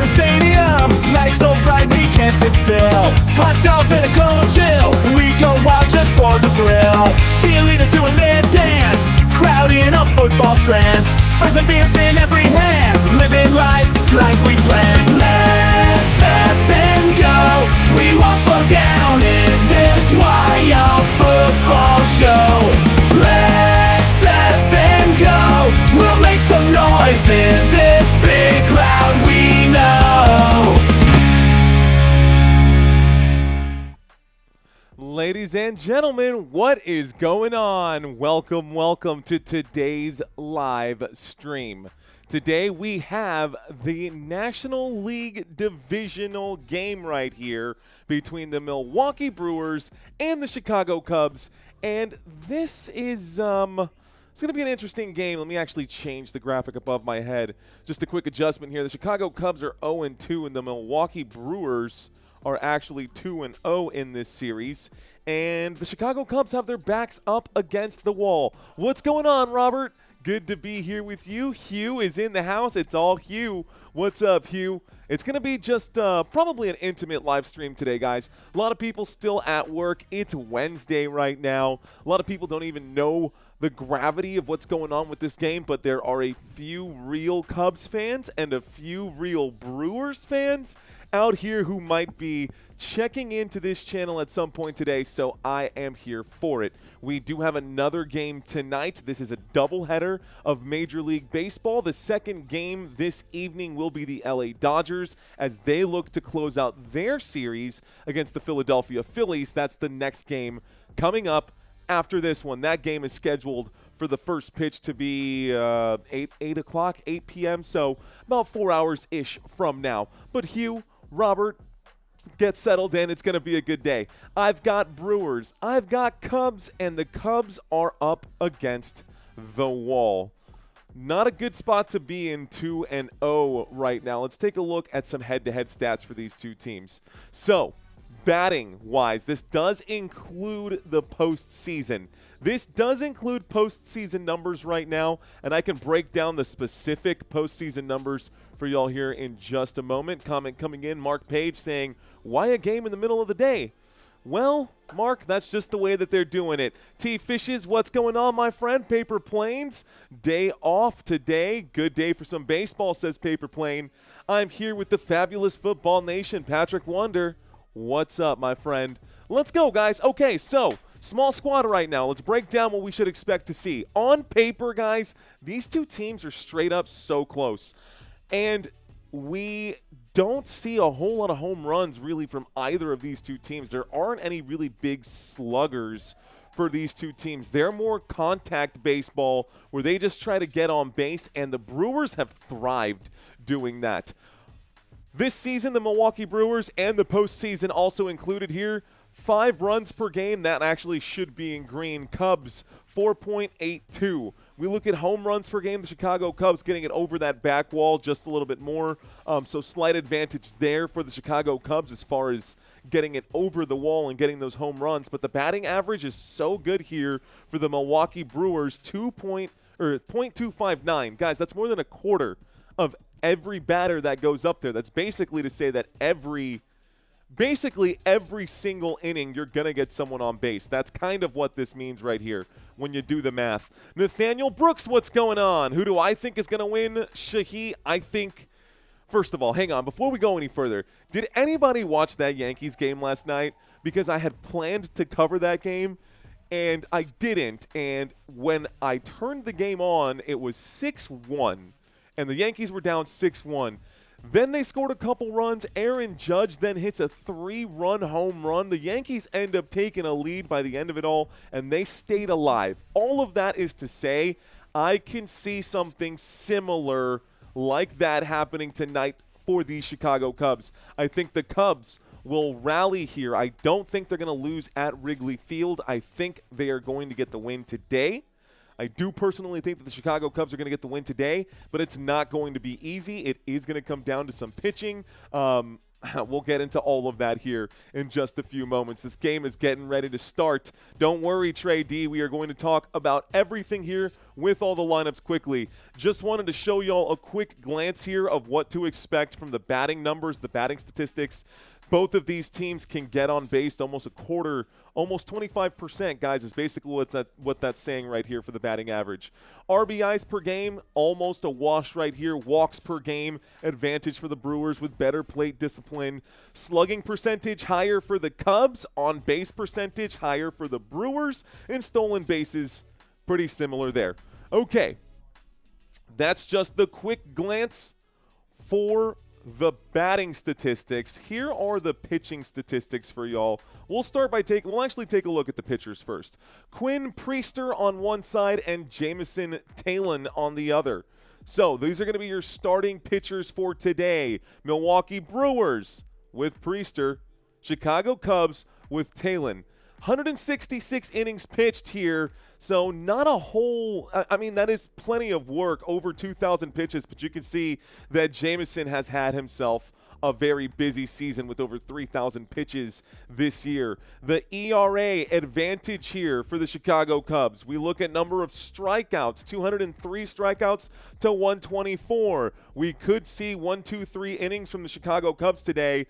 the stadium, lights so bright we can't sit still. Hot dogs and a cold chill, we go wild just for the thrill. Cheerleaders doing their dance, crowd in a football trance. Friends and beers in every hand, living life like we planned. Let's step and go, we won't slow down in this wild football show. Let's step and go, we'll make some noise in this big crowd we know. Ladies and gentlemen, what is going on? Welcome to today's live stream. Today we have the National League divisional game right here between the Milwaukee Brewers and the Chicago Cubs. And this is, it's going to be an interesting game. Let me actually change the graphic above my head. Just a quick adjustment here. The Chicago Cubs are 0-2 and the Milwaukee Brewers are actually 2-0 in this series. And the Chicago Cubs have their backs up against the wall. What's going on, Robert? Good to be here with you. Hugh is in the house. It's all Hugh. What's up, Hugh? It's going to be just probably an intimate live stream today, guys. A lot of people still at work. It's Wednesday right now. A lot of people don't even know the gravity of what's going on with this game, but there are a few real Cubs fans and a few real Brewers fans out here who might be checking into this channel at some point today, so I am here for it. We do have another game tonight. This is a doubleheader of Major League Baseball. The second game this evening will be the LA Dodgers as they look to close out their series against the Philadelphia Phillies. That's the next game coming up after this one. That game is scheduled for the first pitch to be 8 o'clock, 8 p.m., so about 4 hours-ish from now. But Hugh, Robert, get settled in. It's going to be a good day. I've got Brewers. I've got Cubs, and the Cubs are up against the wall. Not a good spot to be in 2-0 right now. Let's take a look at some head-to-head stats for these two teams. So, batting-wise, this does include the postseason. This does include postseason numbers right now, and I can break down the specific postseason numbers for y'all here in just a moment. Comment coming in, Mark Page saying, why a game in the middle of the day? Well, Mark, that's just the way that they're doing it. T. Fishes, what's going on, my friend? Paper Planes, day off today. Good day for some baseball, says Paper Plane. I'm here with the fabulous Football Nation, Patrick Wonder. What's up, my friend? Let's go, guys. Okay, so small squad right now. Let's break down what we should expect to see. On paper, guys, these two teams are straight up so close. And we don't see a whole lot of home runs really from either of these two teams. There aren't any really big sluggers for these two teams. They're more contact baseball where they just try to get on base, and the Brewers have thrived doing that. This season, the Milwaukee Brewers and the postseason also included here, 5 runs per game. That actually should be in green. Cubs, 4.82. We look at home runs per game. The Chicago Cubs getting it over that back wall just a little bit more. So slight advantage there for the Chicago Cubs as far as getting it over the wall and getting those home runs. But the batting average is so good here for the Milwaukee Brewers, 0.259. Guys, that's more than a quarter of every batter that goes up there. That's basically to say that basically every single inning you're going to get someone on base. That's kind of what this means right here when you do the math. Nathaniel Brooks, what's going on? Who do I think is going to win? Shahi, I think. First of all, hang on. Before we go any further, did anybody watch that Yankees game last night? Because I had planned to cover that game, and I didn't. And when I turned the game on, it was 6-1. And the Yankees were down 6-1. Then they scored a couple runs. Aaron Judge then hits a 3-run home run. The Yankees end up taking a lead by the end of it all, and they stayed alive. All of that is to say I can see something similar like that happening tonight for the Chicago Cubs. I think the Cubs will rally here. I don't think they're going to lose at Wrigley Field. I think they are going to get the win today. I do personally think that the Chicago Cubs are going to get the win today, but it's not going to be easy. It is going to come down to some pitching. We'll get into all of that here in just a few moments. This game is getting ready to start. Don't worry, Trey D. We are going to talk about everything here with all the lineups quickly. Just wanted to show y'all a quick glance here of what to expect from the batting numbers, the batting statistics. Both of these teams can get on base almost a quarter, almost 25%, guys, is basically what that's saying right here for the batting average. RBIs per game, almost a wash right here. Walks per game, advantage for the Brewers with better plate discipline. Slugging percentage, higher for the Cubs. On base percentage, higher for the Brewers. And stolen bases, pretty similar there. Okay, that's just the quick glance for the batting statistics. Here are the pitching statistics for y'all. We'll actually take a look at the pitchers first. Quinn Priester on one side and Jameson Taillon on the other. So these are going to be your starting pitchers for today. Milwaukee Brewers with Priester, Chicago Cubs with Taillon. 166 innings pitched here, so not a whole – I mean, that is plenty of work, over 2,000 pitches, but you can see that Jameson has had himself a very busy season with over 3,000 pitches this year. The ERA advantage here for the Chicago Cubs. We look at number of strikeouts, 203 strikeouts to 124. We could see 1, 2, 3 innings from the Chicago Cubs today.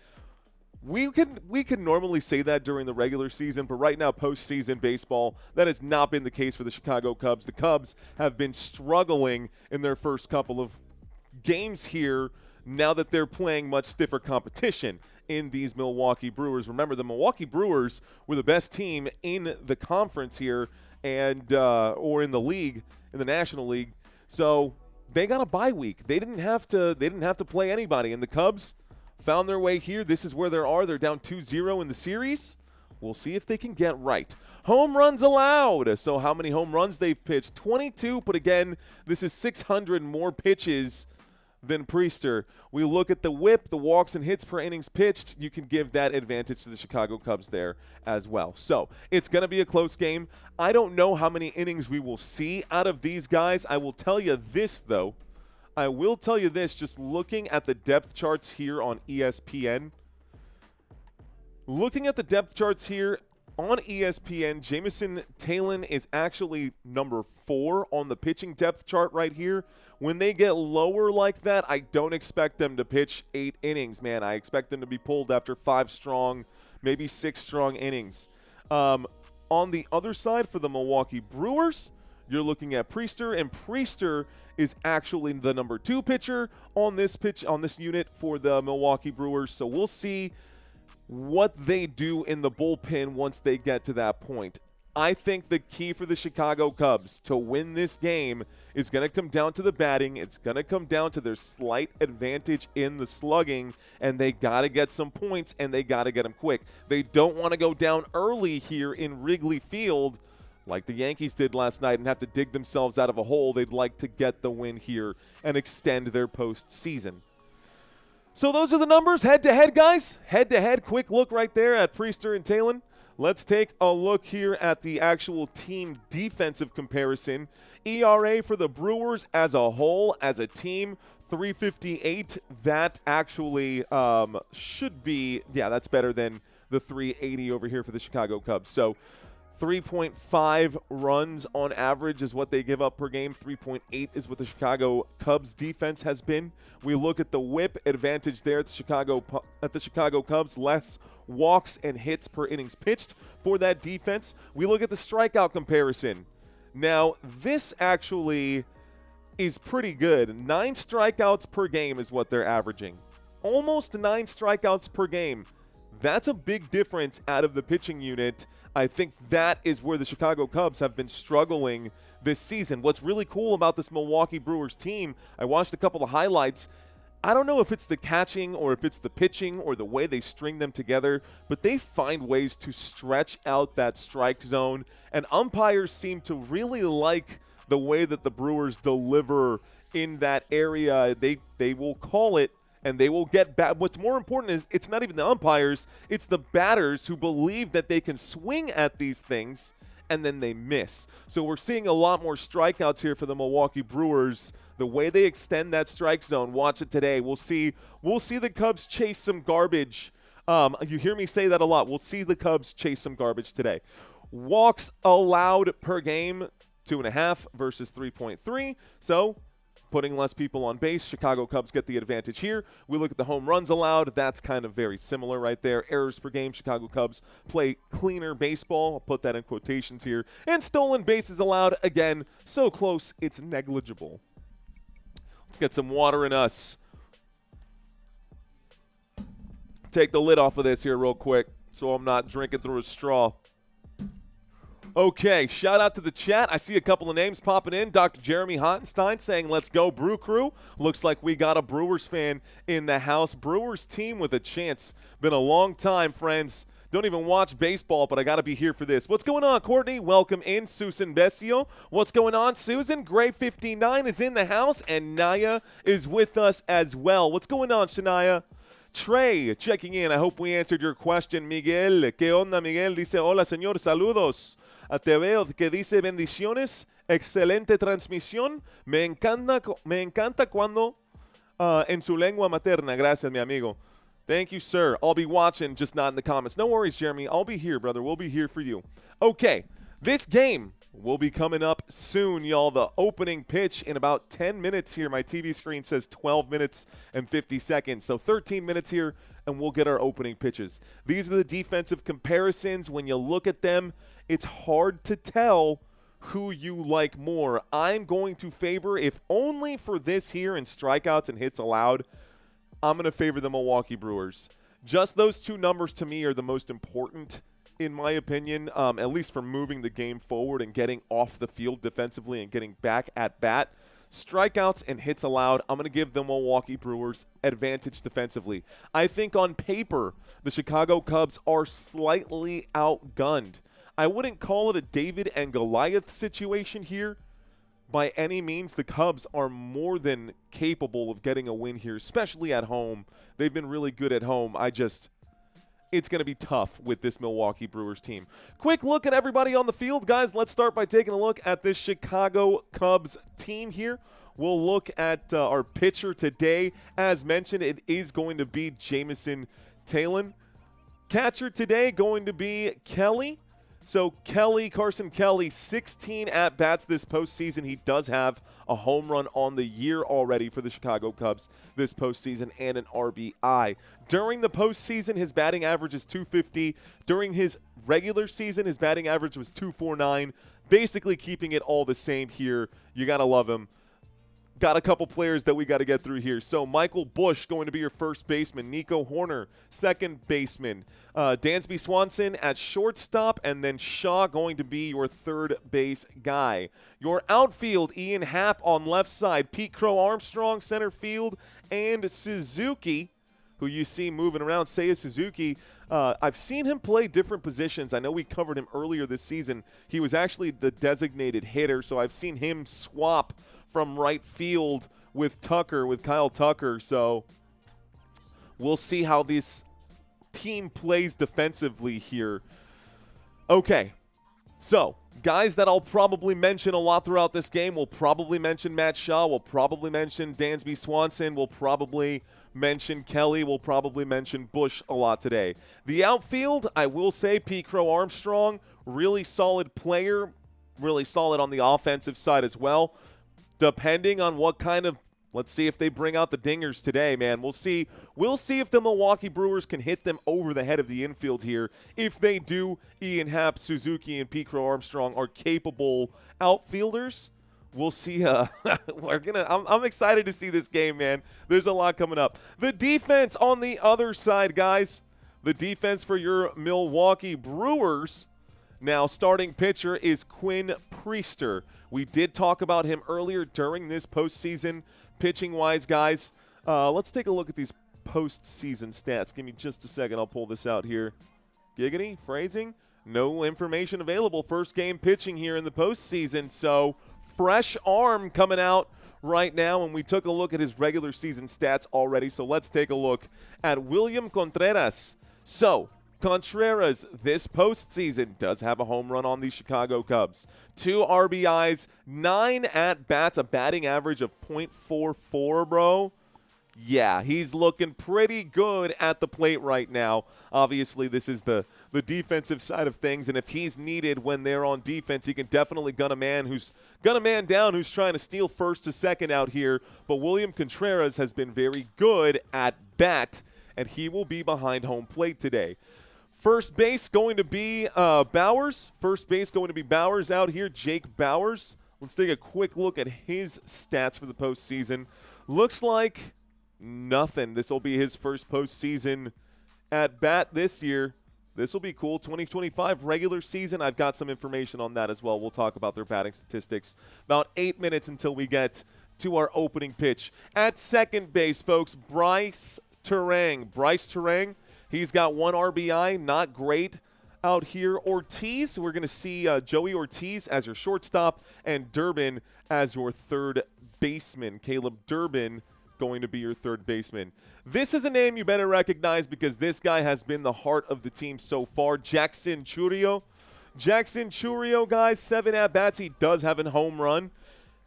We could normally say that during the regular season, but right now, postseason baseball, that has not been the case for the Chicago Cubs. The Cubs have been struggling in their first couple of games here now that they're playing much stiffer competition in these Milwaukee Brewers. Remember, the Milwaukee Brewers were the best team in the conference here and or in the league, in the National League. So they got a bye week. They didn't have to play anybody, and the Cubs found their way here. This is where they are. They're down 2-0 in the series. We'll see if they can get right. Home runs allowed. So how many home runs they've pitched? 22, but again, this is 600 more pitches than Priester. We look at the whip, the walks and hits per innings pitched. You can give that advantage to the Chicago Cubs there as well. So it's going to be a close game. I don't know how many innings we will see out of these guys. I will tell you this, though. Just looking at the depth charts here on ESPN. Looking at the depth charts here on ESPN, Jameson Taillon is actually number 4 on the pitching depth chart right here. When they get lower like that, I don't expect them to pitch 8 innings, man. I expect them to be pulled after 5 strong, maybe 6 strong innings. On the other side for the Milwaukee Brewers, you're looking at Priester, and Priester is actually the number 2 pitcher on this unit for the Milwaukee Brewers. So we'll see what they do in the bullpen once they get to that point. I think the key for the Chicago Cubs to win this game is going to come down to the batting. It's going to come down to their slight advantage in the slugging, and they got to get some points, and they got to get them quick. They don't want to go down early here in Wrigley Field like the Yankees did last night and have to dig themselves out of a hole. They'd like to get the win here and extend their postseason. So those are the numbers head-to-head, guys. Head-to-head, quick look right there at Priester and Taillon. Let's take a look here at the actual team defensive comparison. ERA for the Brewers as a whole, as a team, 358. That actually should be, yeah, that's better than the 380 over here for the Chicago Cubs. So 3.5 runs on average is what they give up per game. 3.8 is what the Chicago Cubs defense has been. We look at the whip advantage there at the Chicago Cubs. Less walks and hits per innings pitched for that defense. We look at the strikeout comparison. Now, this actually is pretty good. 9 strikeouts per game is what they're averaging. Almost 9 strikeouts per game. That's a big difference out of the pitching unit. I think that is where the Chicago Cubs have been struggling this season. What's really cool about this Milwaukee Brewers team, I watched a couple of highlights. I don't know if it's the catching or if it's the pitching or the way they string them together, but they find ways to stretch out that strike zone, and umpires seem to really like the way that the Brewers deliver in that area. They will call it, and they will get back. What's more important is it's not even the umpires, it's the batters who believe that they can swing at these things and then they miss. So we're seeing a lot more strikeouts here for the Milwaukee Brewers. The way they extend that strike zone, watch it today. We'll see the Cubs chase some garbage. You hear me say that a lot. We'll see the Cubs chase some garbage today. Walks allowed per game, 2.5 versus 3.3. So putting less people on base, Chicago Cubs get the advantage here. We look at the home runs allowed. That's kind of very similar right there. Errors per game, Chicago Cubs play cleaner baseball. I'll put that in quotations here. And stolen bases allowed, again, so close it's negligible. Let's get some water in us. Take the lid off of this here real quick so I'm not drinking through a straw. Okay, shout out to the chat. I see a couple of names popping in. Dr. Jeremy Hottenstein saying, let's go, Brew Crew. Looks like we got a Brewers fan in the house. Brewers team with a chance. Been a long time, friends. Don't even watch baseball, but I got to be here for this. What's going on, Courtney? Welcome in, Susan Besio. What's going on, Susan? Gray 59 is in the house, and Naya is with us as well. What's going on, Shania? Trey checking in. I hope we answered your question, Miguel. ¿Qué onda, Miguel? Dice, hola, señor, saludos. Te veo que dice bendiciones, excelente transmisión. Me encanta cuando en su lengua materna. Gracias, mi amigo. Thank you, sir. I'll be watching, just not in the comments. No worries, Jeremy. I'll be here, brother. We'll be here for you. Okay, this game will be coming up soon, y'all. The opening pitch in about 10 minutes here. My TV screen says 12 minutes and 50 seconds. So 13 minutes here, and we'll get our opening pitches. These are the defensive comparisons. When you look at them, it's hard to tell who you like more. I'm going to favor, if only for this here in strikeouts and hits allowed, I'm going to favor the Milwaukee Brewers. Just those two numbers to me are the most important, in my opinion, at least for moving the game forward and getting off the field defensively and getting back at bat. Strikeouts and hits allowed, I'm going to give the Milwaukee Brewers advantage defensively. I think on paper, the Chicago Cubs are slightly outgunned. I wouldn't call it a David and Goliath situation here. By any means, the Cubs are more than capable of getting a win here, especially at home. They've been really good at home. It's going to be tough with this Milwaukee Brewers team. Quick look at everybody on the field, guys. Let's start by taking a look at this Chicago Cubs team here. We'll look at our pitcher today. As mentioned, it is going to be Jameson Taillon. Catcher today going to be Kelly. So Carson Kelly, 16 at-bats this postseason. He does have a home run on the year already for the Chicago Cubs this postseason and an RBI. During the postseason, his batting average is .250. During his regular season, his batting average was .249. Basically keeping it all the same here. You got to love him. Got a couple players that we got to get through here. So Michael Busch going to be your first baseman. Nico Horner, second baseman. Dansby Swanson at shortstop. And then Shaw going to be your third base guy. Your outfield, Ian Happ on left side. Pete Crow Armstrong, center field. And Suzuki, who you see moving around, Seiya Suzuki. I've seen him play different positions. I know we covered him earlier this season. He was actually the designated hitter, so I've seen him swap from right field with Kyle Tucker. So we'll see how this team plays defensively here. Okay, so guys that I'll probably mention a lot throughout this game. We'll probably mention Matt Shaw. We'll probably mention Dansby Swanson. We'll probably mention Kelly. We'll probably mention Busch a lot today. The outfield, I will say Pete Crow Armstrong, really solid player, really solid on the offensive side as well. Depending on what kind of, let's see if they bring out the dingers today, man. We'll see if the Milwaukee Brewers can hit them over the head of the infield here. If they do, Ian Happ, Suzuki, and Pete Crow Armstrong are capable outfielders. We'll see. I'm excited to see this game, man. There's a lot coming up. The defense on the other side, guys. The defense for your Milwaukee Brewers. Now, starting pitcher is Quinn Priester. We did talk about him earlier during this postseason. Pitching-wise, guys, let's take a look at these postseason stats. Give me just a second. I'll pull this out here. Giggity, phrasing, no information available. First game pitching here in the postseason, so fresh arm coming out right now, and we took a look at his regular season stats already, so let's take a look at William Contreras. So, Contreras, this postseason, does have a home run on the Chicago Cubs. 2 RBIs, 9 at-bats, a batting average of .44, bro. Yeah, he's looking pretty good at the plate right now. Obviously, this is the defensive side of things, and if he's needed when they're on defense, he can definitely gun a man down who's trying to steal first to second out here. But William Contreras has been very good at bat, and he will be behind home plate today. First base going to be Bowers. First base going to be Bowers out here, Jake Bowers. Let's take a quick look at his stats for the postseason. Looks like nothing. This will be his first postseason at bat this year. This will be cool. 2025 regular season. I've got some information on that as well. We'll talk about their batting statistics. About 8 minutes until we get to our opening pitch. At second base, folks, Bryce Turang. He's got 1 RBI, not great out here. Ortiz, we're going to see Joey Ortiz as your shortstop and Durbin as your third baseman. Caleb Durbin going to be your third baseman. This is a name you better recognize because this guy has been the heart of the team so far. Jackson Chourio. Jackson Chourio, guys, 7 at-bats. He does have a home run.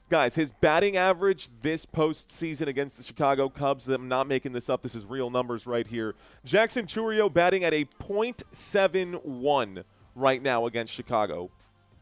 Guys, his batting average this postseason against the Chicago Cubs, I'm not making this up, this is real numbers right here. Jackson Chourio batting at a .71 right now against Chicago.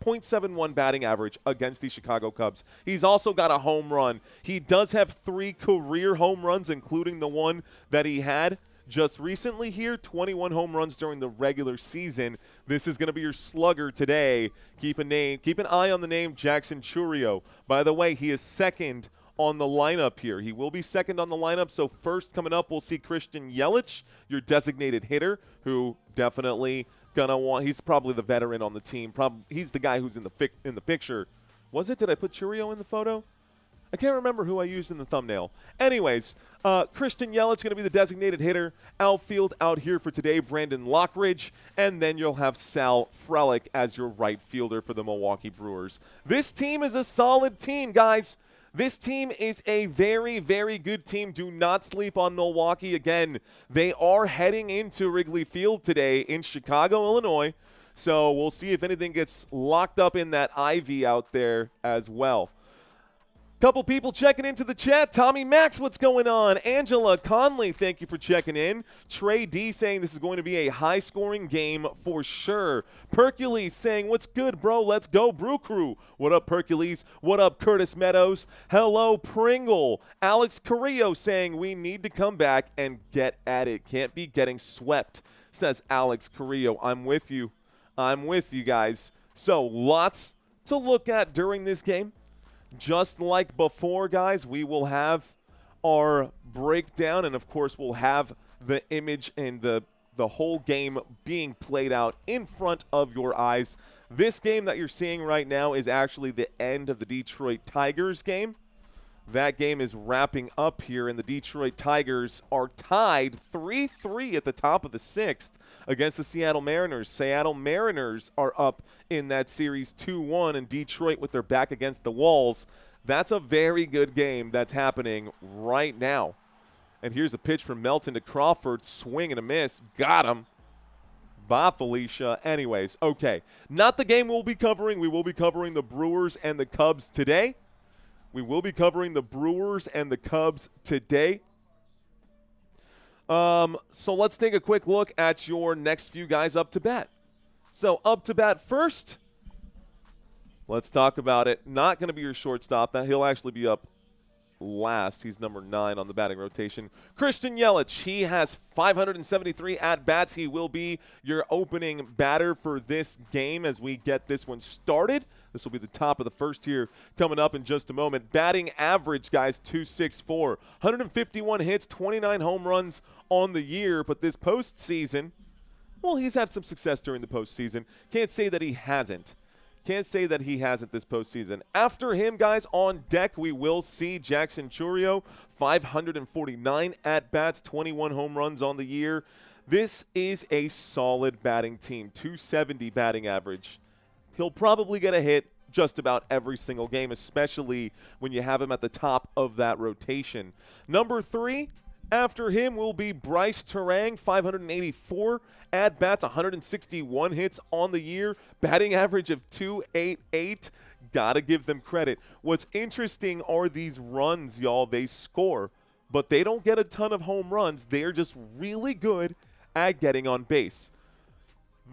.71 batting average against the Chicago Cubs. He's also got a home run. He does have 3 career home runs, including the one that he had just recently here, 21 home runs during the regular season. This is going to be your slugger today. Keep an eye on the name Jackson Chourio. By the way, he is second on the lineup here. He will be second on the lineup. So first coming up, we'll see Christian Yelich, your designated hitter, who definitely gonna want. He's probably the veteran on the team. He's the guy who's in the picture. Was it? Did I put Chourio in the photo? I can't remember who I used in the thumbnail. Anyways, Christian Yelich going to be the designated hitter. Outfield out here for today, Brandon Lockridge. And then you'll have Sal Frelick as your right fielder for the Milwaukee Brewers. This team is a solid team, guys. This team is a very, very good team. Do not sleep on Milwaukee. Again, they are heading into Wrigley Field today in Chicago, Illinois. So we'll see if anything gets locked up in that ivy out there as well. Couple people checking into the chat. Tommy Max, what's going on? Angela Conley, thank you for checking in. Trey D saying this is going to be a high-scoring game for sure. Percules saying, what's good, bro? Let's go, Brew Crew. What up, Percules? What up, Curtis Meadows? Hello, Pringle. Alex Carrillo saying we need to come back and get at it. Can't be getting swept, says Alex Carrillo. I'm with you. I'm with you, guys. So lots to look at during this game. Just like before, guys, we will have our breakdown, and, of course, we'll have the image and the whole game being played out in front of your eyes. This game that you're seeing right now is actually the end of the Detroit Tigers game. That game is wrapping up here, and the Detroit Tigers are tied 3-3 at the top of the 6th against the Seattle Mariners. Seattle Mariners are up in that series 2-1, and Detroit with their back against the walls. That's a very good game that's happening right now. And here's a pitch from Melton to Crawford. Swing and a miss. Got him. Bye, Felicia. Anyways, okay. Not the game we'll be covering. We will be covering the Brewers and the Cubs today. We will be covering the Brewers and the Cubs today. So let's take a quick look at your next few guys up to bat. So up to bat first, let's talk about it. Not going to be your shortstop. That he'll actually be up last. He's number 9 on the batting rotation. Christian Yelich, he has 573 at-bats. He will be your opening batter for this game as we get this one started. This will be the top of the first here coming up in just a moment. Batting average, guys, .264. 151 hits, 29 home runs on the year. But this postseason, well, he's had some success during the postseason. Can't say that he hasn't. Can't say that he hasn't this postseason. After him, guys, on deck, we will see Jackson Chourio, 549 at-bats, 21 home runs on the year. This is a solid batting team, .270 batting average. He'll probably get a hit just about every single game, especially when you have him at the top of that rotation. Number 3, After him will be Bryce Terang, 584 at-bats, 161 hits on the year, batting average of 288. Gotta give them credit. What's interesting are these runs, y'all. They score, but they don't get a ton of home runs. They're just really good at getting on base.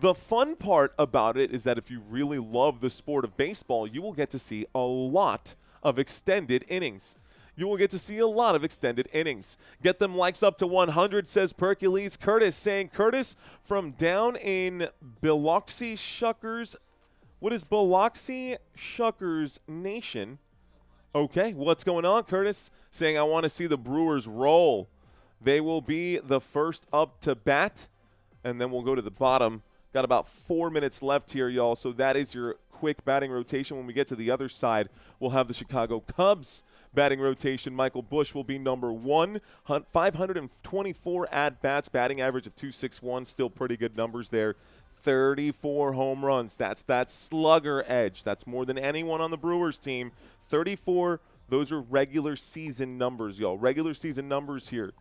The fun part about it is that if you really love the sport of baseball, you will get to see a lot of extended innings. You will get to see a lot of extended innings. Get them likes up to 100, says Percules. Curtis saying, Curtis from down in Biloxi Shuckers. What is Biloxi Shuckers Nation? Okay, what's going on, Curtis? Saying, I want to see the Brewers roll. They will be the first up to bat, and then we'll go to the bottom. Got about 4 minutes left here, y'all, so that is your quick batting rotation. When we get to the other side, we'll have the Chicago Cubs batting rotation. Michael Busch will be number 1, 524 at-bats, batting average of 261, still pretty good numbers there. 34 home runs. That's that slugger edge. That's more than anyone on the Brewers team. 34, those are regular season numbers, y'all. Regular season numbers here.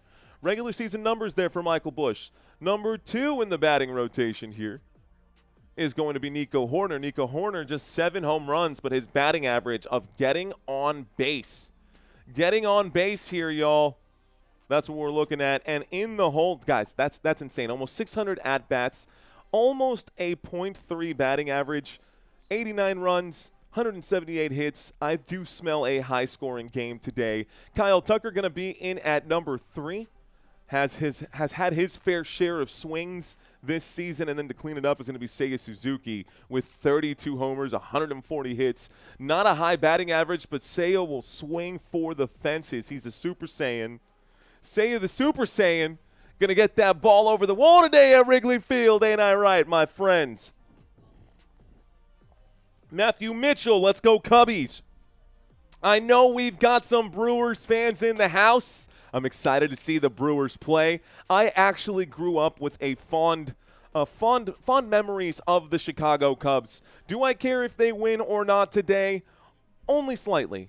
Regular season numbers there for Michael Busch. Number 2 in the batting rotation here is going to be Nico Horner. Nico Horner just 7 home runs, but his batting average of getting on base. Getting on base here, y'all. That's what we're looking at. And in the hole, guys, that's insane. Almost 600 at-bats, almost a .3 batting average, 89 runs, 178 hits. I do smell a high-scoring game today. Kyle Tucker going to be in at number 3. Has had his fair share of swings this season, and then to clean it up is going to be Seiya Suzuki with 32 homers, 140 hits. Not a high batting average, but Seiya will swing for the fences. He's a Super Saiyan. Seiya the Super Saiyan going to get that ball over the wall today at Wrigley Field, ain't I right, my friends? Matthew Mitchell, let's go Cubbies. I know we've got some Brewers fans in the house. I'm excited to see the Brewers play. I actually grew up with fond memories of the Chicago Cubs. Do I care if they win or not today? Only slightly.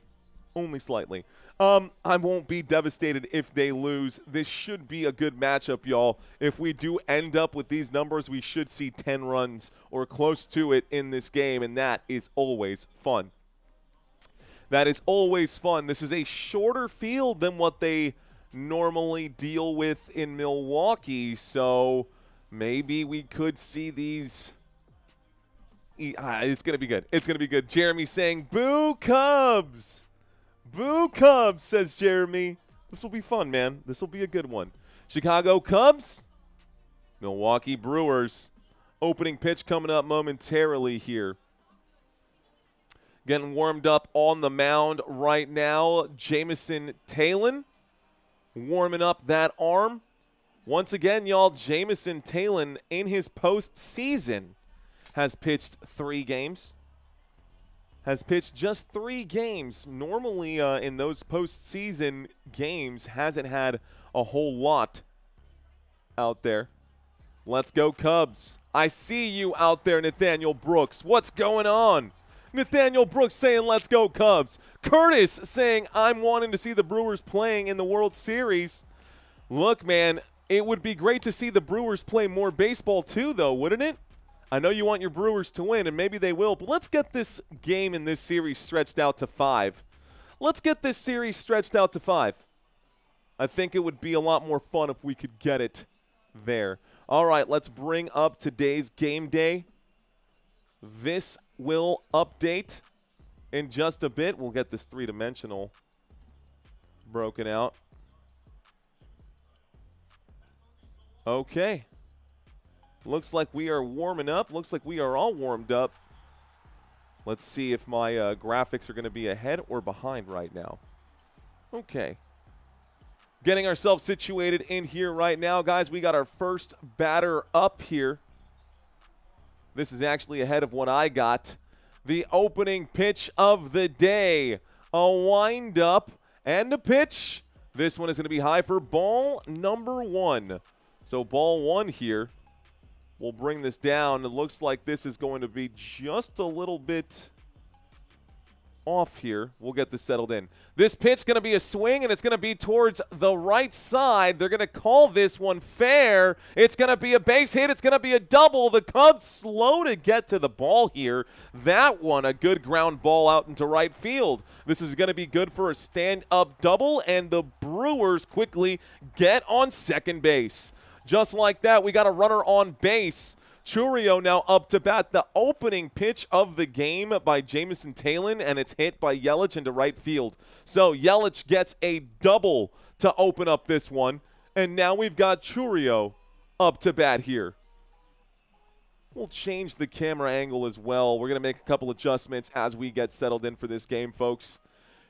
Only slightly. I won't be devastated if they lose. This should be a good matchup, y'all. If we do end up with these numbers, we should see 10 runs or close to it in this game, and that is always fun. That is always fun. This is a shorter field than what they normally deal with in Milwaukee, so maybe we could see these. It's going to be good. It's going to be good. Jeremy saying, boo Cubs. Boo Cubs, says Jeremy. This will be fun, man. This will be a good one. Chicago Cubs, Milwaukee Brewers. Opening pitch coming up momentarily here. Getting warmed up on the mound right now. Jamison Talon warming up that arm. Once again, y'all, Jamison Talon in his postseason has pitched 3 games. Has pitched just 3 games. Normally in those postseason games hasn't had a whole lot out there. Let's go Cubs. I see you out there, Nathaniel Brooks. What's going on? Nathaniel Brooks saying, let's go Cubs. Curtis saying, I'm wanting to see the Brewers playing in the World Series. Look, man, it would be great to see the Brewers play more baseball too, though, wouldn't it? I know you want your Brewers to win, and maybe they will, but let's get this game in this series stretched out to 5. Let's get this series stretched out to 5. I think it would be a lot more fun if we could get it there. All right, let's bring up today's game day. This will update in just a bit. We'll get this 3-dimensional broken out. Okay. Looks like we are warming up. Looks like we are all warmed up. Let's see if my graphics are going to be ahead or behind right now. Okay. Getting ourselves situated in here right now. Guys, we got our first batter up here. This is actually ahead of what I got. The opening pitch of the day. A windup and a pitch. This one is going to be high for ball number 1. So ball 1 here. We'll bring this down. It looks like this is going to be just a little bit off here. We'll get this settled in. This pitch going to be a swing, and it's going to be towards the right side. They're going to call this one fair. It's going to be a base hit. It's going to be a double. The Cubs slow to get to the ball here. That one, a good ground ball out into right field. This is going to be good for a stand-up double, and the Brewers quickly get on second base. Just like that, we got a runner on base. Chourio now up to bat. The opening pitch of the game by Jameson Taillon, and it's hit by Yelich into right field. So Yelich gets a double to open up this one, and now we've got Chourio up to bat here. We'll change the camera angle as well. We're going to make a couple adjustments as we get settled in for this game, folks.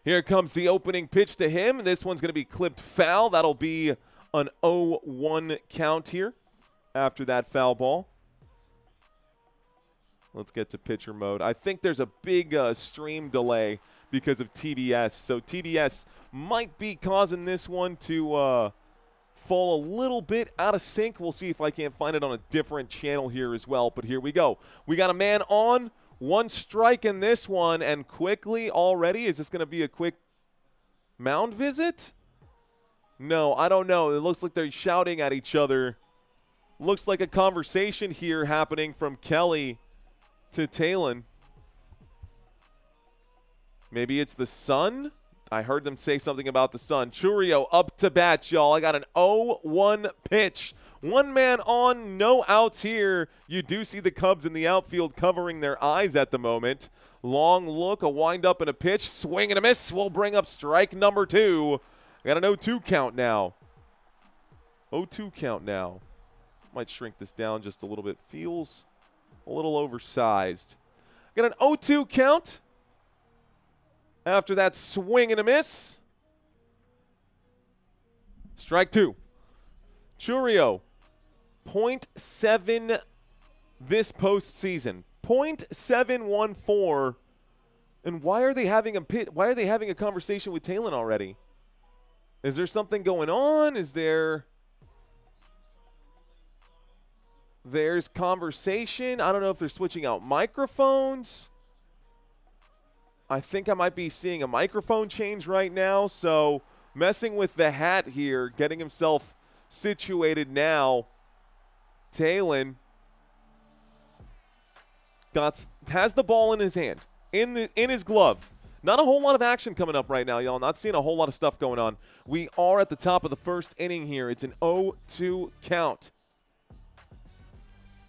Here comes the opening pitch to him. This one's going to be clipped foul. That'll be an 0-1 count here after that foul ball. Let's get to pitcher mode. I think there's a big stream delay because of TBS. So TBS might be causing this one to fall a little bit out of sync. We'll see if I can't find it on a different channel here as well. But here we go. We got a man on, one strike in this one, and quickly already, is this going to be a quick mound visit? No, I don't know. It looks like they're shouting at each other. Looks like a conversation here happening from Kelly to Taillon. Maybe it's the sun? I heard them say something about the sun. Chourio up to bat, y'all. I got an 0-1 pitch. One man on, no outs here. You do see the Cubs in the outfield covering their eyes at the moment. Long look, a windup, and a pitch. Swing and a miss. We'll bring up strike number 2. Got an 0-2 count now. 0-2 count now. Might shrink this down just a little bit. Feels a little oversized. Got an 0-2 count. After that swing and a miss. Strike 2. Chourio, 0.7 this postseason. 0.714. And why are they having a conversation with Taillon already? Is there something going on? There's conversation. I don't know if they're switching out microphones. I think I might be seeing a microphone change right now. So messing with the hat here, getting himself situated now. Taillon has the ball in his hand, in his glove. Not a whole lot of action coming up right now, y'all. Not seeing a whole lot of stuff going on. We are at the top of the first inning here. It's an 0-2 count.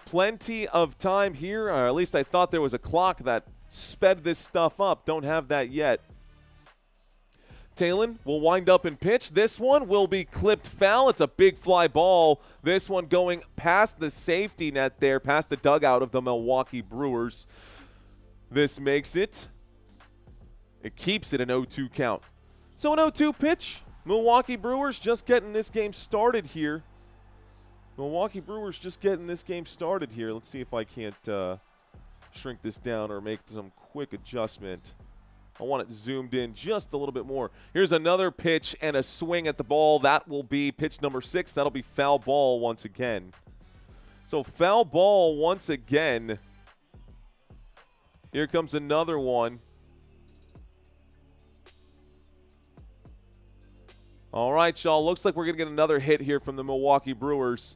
Plenty of time here, or at least I thought there was a clock that sped this stuff up. Don't have that yet. Taillon will wind up and pitch. This one will be clipped foul. It's a big fly ball. This one going past the safety net there, past the dugout of the Milwaukee Brewers. This makes it. It keeps it an 0-2 count. So an 0-2 pitch. Milwaukee Brewers just getting this game started here. Milwaukee Brewers just getting this game started here. Let's see if I can't shrink this down or make some quick adjustment. I want it zoomed in just a little bit more. Here's another pitch and a swing at the ball. That will be pitch number 6. That'll be foul ball once again. So foul ball once again. Here comes another one. All right, y'all. Looks like we're going to get another hit here from the Milwaukee Brewers.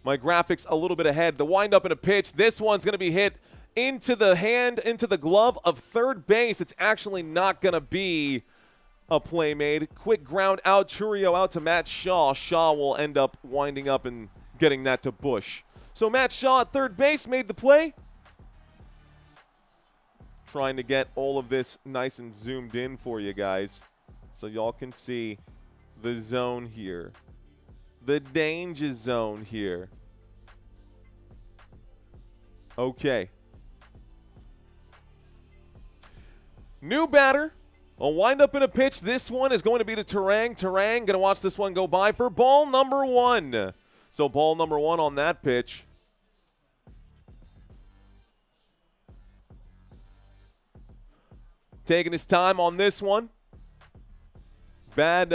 My graphics a little bit ahead. The windup and a pitch. This one's going to be hit into the hand, into the glove of third base. It's actually not going to be a play made. Quick ground out. Chourio out to Matt Shaw. Shaw will end up winding up and getting that to Bush. So Matt Shaw at third base made the play. Trying to get all of this nice and zoomed in for you guys so y'all can see the zone here. The danger zone here. Okay. New batter. A windup and a pitch. This one is going to be to Turang. Turang going to watch this one go by for ball number 1. So ball number 1 on that pitch. Taking his time on this one. Bad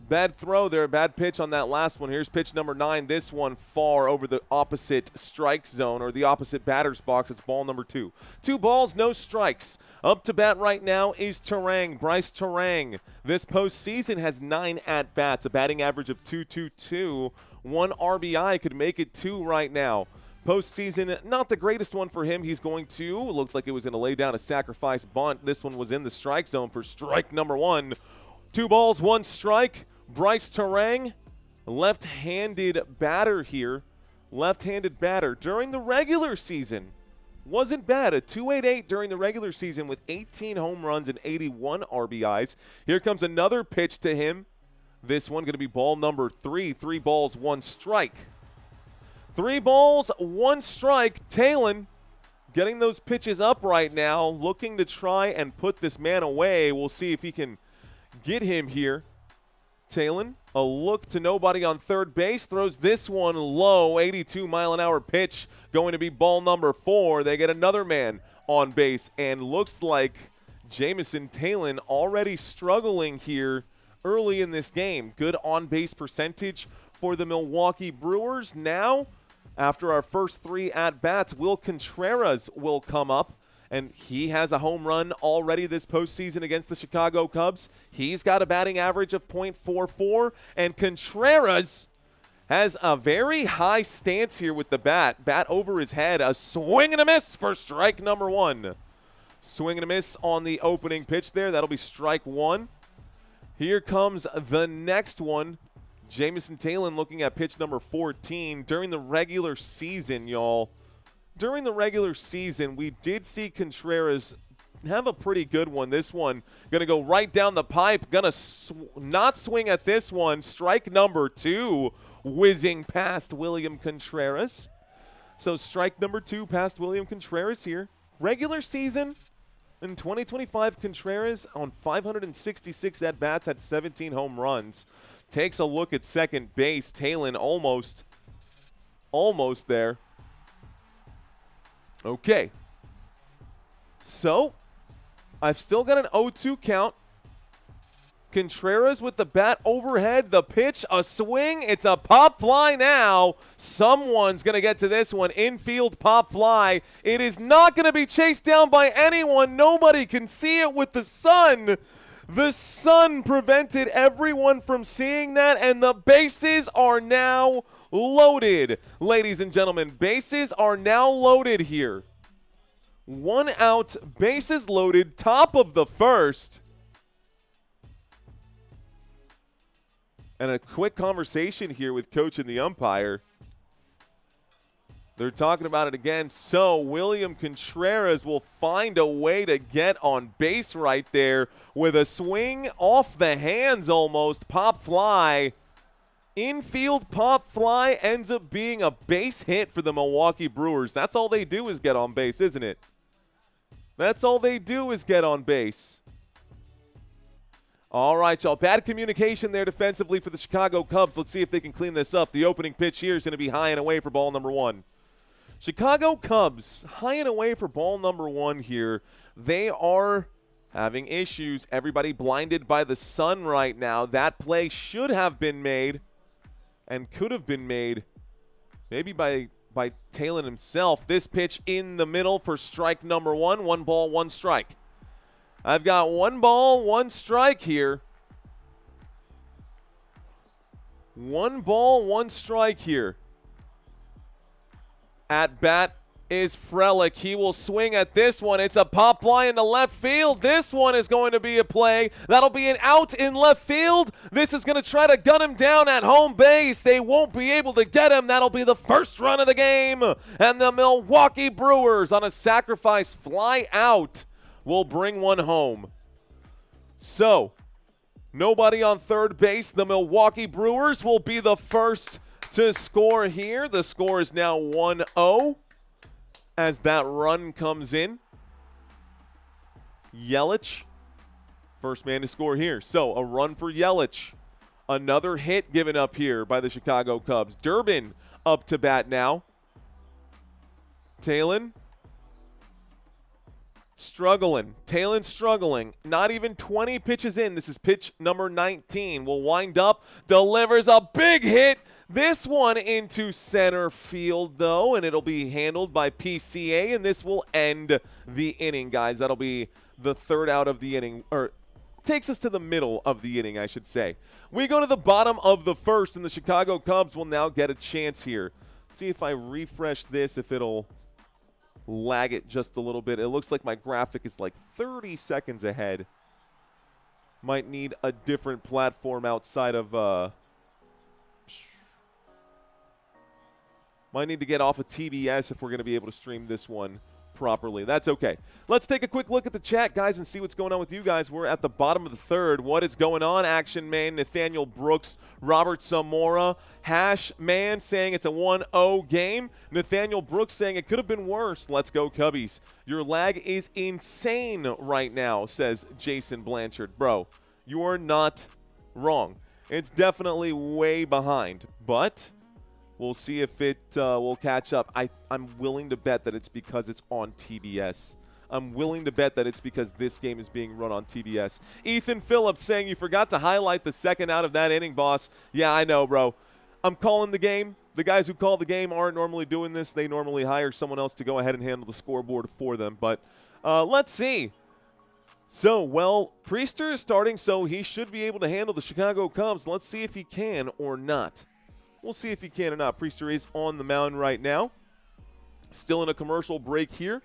Bad throw there, bad pitch on that last one. Here's pitch number 9. This one far over the opposite strike zone or the opposite batter's box. It's ball number 2. 2 balls, no strikes. Up to bat right now is Terang, Bryce Terang. This postseason has 9 at-bats, a batting average of .222. 1 RBI could make it 2 right now. Postseason, not the greatest one for him. He's going to, looked like it was going to lay down a sacrifice bunt. This one was in the strike zone for strike number 1. 2 balls, 1 strike. Bryce Terang, left-handed batter here. Left-handed batter during the regular season. Wasn't bad. A 2.88 during the regular season with 18 home runs and 81 RBIs. Here comes another pitch to him. This one going to be ball number 3. 3 balls, 1 strike. 3 balls, 1 strike. Talon getting those pitches up right now, looking to try and put this man away. We'll see if he can get him here. Talon, a look to nobody on third base, throws this one low, 82-mile-an-hour pitch, going to be ball number 4. They get another man on base, and looks like Jamison Talon already struggling here early in this game. Good on-base percentage for the Milwaukee Brewers. Now, after our first 3 at-bats, Will Contreras will come up. And he has a home run already this postseason against the Chicago Cubs. He's got a batting average of .44. And Contreras has a very high stance here with the bat. Bat over his head. A swing and a miss for strike number 1. Swing and a miss on the opening pitch there. That'll be strike 1. Here comes the next one. Jamison Talon looking at pitch number 14. During the regular season, y'all. During the regular season, we did see Contreras have a pretty good one. This one going to go right down the pipe. Going to not swing at this one. Strike number 2 whizzing past William Contreras. So strike number 2 past William Contreras here. Regular season in 2025, Contreras on 566 at-bats had 17 home runs. Takes a look at second base. Talon almost there. Okay, so I've still got an 0-2 count. Contreras with the bat overhead, the pitch, a swing. It's a pop fly now. Someone's going to get to this one. Infield pop fly. It is not going to be chased down by anyone. Nobody can see it with the sun. The sun prevented everyone from seeing that, and the bases are now loaded. Ladies and gentlemen, bases are now loaded here. 1 out, bases loaded, top of the first. And a quick conversation here with coach and the umpire. They're talking about it again. So William Contreras will find a way to get on base right there with a swing off the hands almost. Pop fly. Infield pop fly ends up being a base hit for the Milwaukee Brewers. That's all they do is get on base, isn't it? That's all they do is get on base. All right, y'all. Bad communication there defensively for the Chicago Cubs. Let's see if they can clean this up. The opening pitch here is going to be high and away for ball number 1. Chicago Cubs high and away for ball number 1 here. They are having issues. Everybody blinded by the sun right now. That play should have been made and could have been made maybe by Talon himself. This pitch in the middle for strike number 1. 1 ball, 1 strike. I've got 1 ball, 1 strike here. 1 ball, 1 strike here. At bat is Frelick. He will swing at this one. It's a pop fly into left field. This one is going to be a play. That'll be an out in left field. This is going to try to gun him down at home base. They won't be able to get him. That'll be the first run of the game. And the Milwaukee Brewers on a sacrifice fly out will bring one home. So, nobody on third base. The Milwaukee Brewers will be the first to score here. The score is now 1-0 as that run comes in. Yelich, first man to score here. So a run for Yelich. Another hit given up here by the Chicago Cubs. Durbin up to bat now. Talon Struggling. Talon struggling. Not even 20 pitches in. This is pitch number 19. Will wind up. Delivers a big hit. This one into center field, though, and it'll be handled by PCA, and this will end the inning, guys. That'll be the third out of the inning, or takes us to the middle of the inning, I should say. We go to the bottom of the first, and the Chicago Cubs will now get a chance here. Let's see if I refresh this, if it'll lag it just a little bit. It looks like my graphic is like 30 seconds ahead. Might need a different platform outside of might need to get off of TBS if we're going to be able to stream this one properly. That's okay. Let's take a quick look at the chat, guys, and see what's going on with you guys. We're at the bottom of the third. What is going on, Action Man, Nathaniel Brooks, Robert Zamora, Hash Man saying it's a 1-0 game. Nathaniel Brooks saying it could have been worse. Let's go, Cubbies. Your lag is insane right now, says Jason Blanchard. Bro, you're not wrong. It's definitely way behind, but we'll see if it will catch up. I'm willing to bet that it's because it's on TBS. I'm willing to bet that it's because this game is being run on TBS. Ethan Phillips saying you forgot to highlight the second out of that inning, boss. Yeah, I know, bro. I'm calling the game. The guys who call the game aren't normally doing this. They normally hire someone else to go ahead and handle the scoreboard for them. But let's see. So, well, Priester is starting, so he should be able to handle the Chicago Cubs. Let's see if he can or not. We'll see if he can or not. Priester is on the mound right now. Still in a commercial break here.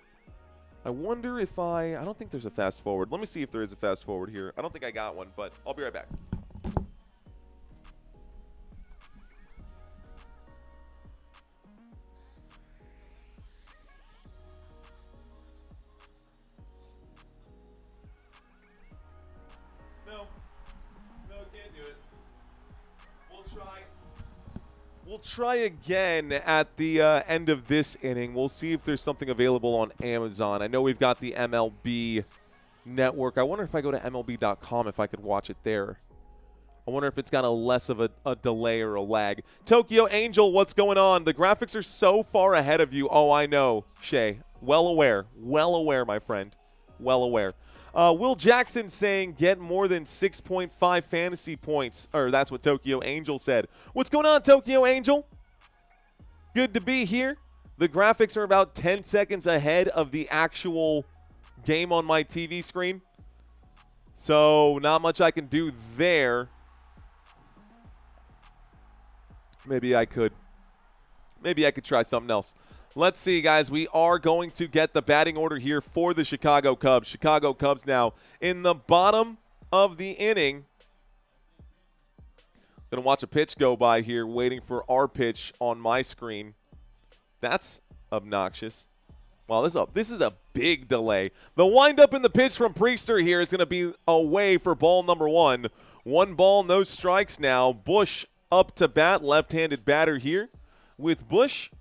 I wonder if I don't think there's a fast forward. Let me see if there is a fast forward here. I don't think I got one, but I'll be right back. No, can't do it. We'll try again at the end of this inning. We'll see if there's something available on Amazon. I know we've got the MLB network. I wonder if I go to MLB.com if I could watch it there. I wonder if it's got a less of a delay or a lag. Tokyo Angel, what's going on? The graphics are so far ahead of you. Oh, I know, Shay. Well aware, my friend. Well aware. Will Jackson saying get more than 6.5 fantasy points. Or that's what Tokyo Angel said. What's going on, Tokyo Angel? Good to be here. The graphics are about 10 seconds ahead of the actual game on my TV screen. So not much I can do there. Maybe I could try something else. Let's see, guys. We are going to get the batting order here for the Chicago Cubs. Chicago Cubs now in the bottom of the inning. Going to watch a pitch go by here, waiting for our pitch on my screen. That's obnoxious. Wow, this is a big delay. The windup in the pitch from Priester here is going to be away for ball number one. 1 ball, no strikes now. Bush up to bat, left-handed batter here with Bush.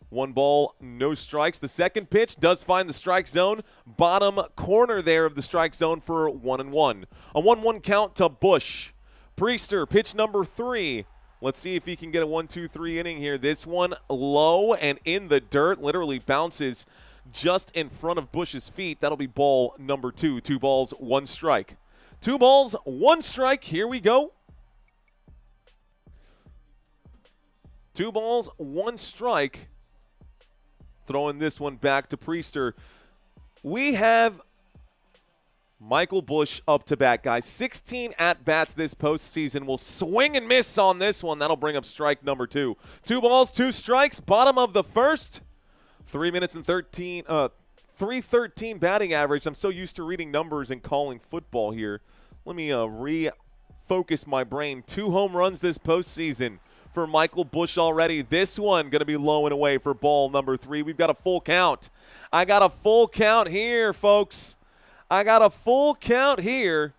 1 ball, no strikes. The second pitch does find the strike zone. Bottom corner there of the strike zone for 1-1. A 1-1 count to Bush. Priester, pitch number 3. Let's see if he can get a 1-2-3 inning here. This one low and in the dirt. Literally bounces just in front of Bush's feet. That'll be ball number 2. 2 balls, 1 strike. 2 balls, 1 strike. Here we go. 2 balls, 1 strike. Throwing this one back to Priester. We have Michael Bush up to bat, guys. 16 at-bats this postseason. Will swing and miss on this one. That'll bring up strike number 2. 2 balls, 2 strikes. Bottom of the first. 3 minutes and 3:13 batting average. I'm so used to reading numbers and calling football here. Let me refocus my brain. 2 home runs this postseason for Michael Bush already. This one going to be low and away for ball number 3. We've got a full count. I got a full count here, folks. I got a full count here.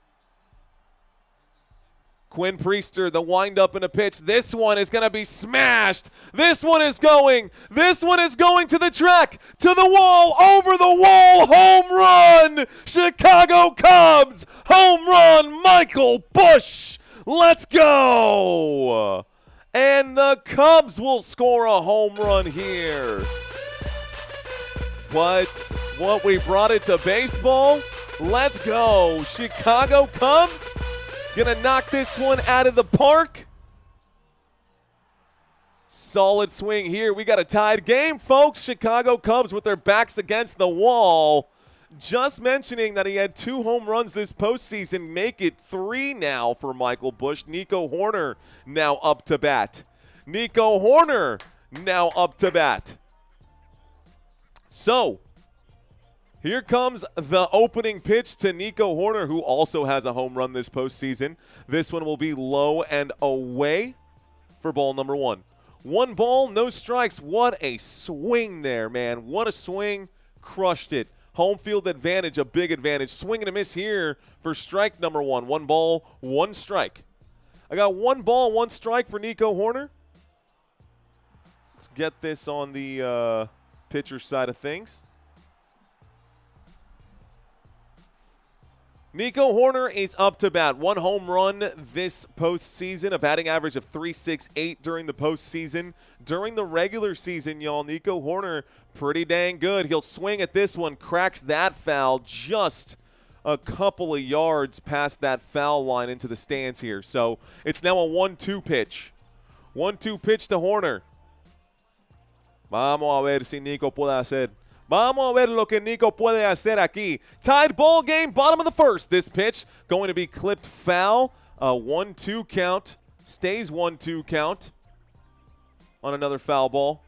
Quinn Priester, the windup in a pitch. This one is going to be smashed. This one is going to the track, to the wall, over the wall, home run. Chicago Cubs, home run, Michael Bush. Let's go. And the Cubs will score a home run here. What what we brought it to baseball. Let's go. Chicago Cubs gonna knock this one out of the park. Solid swing here. We got a tied game, folks. Chicago Cubs with their backs against the wall. Just mentioning that he had 2 home runs this postseason, make it 3 now for Michael Busch. Nico Hoerner now up to bat. Nico Hoerner now up to bat. So, here comes the opening pitch to Nico Hoerner, who also has a home run this postseason. This one will be low and away for ball number 1. 1 ball, no strikes. What a swing there, man. What a swing. Crushed it. Home field advantage, a big advantage. Swing and a miss here for strike number 1. 1 ball, 1 strike. I got 1 ball, 1 strike for Nico Hoerner. Let's get this on the pitcher side of things. Nico Hoerner is up to bat. 1 home run this postseason, a batting average of .368 during the postseason. During the regular season, y'all, Nico Hoerner, pretty dang good. He'll swing at this one, cracks that foul just a couple of yards past that foul line into the stands here. So it's now a 1-2 pitch. 1-2 pitch to Hoerner. Vamos a ver si Nico puede hacer. Vamos a ver lo que Nico puede hacer aquí. Tied ball game, bottom of the first. This pitch going to be clipped foul. A 1-2 count. Stays 1-2 count on another foul ball.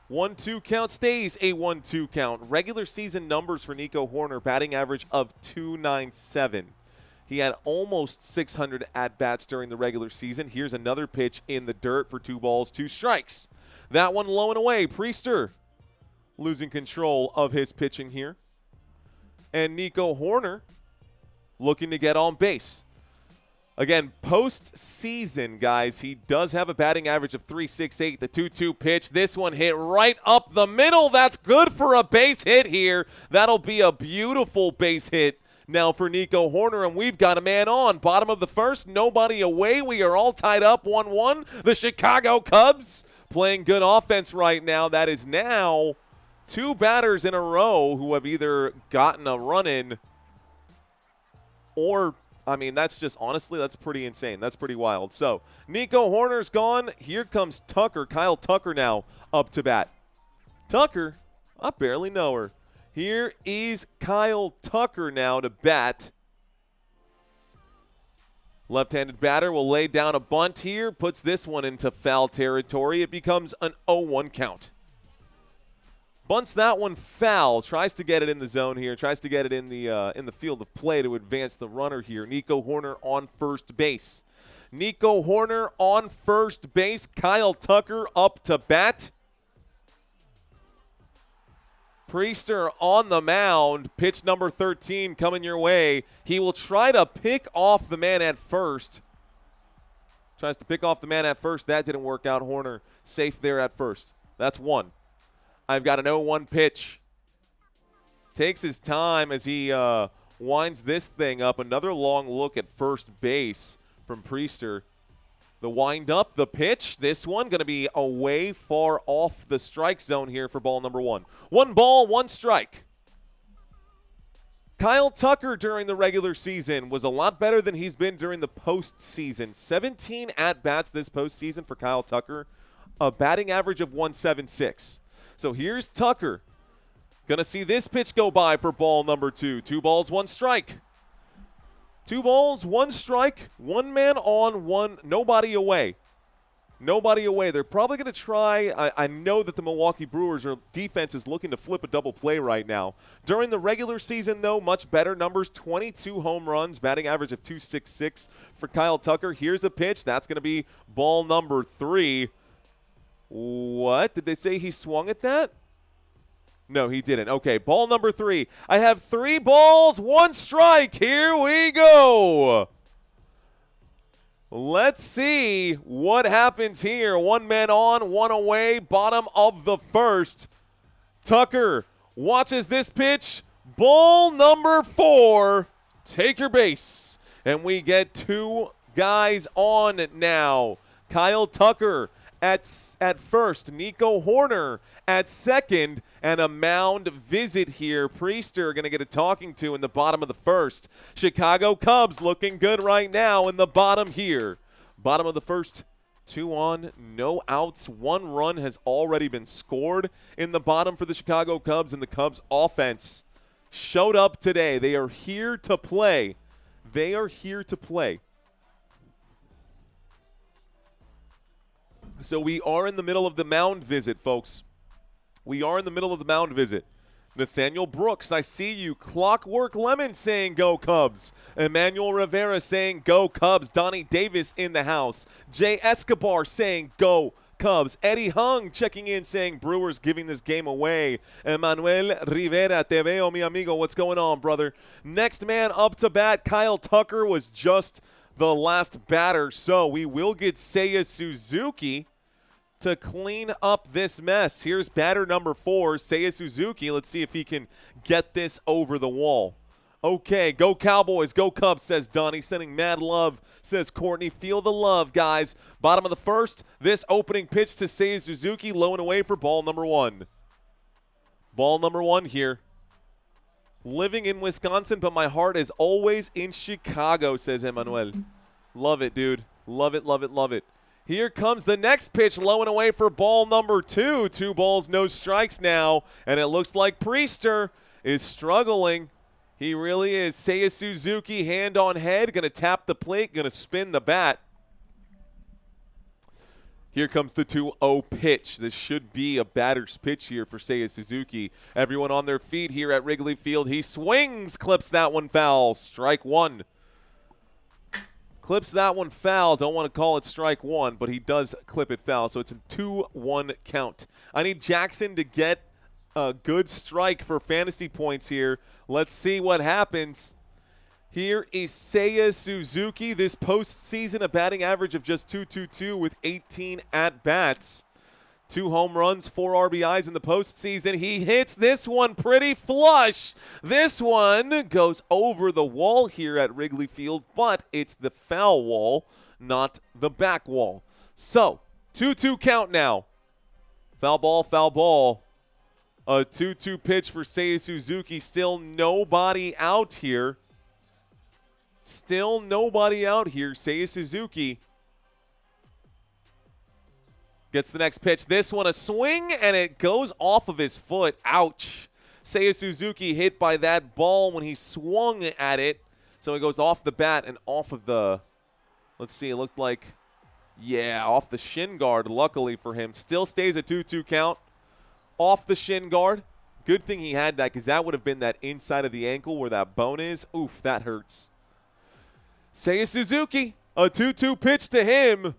1-2 count stays a 1-2 count. Regular season numbers for Nico Hoerner, batting average of .297. He had almost 600 at-bats during the regular season. Here's another pitch in the dirt for 2 balls, 2 strikes. That one low and away. Priester losing control of his pitching here. And Nico Hoerner looking to get on base. Again, postseason, guys, he does have a batting average of .368. The 2-2 pitch. This one hit right up the middle. That's good for a base hit here. That'll be a beautiful base hit now for Nico Hoerner, and we've got a man on. Bottom of the first, nobody away. We are all tied up 1-1. The Chicago Cubs playing good offense right now. That is now 2 batters in a row who have either gotten a run in or, I mean, that's just, honestly, that's pretty insane. That's pretty wild. So, Nico Hoerner's gone. Here comes Tucker. Kyle Tucker now up to bat. Tucker, I barely know her. Here is Kyle Tucker now to bat. Left-handed batter will lay down a bunt here. Puts this one into foul territory. It becomes an 0-1 count. Bunts that one foul. Tries to get it in the zone here. Tries to get it in the field of play to advance the runner here. Nico Hoerner on first base. Nico Hoerner on first base. Kyle Tucker up to bat. Priester on the mound. Pitch number 13 coming your way. He will try to pick off the man at first. Tries to pick off the man at first. That didn't work out. Hoerner safe there at first. That's 1. I've got an 0-1 pitch. Takes his time as he winds this thing up. Another long look at first base from Priester. The wind up, the pitch. This one going to be away far off the strike zone here for ball number 1. 1 ball, 1 strike. Kyle Tucker during the regular season was a lot better than he's been during the postseason. 17 at-bats this postseason for Kyle Tucker. A batting average of .176. So here's Tucker. Going to see this pitch go by for ball number 2. 2 balls, 1 strike. 2 balls, 1 strike. 1 man on, 1, nobody away. Nobody away. They're probably going to try. I know that the Milwaukee Brewers defense is looking to flip a double play right now. During the regular season, though, much better numbers. 22 home runs, batting average of .266 for Kyle Tucker. Here's a pitch. That's going to be ball number 3. What? Did they say he swung at that? No, he didn't. Okay, ball number 3. I have 3 balls, 1 strike. Here we go. Let's see what happens here. 1 man on, 1 away, bottom of the first. Tucker watches this pitch. Ball number 4. Take your base. And we get 2 guys on now. Kyle Tucker at first, Nico Horner at second, and a mound visit here. Priester going to get a talking to in the bottom of the first. Chicago Cubs looking good right now in the bottom here. Bottom of the first, 2 on, no outs. 1 run has already been scored in the bottom for the Chicago Cubs, and the Cubs offense showed up today. They are here to play. They are here to play. So we are in the middle of the mound visit, folks. We are in the middle of the mound visit. Nathaniel Brooks, I see you. Clockwork Lemon saying go Cubs. Emmanuel Rivera saying go Cubs. Donnie Davis in the house. Jay Escobar saying go Cubs. Eddie Hung checking in saying Brewers giving this game away. Emmanuel Rivera, te veo mi amigo. What's going on, brother? Next man up to bat, Kyle Tucker was just the last batter. So we will get Seiya Suzuki to clean up this mess. Here's batter number 4, Seiya Suzuki. Let's see if he can get this over the wall. Okay, go Cowboys, go Cubs, says Donnie. Sending mad love, says Courtney. Feel the love, guys. Bottom of the first, this opening pitch to Seiya Suzuki, low and away for ball number 1. Ball number 1 here. Living in Wisconsin, but my heart is always in Chicago, says Emmanuel. Love it, dude. Love it, love it, love it. Here comes the next pitch, low and away for ball number 2. 2 balls, no strikes now, and it looks like Priester is struggling. He really is. Seiya Suzuki, hand on head, going to tap the plate, going to spin the bat. Here comes the 2-0 pitch. This should be a batter's pitch here for Seiya Suzuki. Everyone on their feet here at Wrigley Field. He swings, clips that one foul. Strike 1. Clips that one foul. Don't want to call it strike 1, but he does clip it foul. So it's a 2-1 count. I need Jackson to get a good strike for fantasy points here. Let's see what happens. Here is Seiya Suzuki. This postseason, a batting average of just .222 with 18 at-bats. 2 home runs, 4 RBIs in the postseason. He hits this one pretty flush. This one goes over the wall here at Wrigley Field, but it's the foul wall, not the back wall. So, 2-2 count now. Foul ball, foul ball. A 2-2 pitch for Seiya Suzuki. Still nobody out here. Still nobody out here. Seiya Suzuki gets the next pitch. This one a swing, and it goes off of his foot. Ouch. Seiya Suzuki hit by that ball when he swung at it. So it goes off the bat and off of the, let's see, it looked like, yeah, off the shin guard, luckily for him. Still stays a 2-2 count. Off the shin guard. Good thing he had that, because that would have been that inside of the ankle where that bone is. Oof, that hurts. Seiya Suzuki, a 2-2 pitch to him.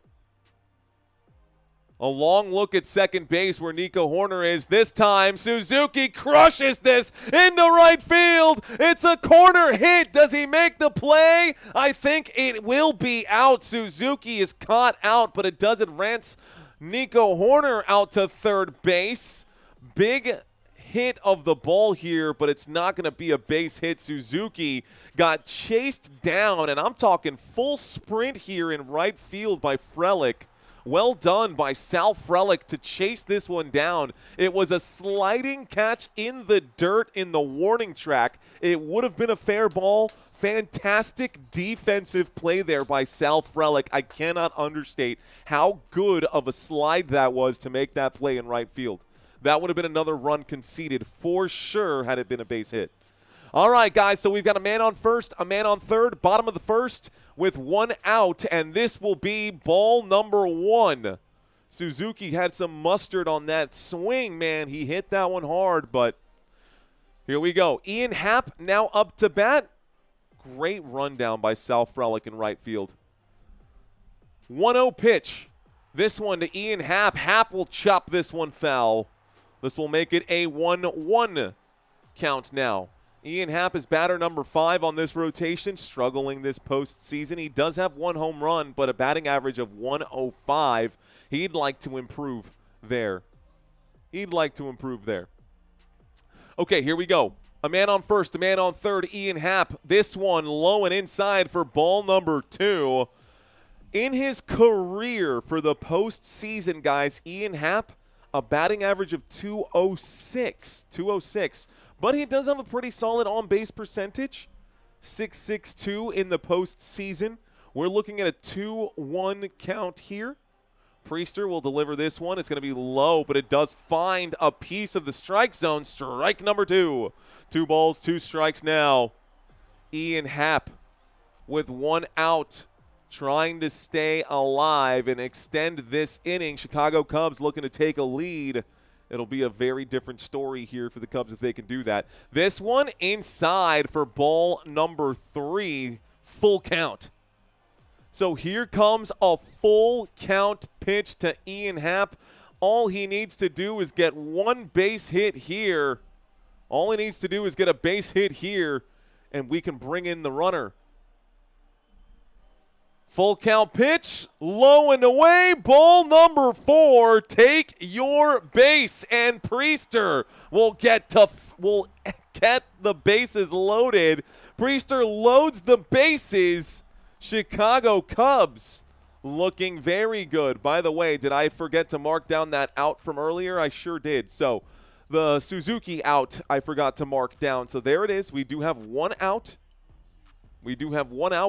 A long look at second base where Nico Horner is. This time, Suzuki crushes this into right field. It's a corner hit. Does he make the play? I think it will be out. Suzuki is caught out, but it does advance Nico Horner out to third base. Big hit of the ball here, but it's not going to be a base hit. Suzuki got chased down, and I'm talking full sprint here in right field by Frelick. Well done by Sal Frelick to chase this one down. It was a sliding catch in the dirt in the warning track. It would have been a fair ball. Fantastic defensive play there by Sal Frelick. I cannot understate how good of a slide that was to make that play in right field. That would have been another run conceded for sure had it been a base hit. All right, guys, so we've got a man on first, a man on third, bottom of the first with 1 out, and this will be ball number 1. Suzuki had some mustard on that swing, man. He hit that one hard, but here we go. Ian Happ now up to bat. Great rundown by Sal Frelick in right field. 1-0 pitch. This one to Ian Happ. Happ will chop this one foul. This will make it a 1-1 count now. Ian Happ is batter number 5 on this rotation, struggling this postseason. He does have 1 home run, but a batting average of 105. He'd like to improve there. He'd like to improve there. Okay, here we go. A man on first, a man on third, Ian Happ. This one low and inside for ball number 2. In his career for the postseason, guys, Ian Happ, a batting average of 206. But he does have a pretty solid on-base percentage, 6.62 in the postseason. We're looking at a 2-1 count here. Priester will deliver this one. It's going to be low, but it does find a piece of the strike zone. Strike number 2. 2 balls, 2 strikes now. Ian Happ with 1 out, trying to stay alive and extend this inning. Chicago Cubs looking to take a lead. It'll be a very different story here for the Cubs if they can do that. This one inside for ball number 3, full count. So here comes a full count pitch to Ian Happ. All he needs to do is get 1 base hit here. All he needs to do is get a base hit here, and we can bring in the runner. Full count pitch, low and away, ball number 4. Take your base, and Priester will get the bases loaded. Priester loads the bases. Chicago Cubs looking very good. By the way, did I forget to mark down that out from earlier? I sure did. So the Suzuki out I forgot to mark down. So there it is. We do have 1 out.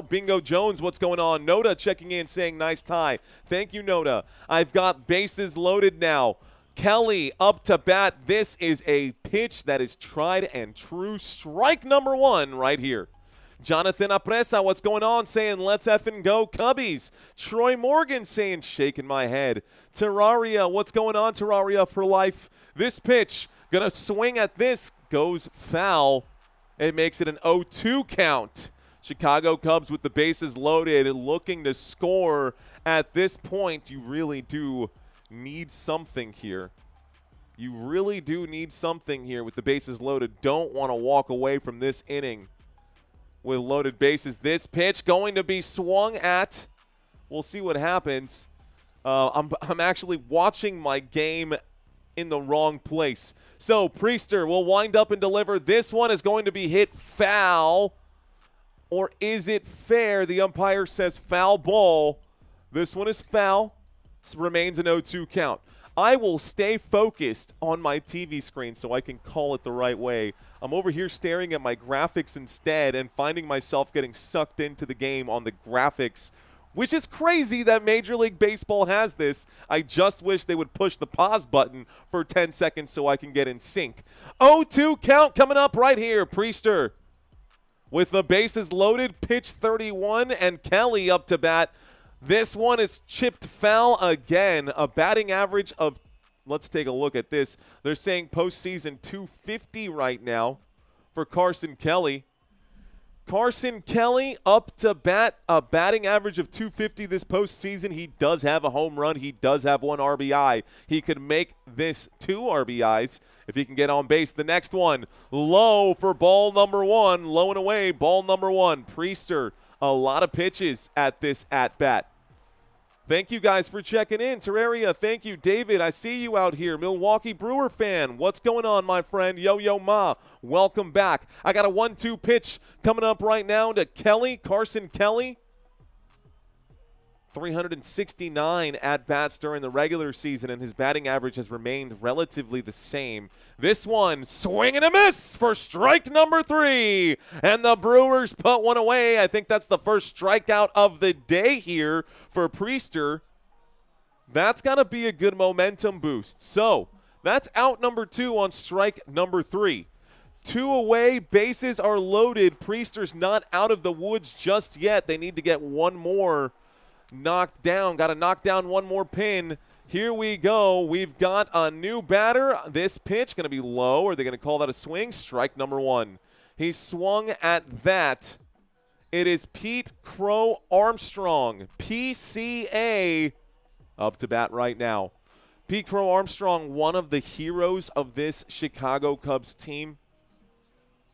Bingo Jones, what's going on? Noda checking in saying nice tie. Thank you, Noda. I've got bases loaded now. Kelly up to bat. This is a pitch that is tried and true. Strike number 1 right here. Jonathan Apresa, what's going on? Saying, let's effing go Cubbies. Troy Morgan saying, shaking my head. Terraria, what's going on? Terraria for life. This pitch, gonna swing at this, goes foul. It makes it an 0-2 count. Chicago Cubs with the bases loaded, looking to score. At this point, you really do need something here. You really do need something here with the bases loaded. Don't want to walk away from this inning with loaded bases. This pitch going to be swung at. We'll see what happens. I'm actually watching my game in the wrong place. So Priester will wind up and deliver. This one is going to be hit foul. Or is it fair? The umpire says foul ball. This one is foul. This remains an 0-2 count. I will stay focused on my TV screen so I can call it the right way. I'm over here staring at my graphics instead and finding myself getting sucked into the game on the graphics, which is crazy that Major League Baseball has this. I just wish they would push the pause button for 10 seconds so I can get in sync. 0-2 count coming up right here. Priester with the bases loaded, pitch 31, and Kelly up to bat. This one is chipped foul again. A batting average of, let's take a look at this. They're saying postseason 250 right now for Carson Kelly. Carson Kelly up to bat, a batting average of 250 this postseason. He does have a home run. He does have 1 RBI. He could make this 2 RBIs if he can get on base. The next one, low for ball number 1. Low and away, ball number 1. Priester, a lot of pitches at this at-bat. Thank you guys for checking in. Terraria, thank you. David, I see you out here. Milwaukee Brewer fan. What's going on, my friend? Yo-Yo Ma, welcome back. I got a 1-2 pitch coming up right now to Kelly, Carson Kelly. 369 at-bats during the regular season, and his batting average has remained relatively the same. This one, swing and a miss for strike number 3, and the Brewers put one away. I think that's the first strikeout of the day here for Priester. That's got to be a good momentum boost. So that's out number 2 on strike number 3. 2 away, bases are loaded. Priester's not out of the woods just yet. They need to get 1 more knocked down. Got to knock down 1 more pin. Here we go. We've got a new batter. This pitch going to be low. Are they going to call that a swing? Strike number 1. He swung at that. It is Pete Crow Armstrong, PCA, up to bat right now. Pete Crow Armstrong, one of the heroes of this Chicago Cubs team.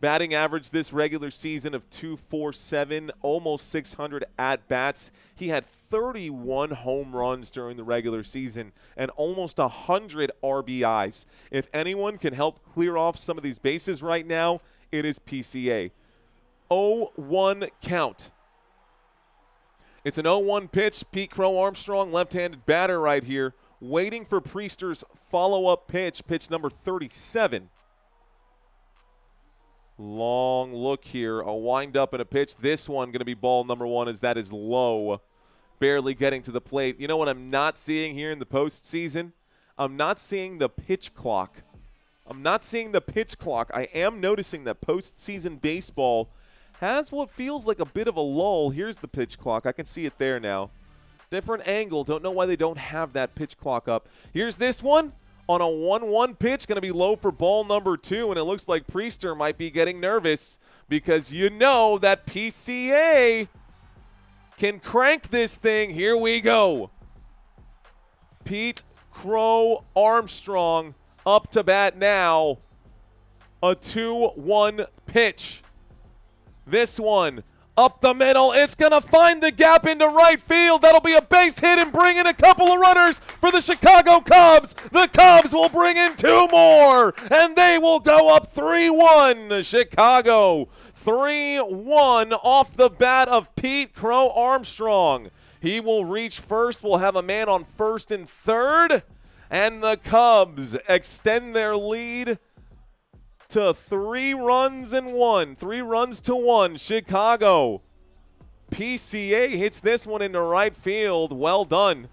Batting average this regular season of .247, almost 600 at-bats. He had 31 home runs during the regular season and almost 100 RBIs. If anyone can help clear off some of these bases right now, it is PCA. 0-1 count. It's an 0-1 pitch. Pete Crow Armstrong, left-handed batter right here, waiting for Priester's follow-up pitch, pitch number 37. Long look here, a wind-up and a pitch. This one going to be ball number 1 as that is low, barely getting to the plate. You know what I'm not seeing here in the postseason? I'm not seeing the pitch clock. I am noticing that postseason baseball has what feels like a bit of a lull. Here's the pitch clock. I can see it there now. Different angle. Don't know why they don't have that pitch clock up. Here's this one on a 1-1 pitch. Going to be low for ball number 2, and it looks like Priester might be getting nervous because you know that PCA can crank this thing. Here we go. Pete Crow Armstrong up to bat now. A 2-1 pitch. This one up the middle. It's going to find the gap into right field. That'll be a base hit and bring in a couple of runners for the Chicago Cubs. The Cubs will bring in 2 more, and they will go up 3-1. Chicago 3-1 off the bat of Pete Crow Armstrong. He will reach first. We'll have a man on first and third, and the Cubs extend their lead to 3 runs and 1. 3 runs to 1. Chicago. PCA hits this one into right field. Well done.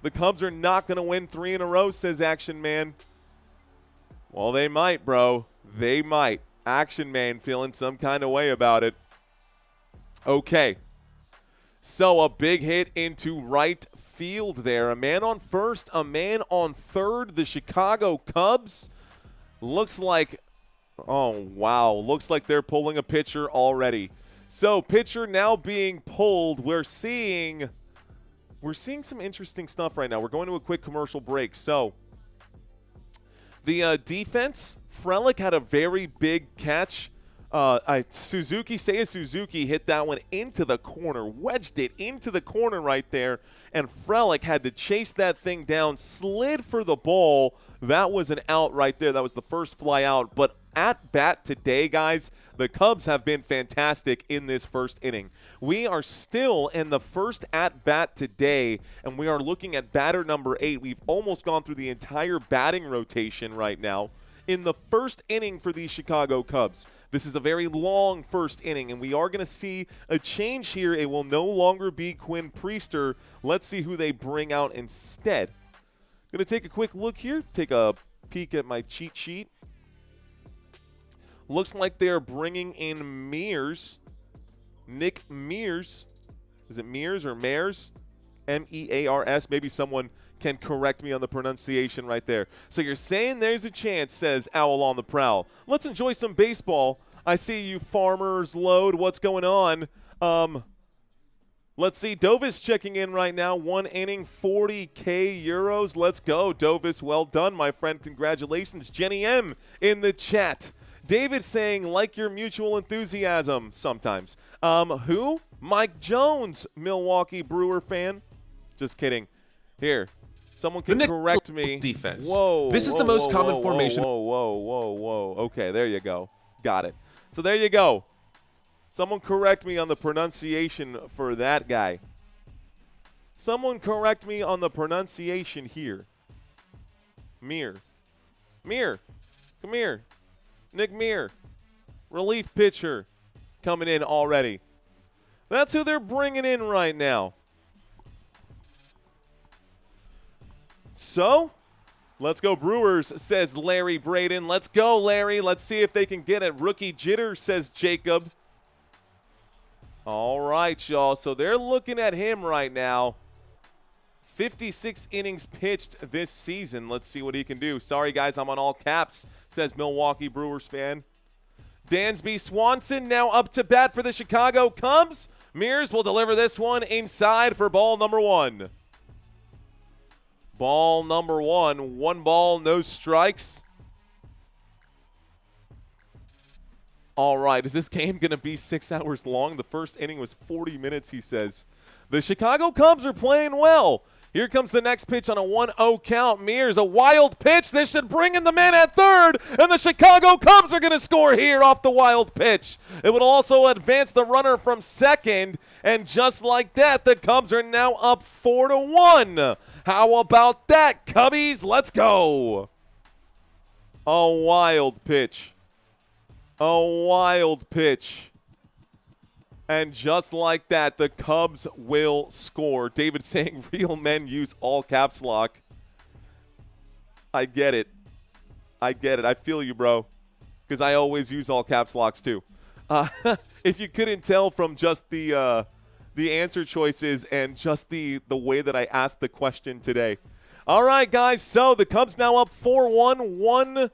The Cubs are not going to win 3 in a row, says Action Man. Well, they might, bro. They might. Action Man feeling some kind of way about it. Okay. So a big hit into right field there. A man on first, a man on third. The Chicago Cubs. Looks like, oh, wow. Looks like they're pulling a pitcher already. So pitcher now being pulled. We're seeing some interesting stuff right now. We're going to a quick commercial break. So the defense, Frelick had a very big catch. Seiya Suzuki hit that one into the corner, wedged it into the corner right there, and Frelick had to chase that thing down, slid for the ball. That was an out right there. That was the first fly out. But at bat today, guys, the Cubs have been fantastic in this first inning. We are still in the first at bat today, and we are looking at batter number 8. We've almost gone through the entire batting rotation right now in the first inning for the Chicago Cubs. This is a very long first inning, and we are going to see a change here. It will no longer be Quinn Priester. Let's see who they bring out instead. Going to take a quick look here, take a peek at my cheat sheet. Looks like they're bringing in Mears. Nick Mears. Is it Mears or Mears? M-E-A-R-S. Maybe someone can correct me on the pronunciation right there. So you're saying there's a chance, says Owl on the Prowl. Let's enjoy some baseball. I see you farmers load. What's going on? Let's see. Dovis checking in right now. 1 inning, 40K euros. Let's go, Dovis. Well done, my friend. Congratulations. Jenny M in the chat. David saying, like your mutual enthusiasm sometimes. Who? Mike Jones, Milwaukee Brewer fan. Just kidding. Here. Someone can correct me. Defense. Whoa. This is the most common formation. Whoa. Okay, there you go. Got it. So there you go. Someone correct me on the pronunciation for that guy. Someone correct me on the pronunciation here. Mir. Come here. Nick Mir. Relief pitcher coming in already. That's who they're bringing in right now. So, let's go Brewers, says Larry Braden. Let's go, Larry. Let's see if they can get it. Rookie jitter, says Jacob. All right, y'all. So they're looking at him right now. 56 innings pitched this season. Let's see what he can do. Sorry, guys, I'm on all caps, says Milwaukee Brewers fan. Dansby Swanson now up to bat for the Chicago Cubs. Mears will deliver this one inside for ball number 1. Ball number 1. 1 ball, no strikes. All right, is this game going to be 6 hours long? The first inning was 40 minutes, he says. The Chicago Cubs are playing well. Here comes the next pitch on a 1-0 count. Mears, a wild pitch. This should bring in the man at third, and the Chicago Cubs are going to score here off the wild pitch. It would also advance the runner from second, and just like that, the Cubs are now up 4-1. How about that, Cubbies? Let's go. A wild pitch. A wild pitch. And just like that, the Cubs will score. David saying real men use all caps lock. I get it. I get it. I feel you, bro. Because I always use all caps locks too. If you couldn't tell from just the answer choices and just the way that I asked the question today. All right, guys. So the Cubs now up 4-1. One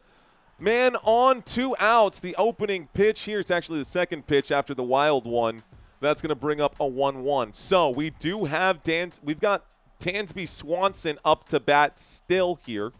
man on, 2 outs. The opening pitch here, it's actually the second pitch after the wild one. That's going to bring up a 1-1. So we do have we've got Dansby Swanson up to bat still here.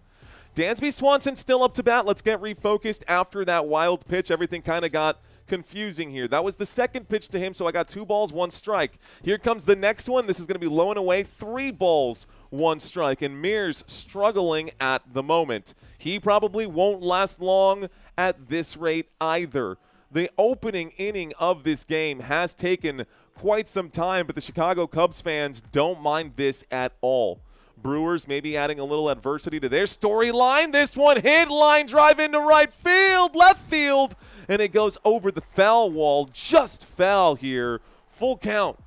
Dansby Swanson still up to bat. Let's get refocused after that wild pitch. Everything kind of got confusing here. That was the second pitch to him, so I got 2 balls, 1 strike. Here comes the next one. This is going to be low and away, 3 balls, 1 strike. And Mears struggling at the moment. He probably won't last long at this rate either. The opening inning of this game has taken quite some time, but the Chicago Cubs fans don't mind this at all. Brewers maybe adding a little adversity to their storyline. This one hit, line drive into right field, left field, and it goes over the foul wall. Just foul here. Full count.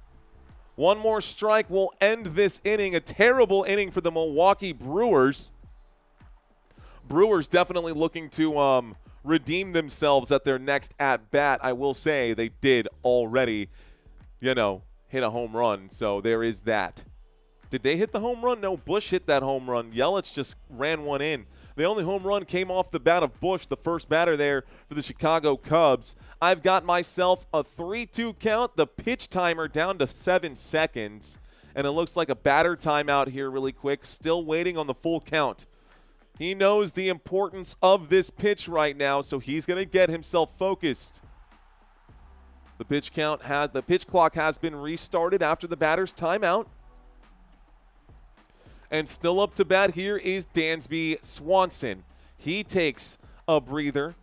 1 more strike will end this inning. A terrible inning for the Milwaukee Brewers. Brewers definitely looking to redeem themselves at their next at-bat. I will say they did already, hit a home run, so there is that. Did they hit the home run? No, Bush hit that home run. Yelich just ran one in. The only home run came off the bat of Bush, the first batter there for the Chicago Cubs. I've got myself a 3-2 count, the pitch timer down to 7 seconds, and it looks like a batter timeout here really quick, still waiting on the full count. He knows the importance of this pitch right now, so he's going to get himself focused. The pitch clock has been restarted after the batter's timeout. And still up to bat here is Dansby Swanson. He takes a breather.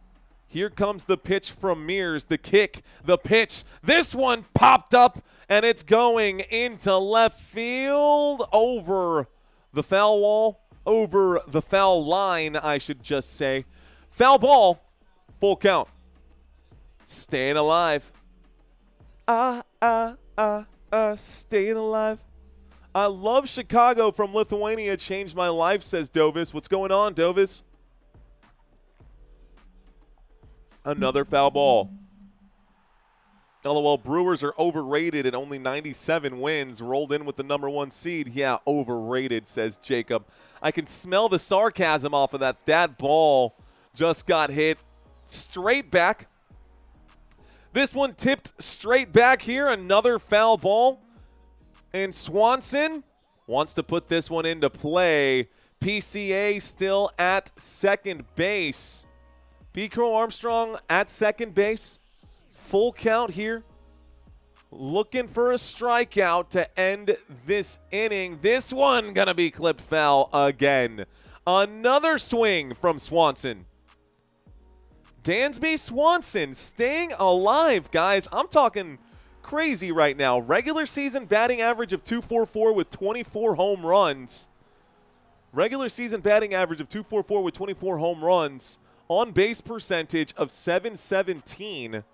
Here comes the pitch from Mears, the kick, the pitch. This one popped up, and it's going into left field over the foul wall. Over the foul line, I should just say. Foul ball, full count. Staying alive. Staying alive. I love Chicago from Lithuania. Changed my life, says Dovis. What's going on, Dovis? Another foul ball. LOL, Brewers are overrated at only 97 wins, rolled in with the #1 seed. Yeah, overrated, says Jacob. I can smell the sarcasm off of that. That ball just got hit straight back. This one tipped straight back here. Another foul ball. And Swanson wants to put this one into play. PCA still at second base. P. Crow Armstrong at second base. Full count here. Looking for a strikeout to end this inning. This one gonna be clipped foul again. Another swing from Swanson. Dansby Swanson staying alive, guys. I'm talking crazy right now. Regular season batting average of .244 with 24 home runs. Regular season batting average of .244 with 24 home runs. On base percentage of .717.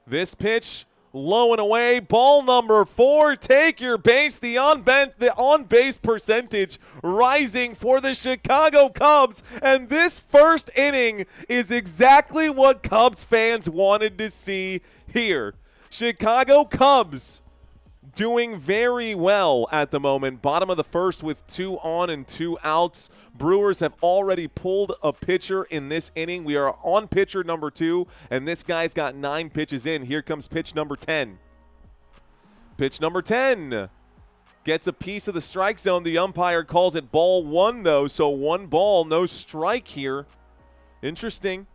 This pitch, low and away, ball number 4. Take your base. The on-base percentage rising for the Chicago Cubs. And this first inning is exactly what Cubs fans wanted to see here. Chicago Cubs doing very well at the moment. Bottom of the first with 2 on and 2 outs. Brewers have already pulled a pitcher in this inning. We are on pitcher number 2, and this guy's got 9 pitches in. Here comes pitch number 10. Pitch number 10 gets a piece of the strike zone. The umpire calls it ball 1, though, so 1 ball, no strike here. Interesting.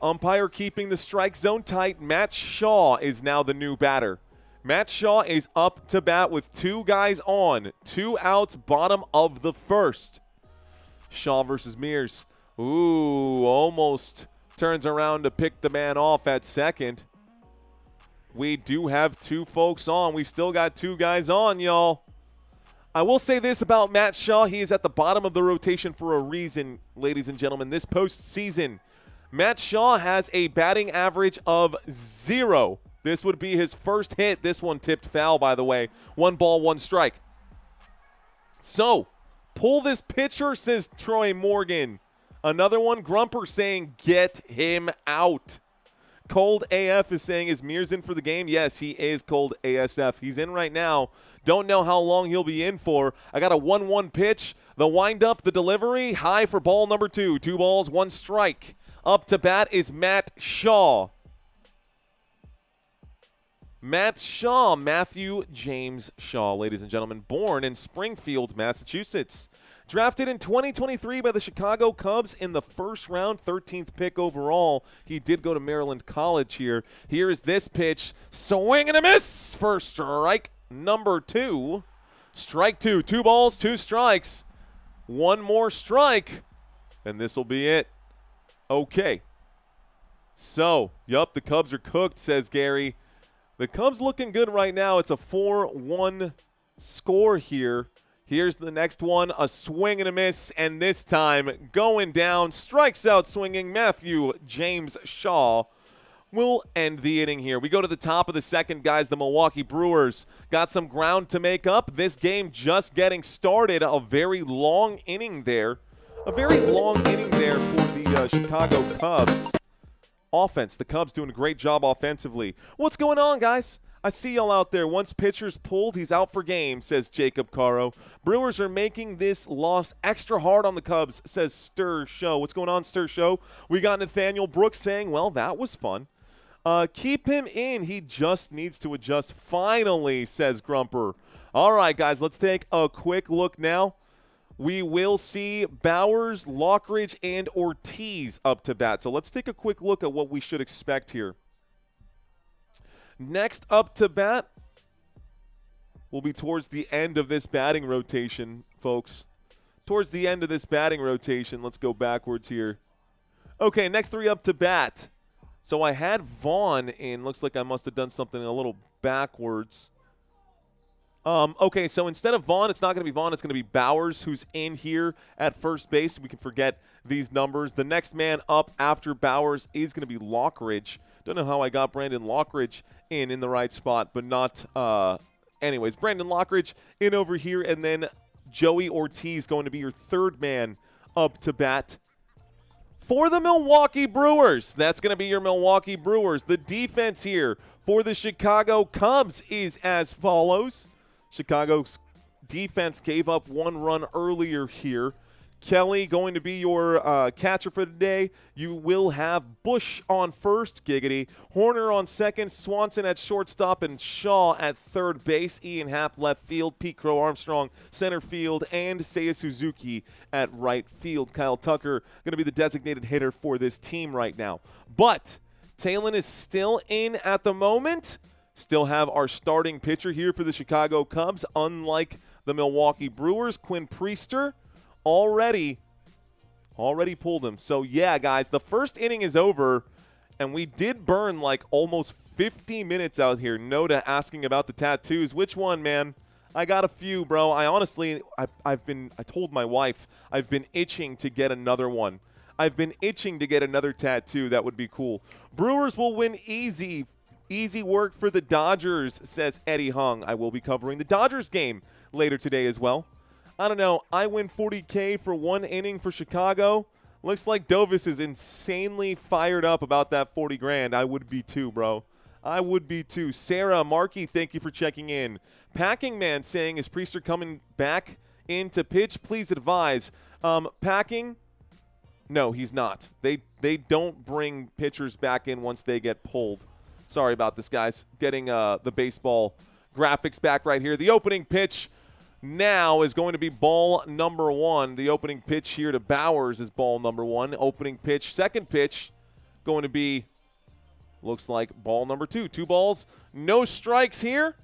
Umpire keeping the strike zone tight. Matt Shaw is now the new batter. Matt Shaw is up to bat with 2 guys on. 2 outs, bottom of the first. Shaw versus Mears. Ooh, almost turns around to pick the man off at second. We do have 2 folks on. We still got 2 guys on, y'all. I will say this about Matt Shaw. He is at the bottom of the rotation for a reason, ladies and gentlemen. This postseason, Matt Shaw has a batting average of 0. This would be his first hit. This one tipped foul, by the way. 1 ball, 1 strike. So, pull this pitcher, says Troy Morgan. Another one, Grumper saying, get him out. Cold AF is saying, is Mears in for the game? Yes, he is Cold ASF. He's in right now. Don't know how long he'll be in for. I got a 1-1 pitch. The windup, the delivery, high for ball number 2. 2 balls, 1 strike. Up to bat is Matt Shaw. Matt Shaw, Matthew James Shaw, ladies and gentlemen, born in Springfield, Massachusetts. Drafted in 2023 by the Chicago Cubs in the first round, 13th pick overall. He did go to Maryland College here. Here is this pitch. Swing and a miss for strike number 2. Strike 2. 2 balls, 2 strikes. 1 more strike, and this will be it. Okay. So, yup, the Cubs are cooked, says Gary. The Cubs looking good right now. It's a 4-1 score here. Here's the next one, a swing and a miss, and this time going down, strikes out swinging. Matthew James Shaw will end the inning here. We go to the top of the second, guys. The Milwaukee Brewers got some ground to make up. This game just getting started. A very long inning there. A very long inning there for the Chicago Cubs. Offense, the Cubs doing a great job offensively. What's going on, guys? I see y'all out there. Once pitcher's pulled, he's out for game, says Jacob Caro. Brewers are making this loss extra hard on the Cubs, says Stir Show. What's going on, Stir Show? We got Nathaniel Brooks saying, well, that was fun. Keep him in. He just needs to adjust. Finally, says Grumper. All right, guys, let's take a quick look now. We will see Bowers, Lockridge, and Ortiz up to bat. So let's take a quick look at what we should expect here. Next up to bat will be towards the end of this batting rotation, folks. Towards the end of this batting rotation. Let's go backwards here. Okay, next 3 up to bat. So I had Vaughn in. Looks like I must have done something a little backwards. Okay, so instead of Vaughn, it's not going to be Vaughn. It's going to be Bowers, who's in here at first base. We can forget these numbers. The next man up after Bowers is going to be Lockridge. Don't know how I got Brandon Lockridge in the right spot, but not anyways. Brandon Lockridge in over here, and then Joey Ortiz going to be your third man up to bat for the Milwaukee Brewers. That's going to be your Milwaukee Brewers. The defense here for the Chicago Cubs is as follows. Chicago's defense gave up 1 run earlier here. Kelly going to be your catcher for today. You will have Bush on first, giggity. Horner on second, Swanson at shortstop, and Shaw at third base. Ian Happ left field, Pete Crow Armstrong center field, and Seiya Suzuki at right field. Kyle Tucker going to be the designated hitter for this team right now. But Talon is still in at the moment. Still have our starting pitcher here for the Chicago Cubs, unlike the Milwaukee Brewers. Quinn Priester already pulled him. So, yeah, guys, the first inning is over, and we did burn like almost 50 minutes out here. Noda asking about the tattoos. Which one, man? I got a few, bro. I honestly, I told my wife I've been itching to get another one. I've been itching to get another tattoo. That would be cool. Brewers will win easy. Easy work for the Dodgers, says Eddie Hung. I will be covering the Dodgers game later today as well. I don't know. I win $40K for 1 inning for Chicago. Looks like Dovis is insanely fired up about that 40 grand. I would be too, bro. I would be too. Sarah Markey, thank you for checking in. Packing Man saying, is Priester coming back in to pitch? Please advise. Packing? No, he's not. They don't bring pitchers back in once they get pulled. Sorry about this, guys. Getting the baseball graphics back right here. The opening pitch now is going to be ball number 1. The opening pitch here to Bowers is ball number 1. Opening pitch, second pitch, going to be Looks like ball number 2. 2 balls, no strikes here.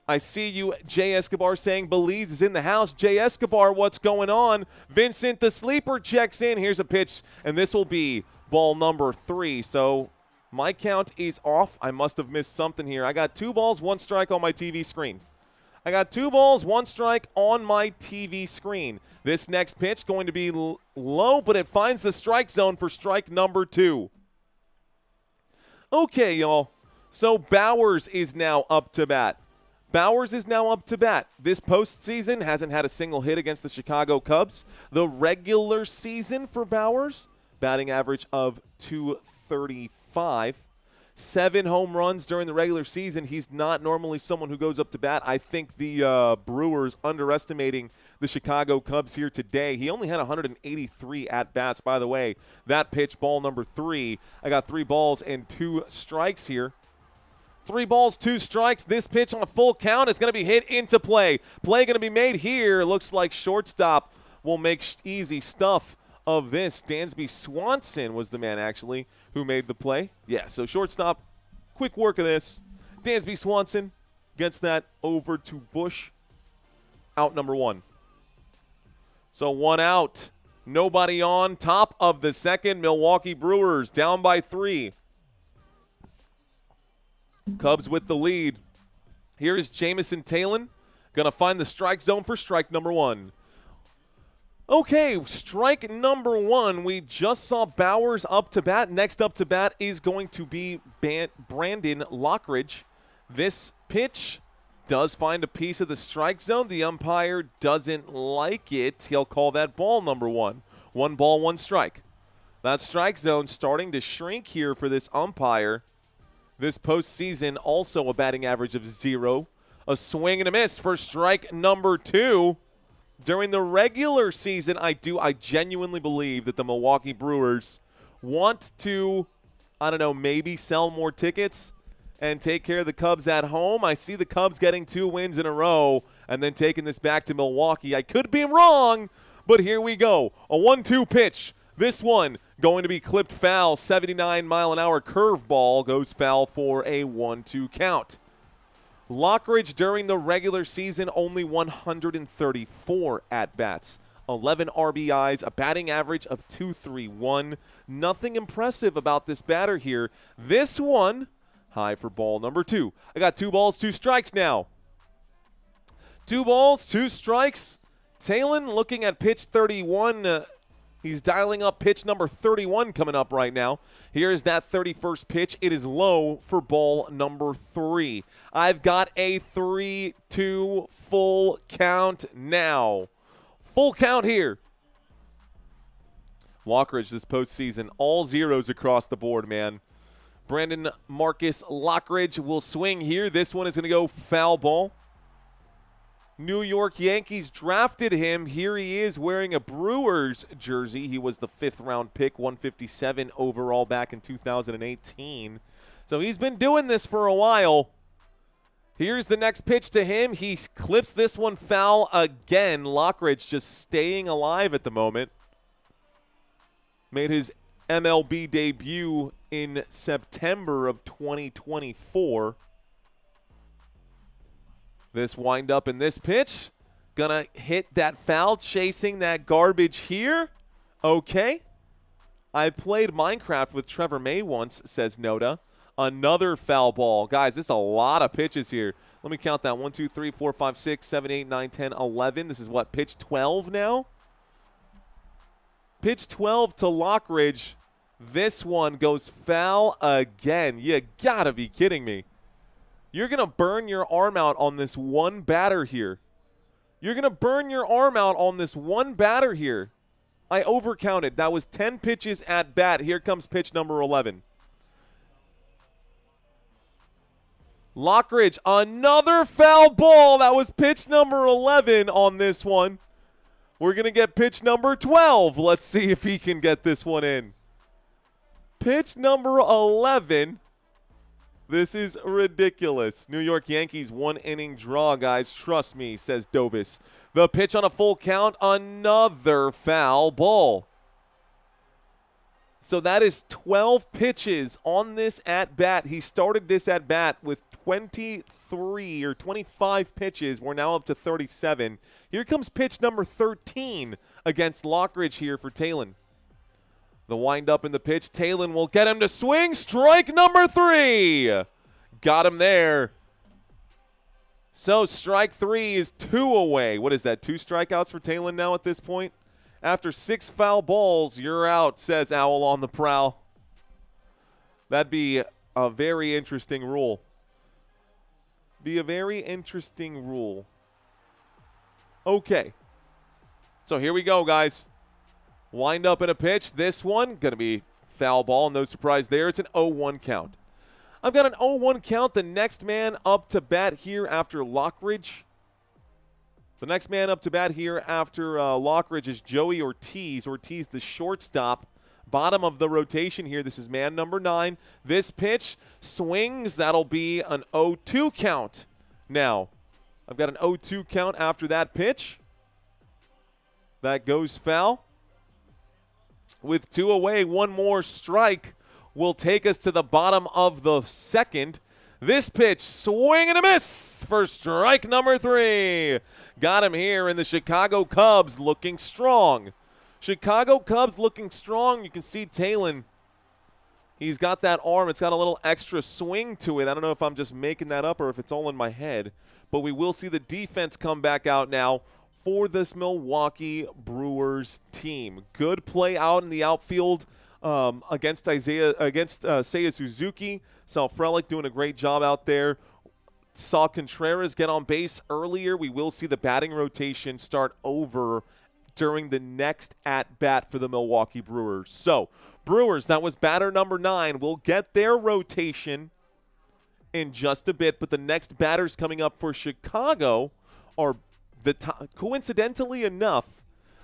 I see you, Jay Escobar, saying Belize is in the house. Jay Escobar, what's going on? Vincent, the sleeper, checks in. Here's a pitch, and this will be ball number 3. So my count is off. I must have missed something here. I got 2 balls, 1 strike on my TV screen. I got 2 balls, 1 strike on my TV screen. This next pitch going to be low, but it finds the strike zone for strike number 2. Okay, y'all. So Bowers is now up to bat. Bowers is now up to bat. This postseason hasn't had a single hit against the Chicago Cubs. The regular season for Bowers, batting average of .235. 7 home runs during the regular season. He's not normally someone who goes up to bat. I think the Brewers underestimating the Chicago Cubs here today. He only had 183 at-bats. By the way, that pitch, ball number 3. I got 3 balls and 2 strikes here. 3 balls, 2 strikes. This pitch on a full count is going to be hit into play. Play going to be made here. Looks like shortstop will make easy stuff of this. Dansby Swanson was the man, actually, who made the play. Yeah, so shortstop, quick work of this. Dansby Swanson gets that over to Bush. Out number 1. So 1 out. Nobody on. Top of the second. Milwaukee Brewers down by 3. Cubs with the lead. Here is Jamison Talon. Going to find the strike zone for strike number 1. Okay, strike number 1. We just saw Bowers up to bat. Next up to bat is going to be Brandon Lockridge. This pitch does find a piece of the strike zone. The umpire doesn't like it. He'll call that ball number 1. 1 ball, 1 strike. That strike zone starting to shrink here for this umpire. This postseason also a batting average of 0. A swing and a miss for strike number 2. During the regular season, I genuinely believe that the Milwaukee Brewers want to, I don't know, maybe sell more tickets and take care of the Cubs at home. I see the Cubs getting 2 wins in a row and then taking this back to Milwaukee. I could be wrong, but here we go. A 1-2 pitch. This one going to be clipped foul. 79-mile-an-hour curveball goes foul for a 1-2 count. Lockridge during the regular season only 134 at-bats. 11 RBIs, a batting average of .231. Nothing impressive about this batter here. This one, high for ball number 2. I got 2 balls, 2 strikes now. 2 balls, 2 strikes. Talon looking at pitch 31. He's dialing up pitch number 31 coming up right now. Here's that 31st pitch. It is low for ball number 3. I've got a 3-2 full count now. Full count here. Lockridge this postseason, all zeros across the board, man. Brandon Marcus Lockridge will swing here. This one is going to go foul ball. New York Yankees drafted him. Here he is wearing a Brewers jersey. He was the 5th-round pick, 157 overall back in 2018. So he's been doing this for a while. Here's the next pitch to him. He clips this one foul again. Lockridge just staying alive at the moment. Made his MLB debut in September of 2024. This windup in this pitch. Gonna hit that foul, chasing that garbage here. Okay. I played Minecraft with Trevor May once, says Noda. Another foul ball. Guys, this is a lot of pitches here. Let me count that. 1, 2, 3, 4, 5, 6, 7, 8, 9, 10, 11. This is what, pitch 12 now? Pitch 12 to Lockridge. This one goes foul again. You gotta be kidding me. You're going to burn your arm out on this one batter here. You're going to burn your arm out on this one batter here. I overcounted. That was 10 pitches at bat. Here comes pitch number 11. Lockridge, another foul ball. That was pitch number 11 on this one. We're going to get pitch number 12. Let's see if he can get this one in. Pitch number 11. This is ridiculous. New York Yankees 1-inning draw, guys. Trust me, says Dovis. The pitch on a full count, another foul ball. So that is 12 pitches on this at-bat. He started this at-bat with 23 or 25 pitches. We're now up to 37. Here comes pitch number 13 against Lockridge here for Talon. The windup in the pitch. Talon will get him to swing. Strike number 3. Got him there. So strike 3 is 2 away. What is that, 2 strikeouts for Talon now at this point? After 6 foul balls, you're out, says Owl on the prowl. That'd be a very interesting rule. Be a very interesting rule. Okay. So here we go, guys. Wind up in a pitch. This one going to be foul ball. No surprise there. It's an 0-1 count. I've got an 0-1 count. The next man up to bat here after Lockridge. The next man up to bat here after Lockridge is Joey Ortiz. Ortiz, the shortstop. Bottom of the rotation here. This is man number 9. This pitch swings. That'll be an 0-2 count. Now, I've got an 0-2 count after that pitch. That goes foul. With 2 away, 1 more strike will take us to the bottom of the second. This pitch, swing and a miss for strike number 3. Got him here, in the Chicago Cubs looking strong. Chicago Cubs looking strong. You can see Talon. He's got that arm. It's got a little extra swing to it. I don't know if I'm just making that up or if it's all in my head. But we will see the defense come back out now for this Milwaukee Brewers team. Good play out in the outfield against Seiya Suzuki. Saw Frelick doing a great job out there. Saw Contreras get on base earlier. We will see the batting rotation start over during the next at-bat for the Milwaukee Brewers. So, Brewers, that was batter number 9. We'll get their rotation in just a bit, but the next batters coming up for Chicago are, coincidentally enough,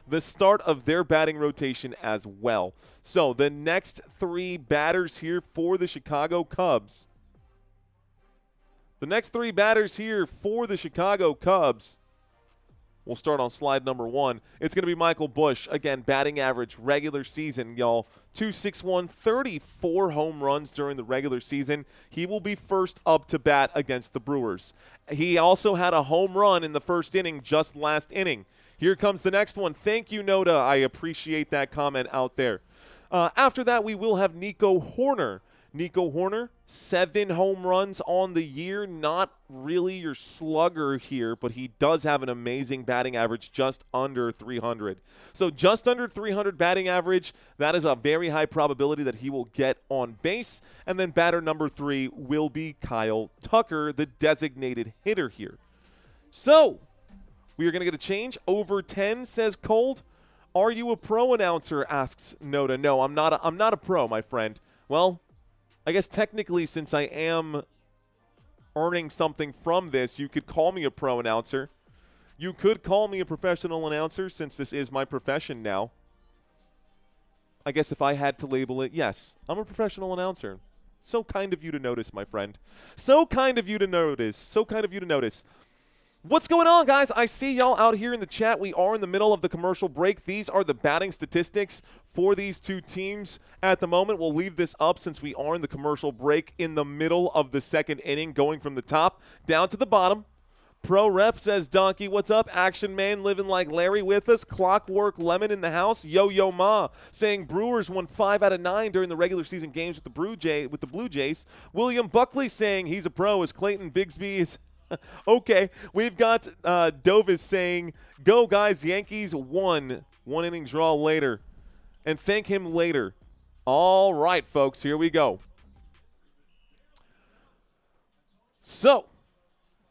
the start of their batting rotation as well. So the next 3 batters here for the Chicago Cubs. The next 3 batters here for the Chicago Cubs. We'll start on slide number 1. It's going to be Michael Busch. Again, batting average, regular season, y'all. 261, 34 home runs during the regular season. He will be first up to bat against the Brewers. He also had a home run in the first inning, just last inning. Here comes the next one. Thank you, Noda. I appreciate that comment out there. After that, we will have Nico Horner. Nico Horner, 7 home runs on the year. Not really your slugger here, but he does have an amazing batting average, just under 300. So just under 300 batting average, that is a very high probability that he will get on base. And then batter number 3 will be Kyle Tucker, the designated hitter here. So we are going to get a change. Over 10, says Cold. Are you a pro announcer, asks Noda. No, I'm not a pro, my friend. Well, I guess technically, since I am earning something from this, you could call me a pro announcer. You could call me a professional announcer, since this is my profession now. I guess if I had to label it, yes, I'm a professional announcer. So kind of you to notice, my friend. So kind of you to notice. So kind of you to notice. What's going on, guys? I see y'all out here in the chat. We are in the middle of the commercial break. These are the batting statistics for these 2 teams at the moment. We'll leave this up since we are in the commercial break in the middle of the second inning, going from the top down to the bottom. Pro Ref says, Donkey, what's up? Action Man living like Larry with us. Clockwork Lemon in the house. Yo Ma saying Brewers won 5 out of 9 during the regular season games with the Blue Jays. William Buckley saying he's a pro as Clayton Bigsby is okay, we've got Dovis saying, go guys, Yankees won. 1 inning draw later. And thank him later. All right, folks, here we go. So,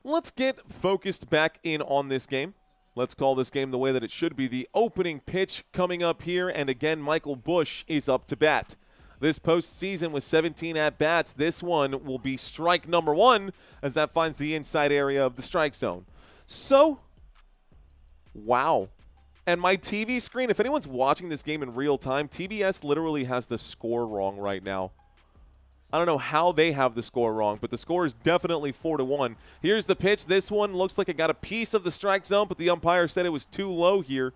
let's get focused back in on this game. Let's call this game the way that it should be. The opening pitch coming up here, and again, Michael Busch is up to bat. This postseason with 17 at-bats, this one will be strike number 1 as that finds the inside area of the strike zone. So, wow. And my TV screen, if anyone's watching this game in real time, TBS literally has the score wrong right now. I don't know how they have the score wrong, but the score is definitely 4-1. Here's the pitch. This one looks like it got a piece of the strike zone, but the umpire said it was too low here.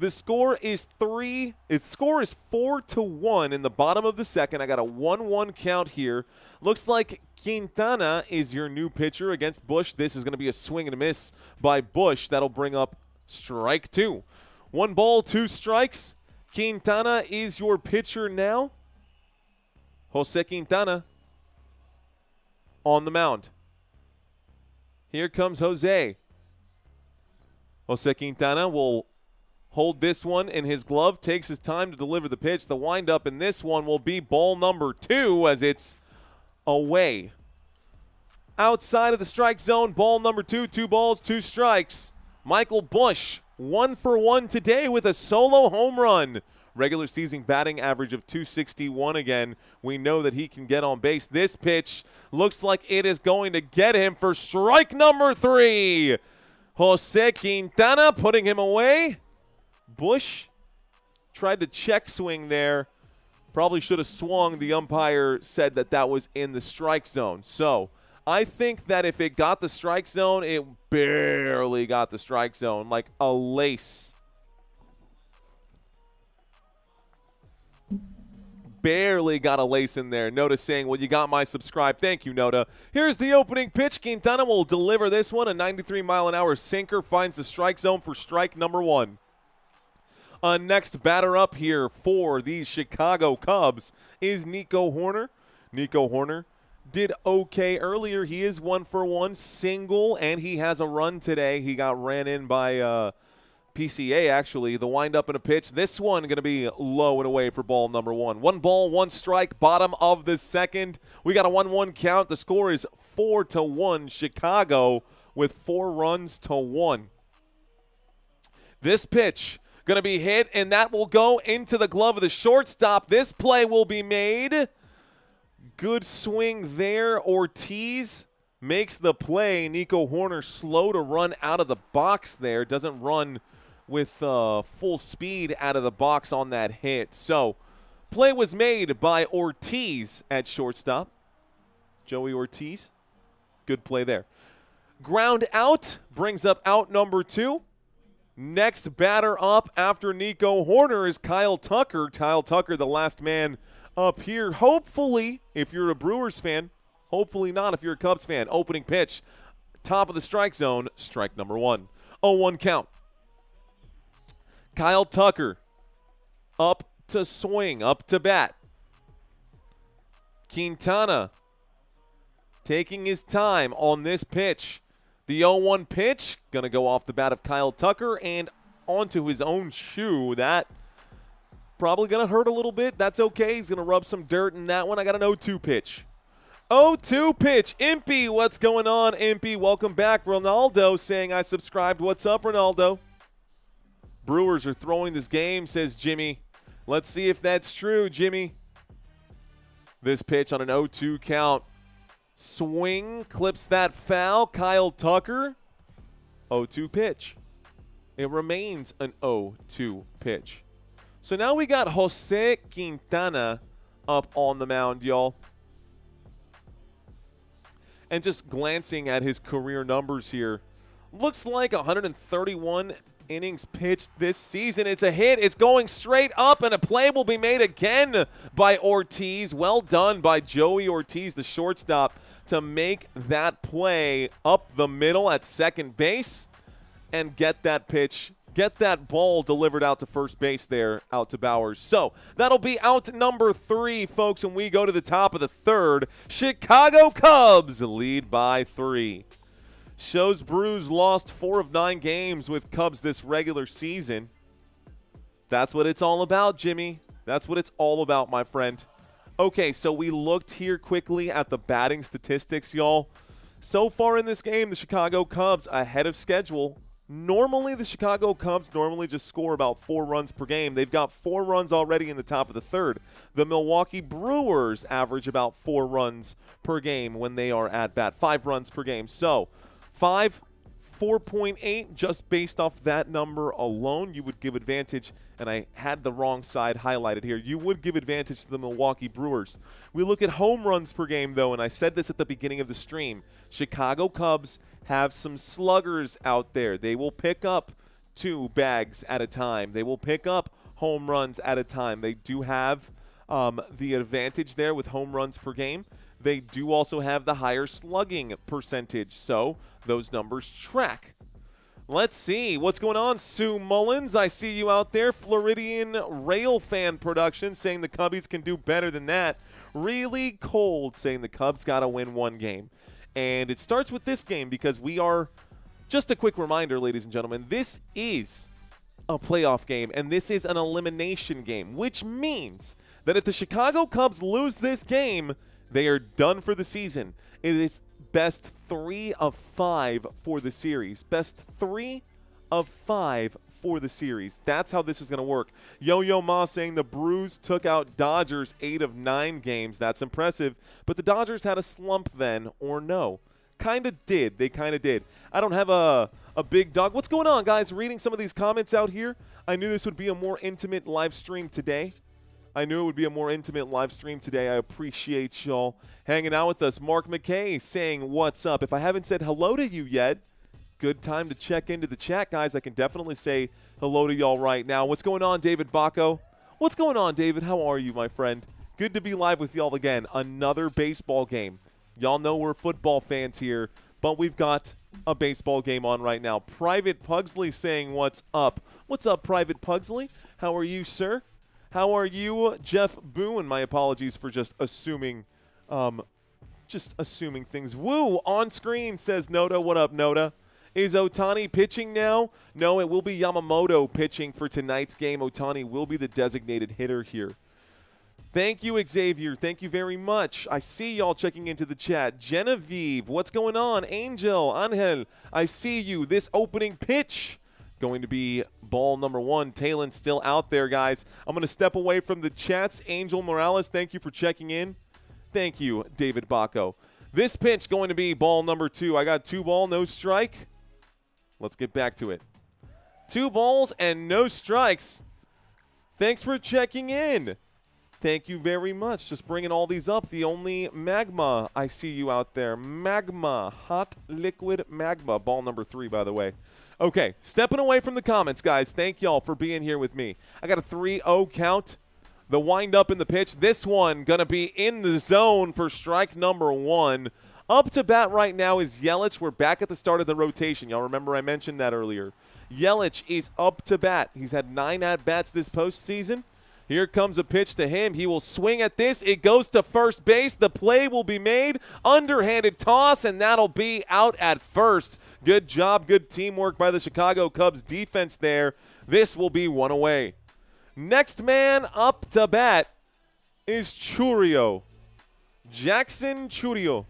The score is 4-1 in the bottom of the second. I got a 1-1 count here. Looks like Quintana is your new pitcher against Bush. This is going to be a swing and a miss by Bush. That'll bring up strike 2. 1 ball, 2 strikes. Quintana is your pitcher now. Jose Quintana on the mound. Here comes Jose. Jose Quintana will hold this one in his glove, takes his time to deliver the pitch. The windup in this one will be ball number 2 as it's away. Outside of the strike zone, ball number 2, 2 balls, 2 strikes. Michael Bush, 1 for 1 today with a solo home run. Regular season batting average of .261 again. We know that he can get on base. This pitch looks like it is going to get him for strike number 3. Jose Quintana putting him away. Bush tried to check swing there. Probably should have swung. The umpire said that that was in the strike zone. So I think that if it got the strike zone, it barely got the strike zone, like a lace. Barely got a lace in there. Noda saying, well, you got my subscribe. Thank you, Noda. Here's the opening pitch. Quintana will deliver this one. A 93-mile-an-hour sinker finds the strike zone for strike number 1. Next batter up here for the Chicago Cubs is Nico Hoerner. Nico Hoerner did okay earlier. He is 1 for 1 single, and he has a run today. He got ran in by PCA, actually. The windup and a pitch. This one going to be low and away for ball number 1. 1 ball, 1 strike, bottom of the second. We got a 1-1 count. The score is 4-1 Chicago with 4 runs to 1. This pitch going to be hit, and that will go into the glove of the shortstop. This play will be made. Good swing there. Ortiz makes the play. Nico Hoerner slow to run out of the box there. Doesn't run with full speed out of the box on that hit. So play was made by Ortiz at shortstop. Joey Ortiz. Good play there. Ground out brings up out number 2. Next batter up after Nico Hoerner is Kyle Tucker. Kyle Tucker, the last man up here. Hopefully, if you're a Brewers fan, hopefully not if you're a Cubs fan. Opening pitch, top of the strike zone, strike number 1. 0-1 count. Kyle Tucker up to swing, up to bat. Quintana taking his time on this pitch. The 0-1 pitch, going to go off the bat of Kyle Tucker and onto his own shoe. That probably going to hurt a little bit. That's okay. He's going to rub some dirt in that one. I got an 0-2 pitch. 0-2 pitch. Impy, what's going on, Impy? Welcome back. Ronaldo saying I subscribed. What's up, Ronaldo? Brewers are throwing this game, says Jimmy. Let's see if that's true, Jimmy. This pitch on an 0-2 count. Swing, clips that foul. Kyle Tucker, 0-2 pitch. It remains an 0-2 pitch. So now we got Jose Quintana up on the mound, y'all. And just glancing at his career numbers here, looks like 131 innings pitched this season. It's a hit. It's going straight up, and a play will be made again by Ortiz. Well done by Joey Ortiz, the shortstop, to make that play up the middle at second base and get that pitch, get that ball delivered out to first base there, out to Bowers. So that'll be out number 3, folks, and we go to the top of the third. Chicago Cubs lead by 3. Shows Brews lost 4 of 9 games with Cubs this regular season. That's what it's all about, Jimmy. That's what it's all about, my friend. Okay, so we looked here quickly at the batting statistics, y'all. So far in this game, the Chicago Cubs ahead of schedule. Normally, the Chicago Cubs just score about 4 runs per game. They've got 4 runs already in the top of the third. The Milwaukee Brewers average about 4 runs per game when they are at bat. 5 runs per game. So 4.8, just based off that number alone, you would give advantage, and I had the wrong side highlighted here, you would give advantage to the Milwaukee Brewers. We look at home runs per game, though, and I said this at the beginning of the stream. Chicago Cubs have some sluggers out there. They will pick up 2 bags at a time. They will pick up home runs at a time. They do have the advantage there with home runs per game. They do also have the higher slugging percentage, so those numbers track. Let's see what's going on, Sue Mullins. I see you out there. Floridian Rail Fan Production saying the Cubbies can do better than that. Really cold saying the Cubs got to win 1 game. And it starts with this game because we are, just a quick reminder, ladies and gentlemen, this is a playoff game and this is an elimination game, which means that if the Chicago Cubs lose this game, they are done for the season. It is best 3 of 5 for the series. Best 3 of 5 for the series. That's how this is going to work. Yo-Yo Ma saying the Brews took out Dodgers 8 of 9 games. That's impressive. But the Dodgers had a slump then, or no? Kind of did. They kind of did. I don't have a big dog. What's going on, guys? Reading some of these comments out here. I knew this would be a more intimate live stream today. I knew it would be a more intimate live stream today. I appreciate y'all hanging out with us. Mark McKay saying, what's up? If I haven't said hello to you yet, good time to check into the chat, guys. I can definitely say hello to y'all right now. What's going on, David Bacco? What's going on, David? How are you, my friend? Good to be live with y'all again. Another baseball game. Y'all know we're football fans here, but we've got a baseball game on right now. Private Pugsley saying, what's up? What's up, Private Pugsley? How are you, sir? How are you, Jeff Boone? My apologies for just assuming things. Woo, on screen, says Noda. What up, Noda? Is Ohtani pitching now? No, it will be Yamamoto pitching for tonight's game. Ohtani will be the designated hitter here. Thank you, Xavier. Thank you very much. I see y'all checking into the chat. Genevieve, what's going on? Angel, Angel, I see you. This opening pitch going to be ball number 1. Talon's still out there, guys. I'm going to step away from the chats. Angel Morales, thank you for checking in. Thank you, David Bacco. This pitch going to be ball number 2. I got 2 ball, no strike. Let's get back to it. 2 balls and no strikes. Thanks for checking in. Thank you very much. Just bringing all these up. The only magma, I see you out there. Magma, hot liquid magma. Ball number 3, by the way. Okay, stepping away from the comments, guys. Thank y'all for being here with me. I got a 3-0 count. The wind up in the pitch. This one going to be in the zone for strike number 1. Up to bat right now is Yelich. We're back at the start of the rotation. Y'all remember I mentioned that earlier. Yelich is up to bat. He's had 9 at-bats this postseason. Here comes a pitch to him. He will swing at this. It goes to first base. The play will be made. Underhanded toss, and that'll be out at first. Good job. Good teamwork by the Chicago Cubs defense there. This will be 1 away. Next man up to bat is Chourio. Jackson Chourio.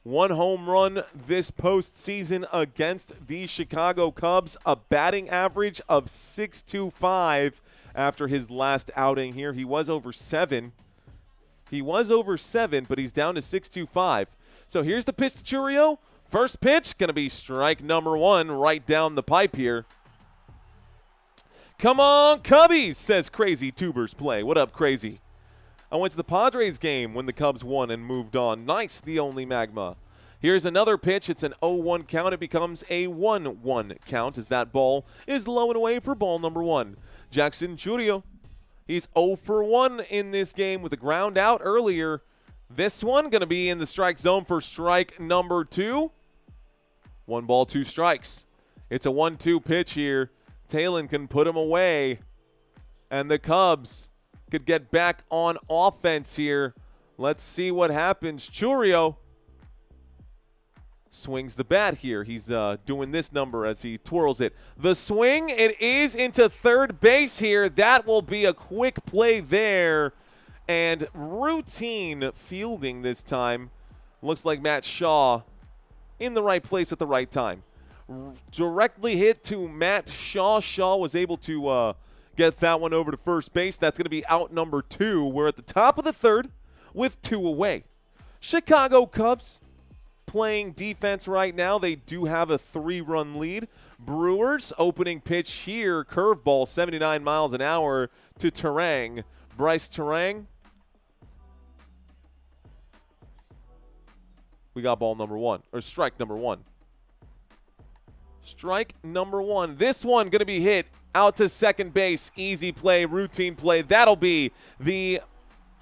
1 home run this postseason against the Chicago Cubs. A batting average of .625 after his last outing here. He was over 7. But he's down to .625. So here's the pitch to Chourio. First pitch, going to be strike number 1 right down the pipe here. Come on, Cubbies, says Crazy Tubers Play. What up, Crazy? I went to the Padres game when the Cubs won and moved on. Nice, the only magma. Here's another pitch. It's an 0-1 count. It becomes a 1-1 count as that ball is low and away for ball number 1. Jackson Chourio. He's 0 for 1 in this game with a ground out earlier. This one going to be in the strike zone for strike number 2. 1 ball, 2 strikes. It's a 1-2 pitch here. Talon can put him away. And the Cubs could get back on offense here. Let's see what happens. Chourio swings the bat here. He's doing this number as he twirls it. The swing, it is into third base here. That will be a quick play there. And routine fielding this time. Looks like Matt Shaw in the right place at the right time. Directly hit to Matt Shaw. Shaw was able to get that one over to first base. That's going to be out number 2. We're at the top of the 3rd with 2 away. Chicago Cubs playing defense right now. They do have a 3-run lead. Brewers opening pitch here. Curveball, 79 miles an hour to Terang. Bryce Terang. We got ball number 1, or strike number 1. Strike number 1. This one going to be hit out to second base. Easy play, routine play. That'll be the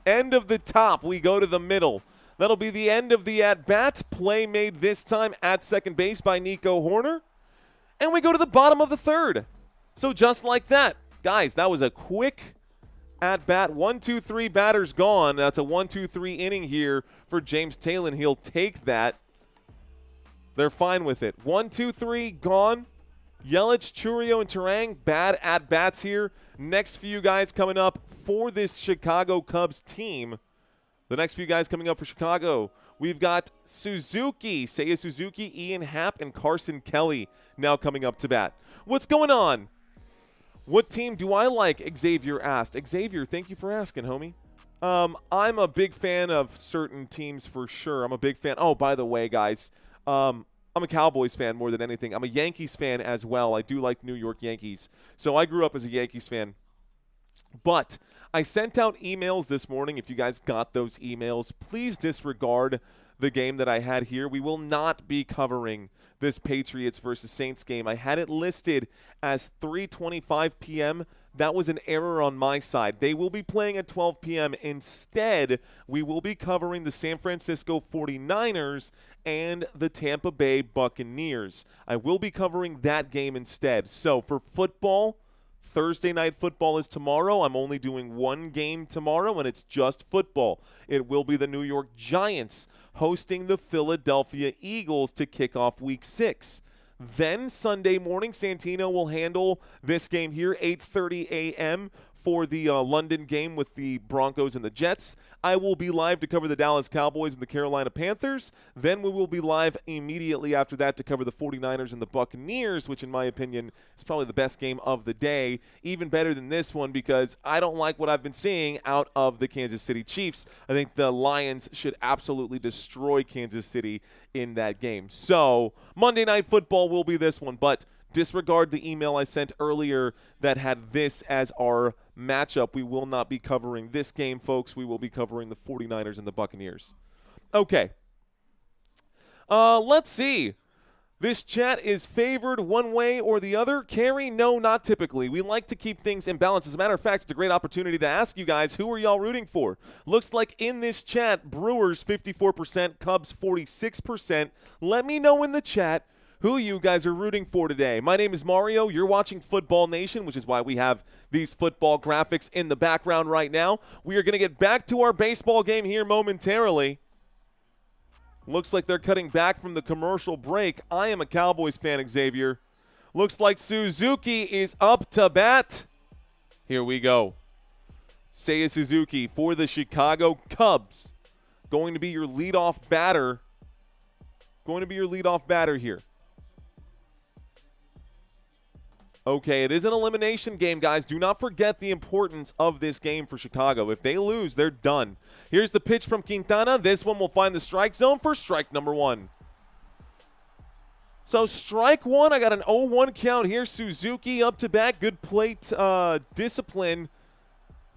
end of the top. We go to the middle. That'll be the end of the at-bat. Play made this time at second base by Nico Horner. And we go to the bottom of the third. So just like that. Guys, that was a quick at-bat. 1-2-3 batters gone. That's a 1-2-3 inning here for James Taylor. He'll take that. They're fine with it. 1-2-3 gone. Yelich, Chourio, and Terang, bad at-bats here. Next few guys coming up for this Chicago Cubs team. The next few guys coming up for Chicago, we've got Suzuki, Seiya Suzuki, Ian Happ, and Carson Kelly now coming up to bat. What's going on? What team do I like? Xavier asked. Xavier, thank you for asking, homie. I'm a big fan of certain teams for sure. I'm a big fan. Oh, by the way, guys, I'm a Cowboys fan more than anything. I'm a Yankees fan as well. I do like the New York Yankees. So I grew up as a Yankees fan. But I sent out emails this morning. If you guys got those emails, please disregard the game that I had here. We will not be covering this Patriots versus Saints game. I had it listed as 3:25 p.m. That was an error on my side. They will be playing at 12 p.m. Instead, we will be covering the San Francisco 49ers and the Tampa Bay Buccaneers. I will be covering that game instead. So for football, Thursday night football is tomorrow. I'm only doing one game tomorrow, and it's just football. It will be the New York Giants hosting the Philadelphia Eagles to kick off Week 6. Then Sunday morning, Santino will handle this game here, 8:30 a.m. for the London game with the Broncos and the Jets. I will be live to cover the Dallas Cowboys and the Carolina Panthers. Then we will be live immediately after that to cover the 49ers and the Buccaneers, which in my opinion is probably the best game of the day. Even better than this one because I don't like what I've been seeing out of the Kansas City Chiefs. I think the Lions should absolutely destroy Kansas City in that game. So Monday Night Football will be this one, but disregard the email I sent earlier that had this as our matchup. We will not be covering this game, folks. We will be covering the 49ers and the Buccaneers. Okay. Let's see. This chat is favored one way or the other. Carrie, no, not typically. We like to keep things in balance. As a matter of fact, it's a great opportunity to ask you guys, who are y'all rooting for? Looks like in this chat, Brewers 54%, Cubs 46%. Let me know in the chat who you guys are rooting for today. My name is Mario. You're watching Football Nation, which is why we have these football graphics in the background right now. We are going to get back to our baseball game here momentarily. Looks like they're cutting back from the commercial break. I am a Cowboys fan, Xavier. Looks like Suzuki is up to bat. Here we go. Seiya Suzuki for the Chicago Cubs. Going to be your leadoff batter. Here. Okay, it is an elimination game, guys. Do not forget the importance of this game for Chicago. If they lose, they're done. Here's the pitch from Quintana. This one will find the strike zone for strike number 1. So strike 1, I got an 0-1 count here. Suzuki up to bat. Good plate discipline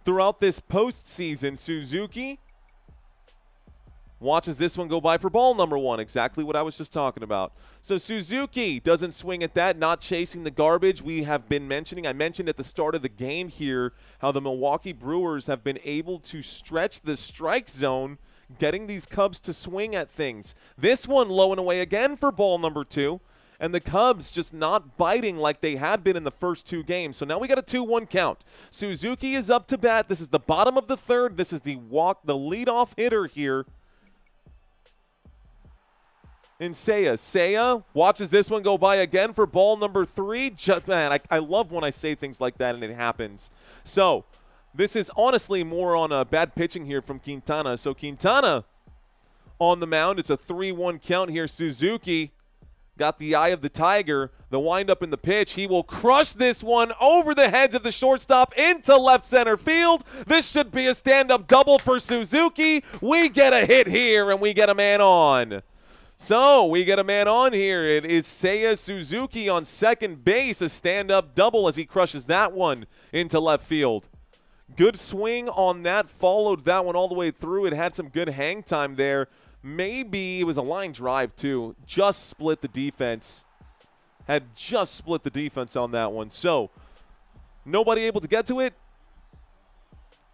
throughout this postseason. Suzuki watches this one go by for ball number 1. Exactly what I was just talking about. So Suzuki doesn't swing at that, not chasing the garbage. We have been mentioning, I mentioned at the start of the game here, how the Milwaukee Brewers have been able to stretch the strike zone, getting these Cubs to swing at things. This one low and away again for ball number 2. And the Cubs just not biting like they had been in the first 2 games. So now we got a 2-1 count. Suzuki is up to bat. This is the bottom of the third. This is the leadoff hitter here. And Seiya watches this one go by again for ball number 3. Man, I love when I say things like that and it happens. So this is honestly more on a bad pitching here from Quintana. So Quintana on the mound. It's a 3-1 count here. Suzuki got the eye of the tiger. The windup in the pitch. He will crush this one over the heads of the shortstop into left center field. This should be a stand-up double for Suzuki. We get a hit here and we get a man on. So we get a man on here. It is Seiya Suzuki on second base, a stand-up double as he crushes that one into left field. Good swing on that, followed that one all the way through. It had some good hang time there. Maybe it was a line drive too. Just split the defense. had just split the defense on that one. So nobody able to get to it.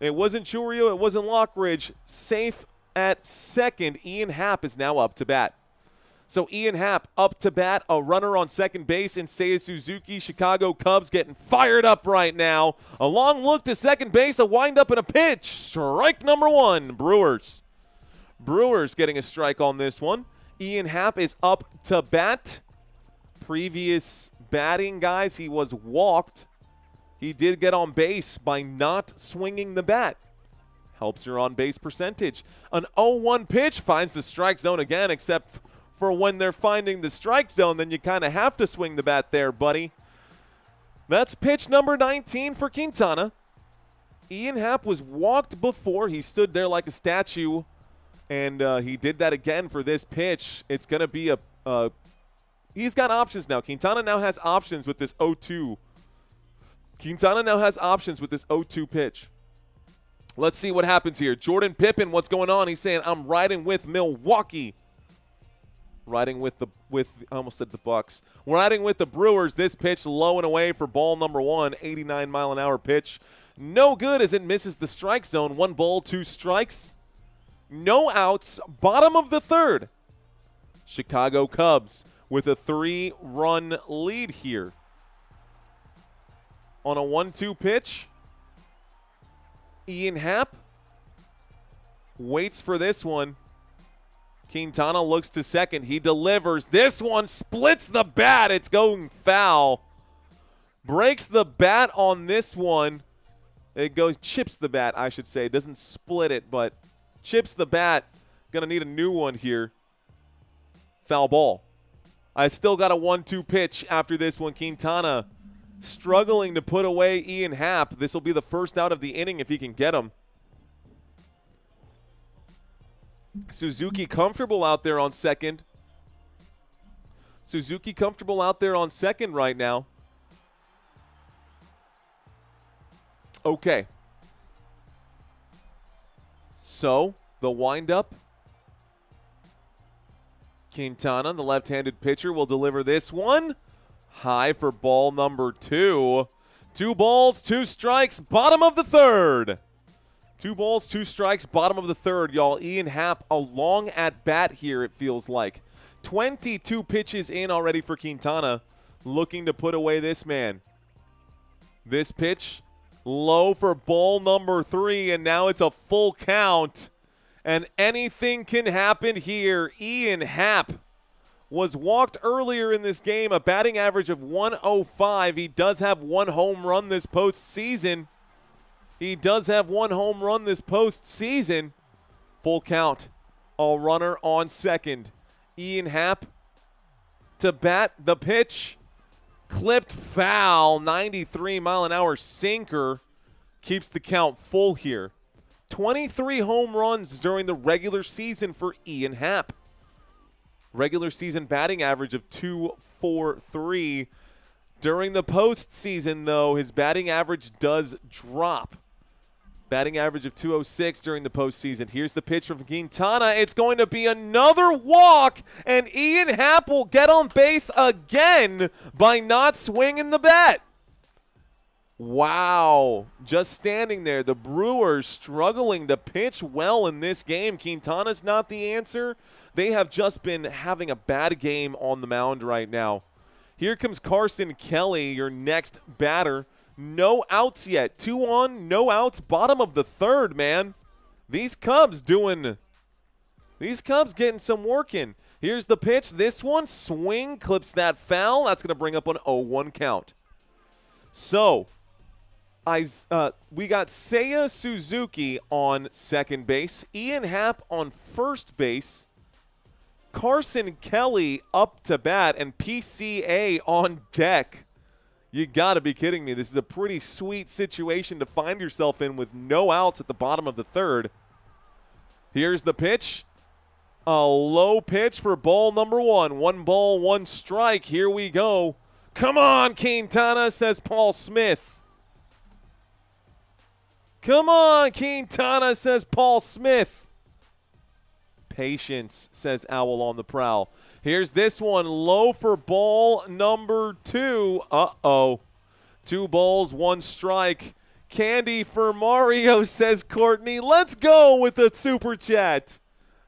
It wasn't Chourio. It wasn't Lockridge. Safe at second. Ian Happ is now up to bat. So Ian Happ up to bat, a runner on second base in Seiya Suzuki. Chicago Cubs getting fired up right now. A long look to second base, a windup and a pitch. Strike number one, Brewers. Brewers getting a strike on this one. Ian Happ is up to bat. Previous batting, guys, he was walked. He did get on base by not swinging the bat. Helps your on-base percentage. An 0-1 pitch finds the strike zone again, except for when they're finding the strike zone, then you kind of have to swing the bat there, buddy. That's pitch number 19 for Quintana. Ian Happ was walked before. He stood there like a statue, and he did that again for this pitch. It's going to be a he's got options now. Quintana now has options with this 0-2. Quintana now has options with this 0-2 pitch. Let's see what happens here. Jordan Pippen, what's going on? He's saying, I'm riding with Milwaukee. Riding with I almost said the Bucks. Riding with the Brewers. This pitch low and away for ball number one. 89-mile-an-hour pitch. No good as it misses the strike zone. 1 ball, 2 strikes. No outs. Bottom of the third. Chicago Cubs with a 3-run lead here. On a 1-2 pitch, Ian Happ waits for this one. Quintana looks to second. He delivers. This one splits the bat. It's going foul. Breaks the bat on this one. It goes, chips the bat, I should say. Doesn't split it, but chips the bat. Gonna need a new one here. Foul ball. I still got a 1-2 pitch after this one. Quintana struggling to put away Ian Happ. This will be the first out of the inning if he can get him. Suzuki comfortable out there on second. Suzuki comfortable out there on second right now. Okay. So, the windup. Quintana, the left-handed pitcher, will deliver this one. High for ball number 2. 2 balls, 2 strikes, bottom of the third. 2 balls, 2 strikes, bottom of the third, y'all. Ian Happ a long at bat here, it feels like. 22 pitches in already for Quintana, looking to put away this man. This pitch, low for ball number 3, and now it's a full count. And anything can happen here. Ian Happ was walked earlier in this game, a batting average of 105. He does have 1 home run this postseason. He does have 1 home run this postseason. Full count. A runner on second. Ian Happ to bat. The pitch. Clipped foul. 93-mile-an-hour sinker. Keeps the count full here. 23 home runs during the regular season for Ian Happ. Regular season batting average of 243. During the postseason, though, his batting average does drop. Batting average of 206 during the postseason. Here's the pitch from Quintana. It's going to be another walk, and Ian Happ will get on base again by not swinging the bat. Wow. Just standing there. The Brewers struggling to pitch well in this game. Quintana's not the answer. They have just been having a bad game on the mound right now. Here comes Carson Kelly, your next batter. No outs yet. 2 on, no outs. Bottom of the third, man. These Cubs getting some work in. Here's the pitch. This one, swing, clips that foul. That's going to bring up an 0-1 count. So, we got Seiya Suzuki on second base. Ian Happ on first base. Carson Kelly up to bat, and PCA on deck. You got to be kidding me. This is a pretty sweet situation to find yourself in with no outs at the bottom of the third. Here's the pitch. A low pitch for ball number 1. 1 ball, 1 strike. Here we go. Come on, Quintana, says Paul Smith. Come on, Quintana, says Paul Smith. Patience, says Owl on the prowl. Here's this one, low for ball number 2. Uh-oh. 2 balls, 1 strike. Candy for Mario, says Courtney. Let's go with the super chat.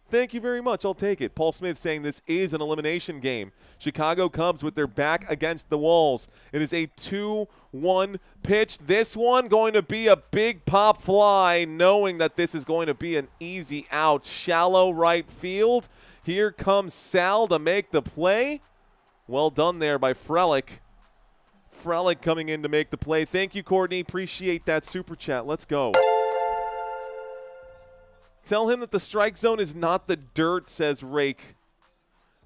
Thank you very much. I'll take it. Paul Smith saying this is an elimination game. Chicago Cubs with their back against the walls. It is a 2-1 pitch. This one going to be a big pop fly, knowing that this is going to be an easy out. Shallow right field. Here comes Sal to make the play. Well done there by Frelick. Frelick coming in to make the play. Thank you, Courtney. Appreciate that super chat. Let's go. Tell him that the strike zone is not the dirt, says Rake.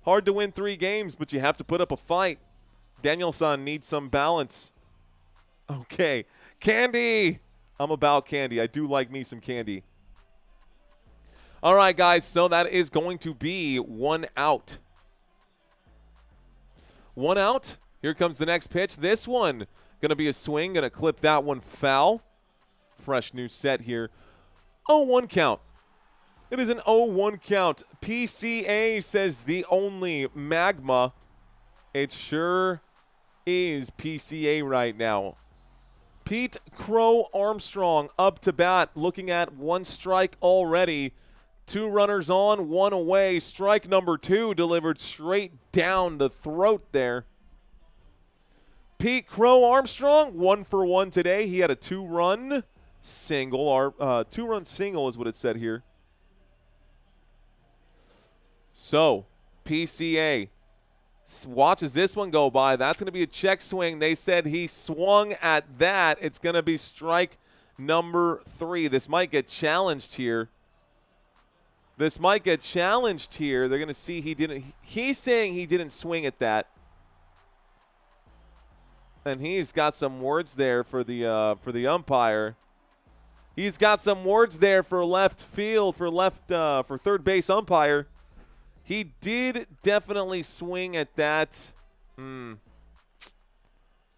Hard to win 3 games, but you have to put up a fight. Danielson needs some balance. Okay. Candy. I'm about candy. I do like me some candy. All right, guys, so that is going to be 1 out. 1 out. Here comes the next pitch. This one going to be a swing. Going to clip that one foul. Fresh new set here. 0-1 count. It is an 0-1 count. PCA says the only magma. It sure is PCA right now. Pete Crow Armstrong up to bat, looking at 1 strike already. 2 runners on, 1 away. Strike number 2 delivered straight down the throat there. Pete Crow Armstrong, 1 for 1 today. He had a 2-run single. 2-run single is what it said here. So, PCA watches this one go by. That's going to be a check swing. They said he swung at that. It's going to be strike number 3. This might get challenged here. They're going to see he didn't. He's saying he didn't swing at that. And he's got some words there for the umpire. He's got some words there for left field, for third base umpire. He did definitely swing at that. I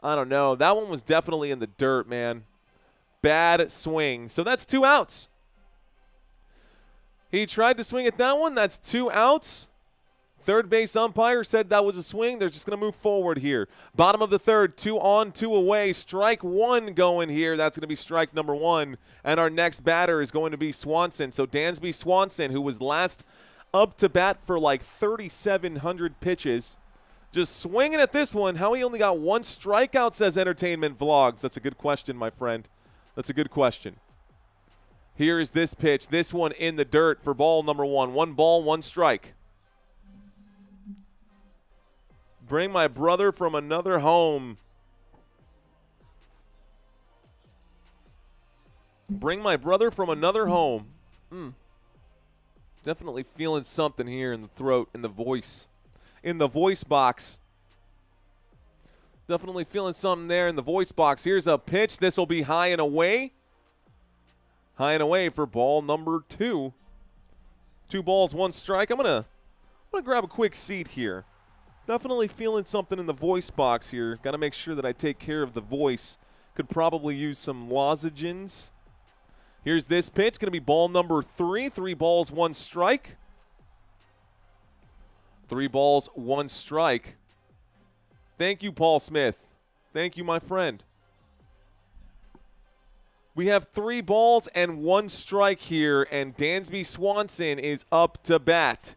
don't know. That one was definitely in the dirt, man. Bad swing. So that's 2 outs. He tried to swing at that one. That's 2 outs. Third base umpire said that was a swing. They're just going to move forward here. Bottom of the third, 2 on, 2 away. Strike 1 going here. That's going to be strike number 1. And our next batter is going to be Swanson. So Dansby Swanson, who was last up to bat for like 3,700 pitches. Just swinging at this one. How he only got 1 strikeout, says Entertainment Vlogs. That's a good question, my friend. That's a good question. Here is this pitch. This one in the dirt for ball number 1. 1 ball, 1 strike. Bring my brother from another home. Bring my brother from another home. Definitely feeling something here in the throat, in the voice box. Definitely feeling something there in the voice box. Here's a pitch. This will be high and away. High and away for ball number 2. 2 balls, 1 strike. I'm gonna grab a quick seat here. Definitely feeling something in the voice box here. Got to make sure that I take care of the voice. Could probably use some lozenges. Here's this pitch. Going to be ball number 3. 3 balls, 1 strike. 3 balls, 1 strike. Thank you, Paul Smith. Thank you, my friend. We have 3 balls and 1 strike here, and Dansby Swanson is up to bat.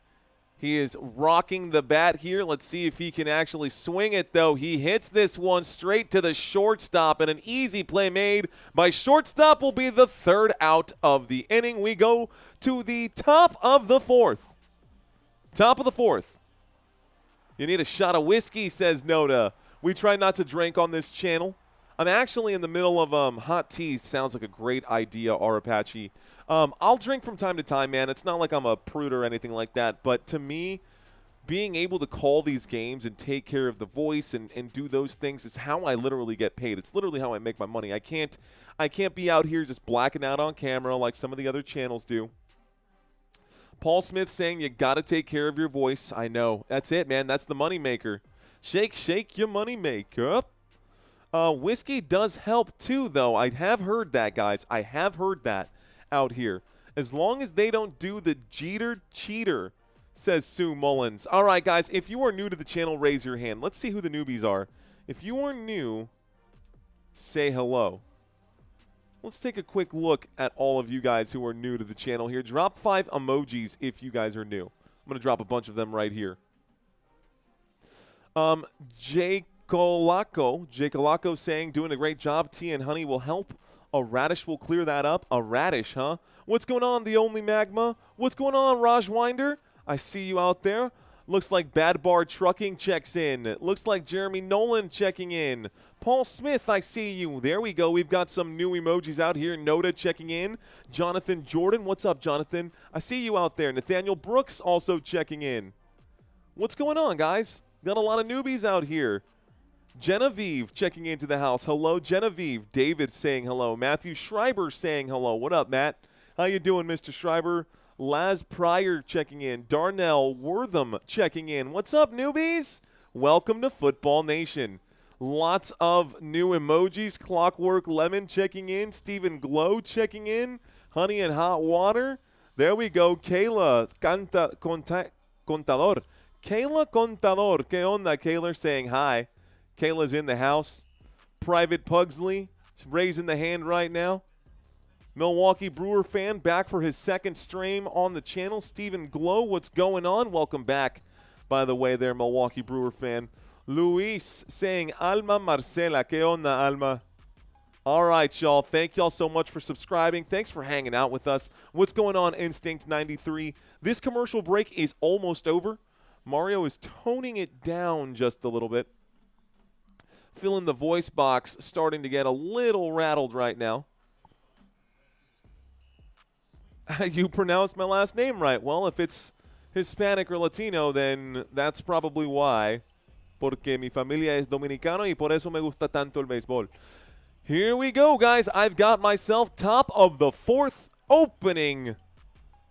He is rocking the bat here. Let's see if he can actually swing it, though. He hits this one straight to the shortstop, and an easy play made by shortstop will be the 3rd out of the inning. We go to the top of the 4th. Top of the 4th. You need a shot of whiskey, says Noda. We try not to drink on this channel. I'm actually in the middle of hot tea. Sounds like a great idea, R. Apache. I'll drink from time to time, man. It's not like I'm a prude or anything like that. But to me, being able to call these games and take care of the voice and do those things is how I literally get paid. It's literally how I make my money. I can't be out here just blacking out on camera like some of the other channels do. Paul Smith saying you got to take care of your voice. I know. That's it, man. That's the money maker. Shake your money maker. Whiskey does help too, though. I have heard that, guys. I have heard that out here. As long as they don't do the Jeter cheater says Sue Mullins. All right, guys, if you are new to the channel, raise your hand. Let's see who the newbies are. If you are new, say hello. Let's take a quick look at all of you guys who are new to the channel here. Drop 5 emojis if you guys are new. I'm going to drop a bunch of them right here. Jay Colaco saying, doing a great job. Tea and honey will help. A radish will clear that up. A radish, huh? What's going on, the only magma? What's going on, Raj Winder? I see you out there. Looks like Bad Bar Trucking checks in. Looks like Jeremy Nolan checking in. Paul Smith, I see you. There we go. We've got some new emojis out here. Noda checking in. Jonathan Jordan. What's up, Jonathan? I see you out there. Nathaniel Brooks also checking in. What's going on, guys? Got a lot of newbies out here. Genevieve checking into the house. Hello, Genevieve. David saying hello. Matthew Schreiber saying hello. What up, Matt? How you doing, Mr. Schreiber? Laz Pryor checking in. Darnell Wortham checking in. What's up, newbies? Welcome to Football Nation. Lots of new emojis. Clockwork Lemon checking in. Stephen Glow checking in. Honey and Hot Water. There we go. Kayla Contador. Kayla Contador. ¿Qué onda, Kayla? Saying hi. Kayla's in the house. Private Pugsley raising the hand right now. Milwaukee Brewer fan back for his second stream on the channel. Stephen Glow, what's going on? Welcome back, by the way, there, Milwaukee Brewer fan. Luis saying, Alma Marcela. ¿Qué onda, Alma? All right, y'all. Thank y'all so much for subscribing. Thanks for hanging out with us. What's going on, Instinct 93? This commercial break is almost over. Mario is toning it down just a little bit. Feeling the voice box starting to get a little rattled right now. You pronounced my last name right. Well, if it's Hispanic or Latino, then that's probably why. Porque mi familia es dominicano y por eso me gusta tanto el béisbol. Here we go, guys. I've got myself top of the 4th opening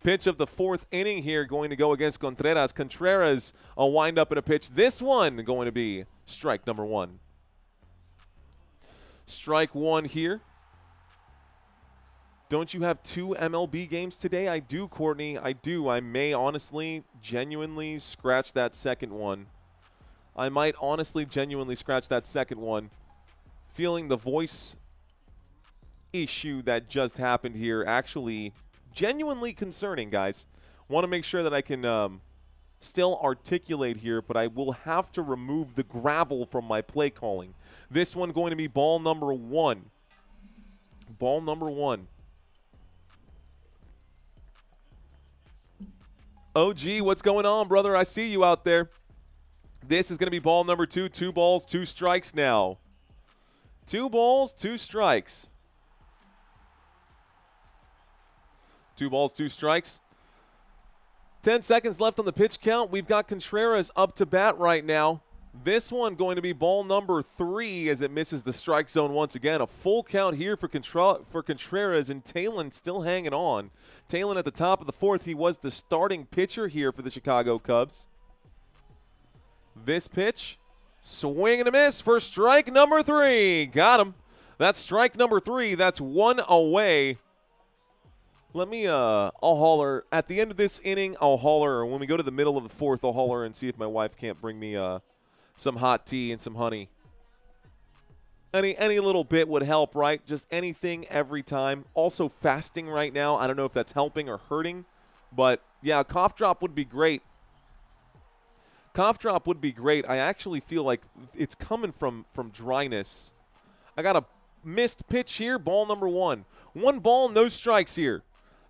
pitch of the 4th inning here, going to go against Contreras. Contreras, a wind-up and a pitch. This one going to be strike number 1. Strike 1 here. Don't you have 2 MLB games today? I do, Courtney. I do. I may honestly, genuinely scratch that second one. I might honestly, genuinely scratch that second one. Feeling the voice issue that just happened here actually genuinely concerning, guys. Want to make sure that I can still articulate here, but I will have to remove the gravel from my play calling. This one going to be ball number 1. Ball number 1. OG, what's going on, brother? I see you out there. This is going to be ball number 2. 2 balls, 2 strikes now. 2 balls, 2 strikes. 2 balls, 2 strikes. 10 seconds left on the pitch count. We've got Contreras up to bat right now. This one going to be ball number 3 as it misses the strike zone once again. A full count here for Contreras, and Talon still hanging on. Talon at the top of the 4th. He was the starting pitcher here for the Chicago Cubs. This pitch, swing and a miss for strike number 3. Got him. That's strike number 3. That's 1 away. Let me, I'll holler. At the end of this inning, I'll holler. Or when we go to the middle of the 4th, I'll holler and see if my wife can't bring me some hot tea and some honey. Any little bit would help, right? Just anything every time. Also fasting right now. I don't know if that's helping or hurting. But, yeah, a cough drop would be great. Cough drop would be great. I actually feel like it's coming from dryness. I got a missed pitch here, ball number 1. 1 ball, no strikes here.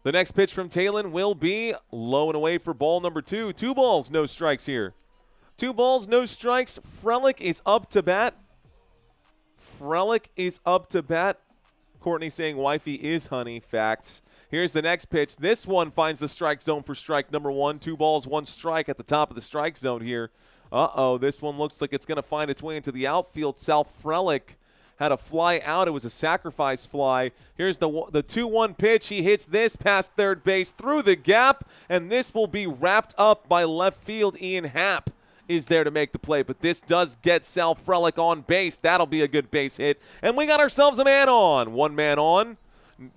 The next pitch from Talon will be low and away for ball number 2. 2 balls, no strikes here. 2 balls, no strikes. Frelick is up to bat. Frelick is up to bat. Courtney saying wifey is honey. Facts. Here's the next pitch. This one finds the strike zone for strike number 1. 2 balls, 1 strike at the top of the strike zone here. Uh-oh, this one looks like it's going to find its way into the outfield. Sal Frelick had a fly out. It was a sacrifice fly. Here's the 2-1 pitch. He hits this past third base through the gap, and this will be wrapped up by left field. Ian Happ is there to make the play, but this does get Sal Frelick on base. That'll be a good base hit, and we got ourselves a man on. 1 man on,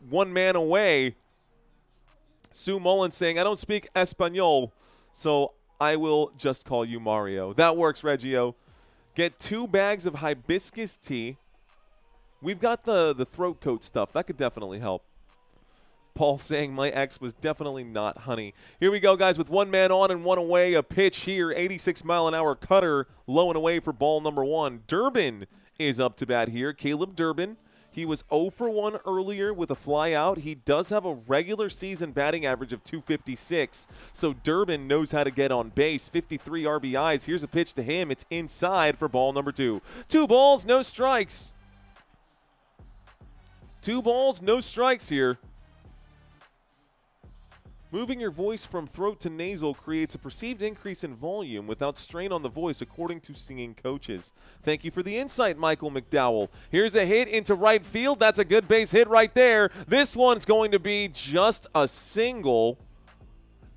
1 man away. Sue Mullins saying, I don't speak Espanol, so I will just call you Mario. That works, Reggio. Get 2 bags of hibiscus tea. We've got the throat coat stuff. That could definitely help. Paul saying my ex was definitely not honey. Here we go, guys, with 1 man on and 1 away. A pitch here, 86-mile-an-hour cutter, low and away for ball number 1. Durbin is up to bat here. Caleb Durbin. He was 0 for 1 earlier with a fly out. He does have a regular season batting average of 256, so Durbin knows how to get on base. 53 RBIs. Here's a pitch to him. It's inside for ball number 2. 2 balls, no strikes. 2 balls, no strikes here. Moving your voice from throat to nasal creates a perceived increase in volume without strain on the voice, according to singing coaches. Thank you for the insight, Michael McDowell. Here's a hit into right field. That's a good base hit right there. This one's going to be just a single,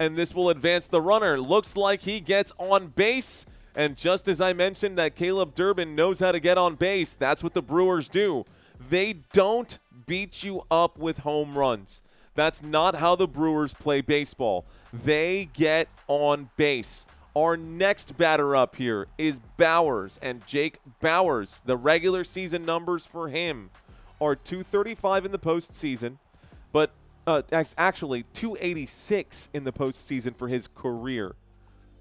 and this will advance the runner. Looks like he gets on base, and just as I mentioned that Caleb Durbin knows how to get on base, that's what the Brewers do. They don't beat you up with home runs. That's not how the Brewers play baseball. They get on base. Our next batter up here is Bowers, and Jake Bowers. The regular season numbers for him are 235 in the postseason, but actually 286 in the postseason for his career.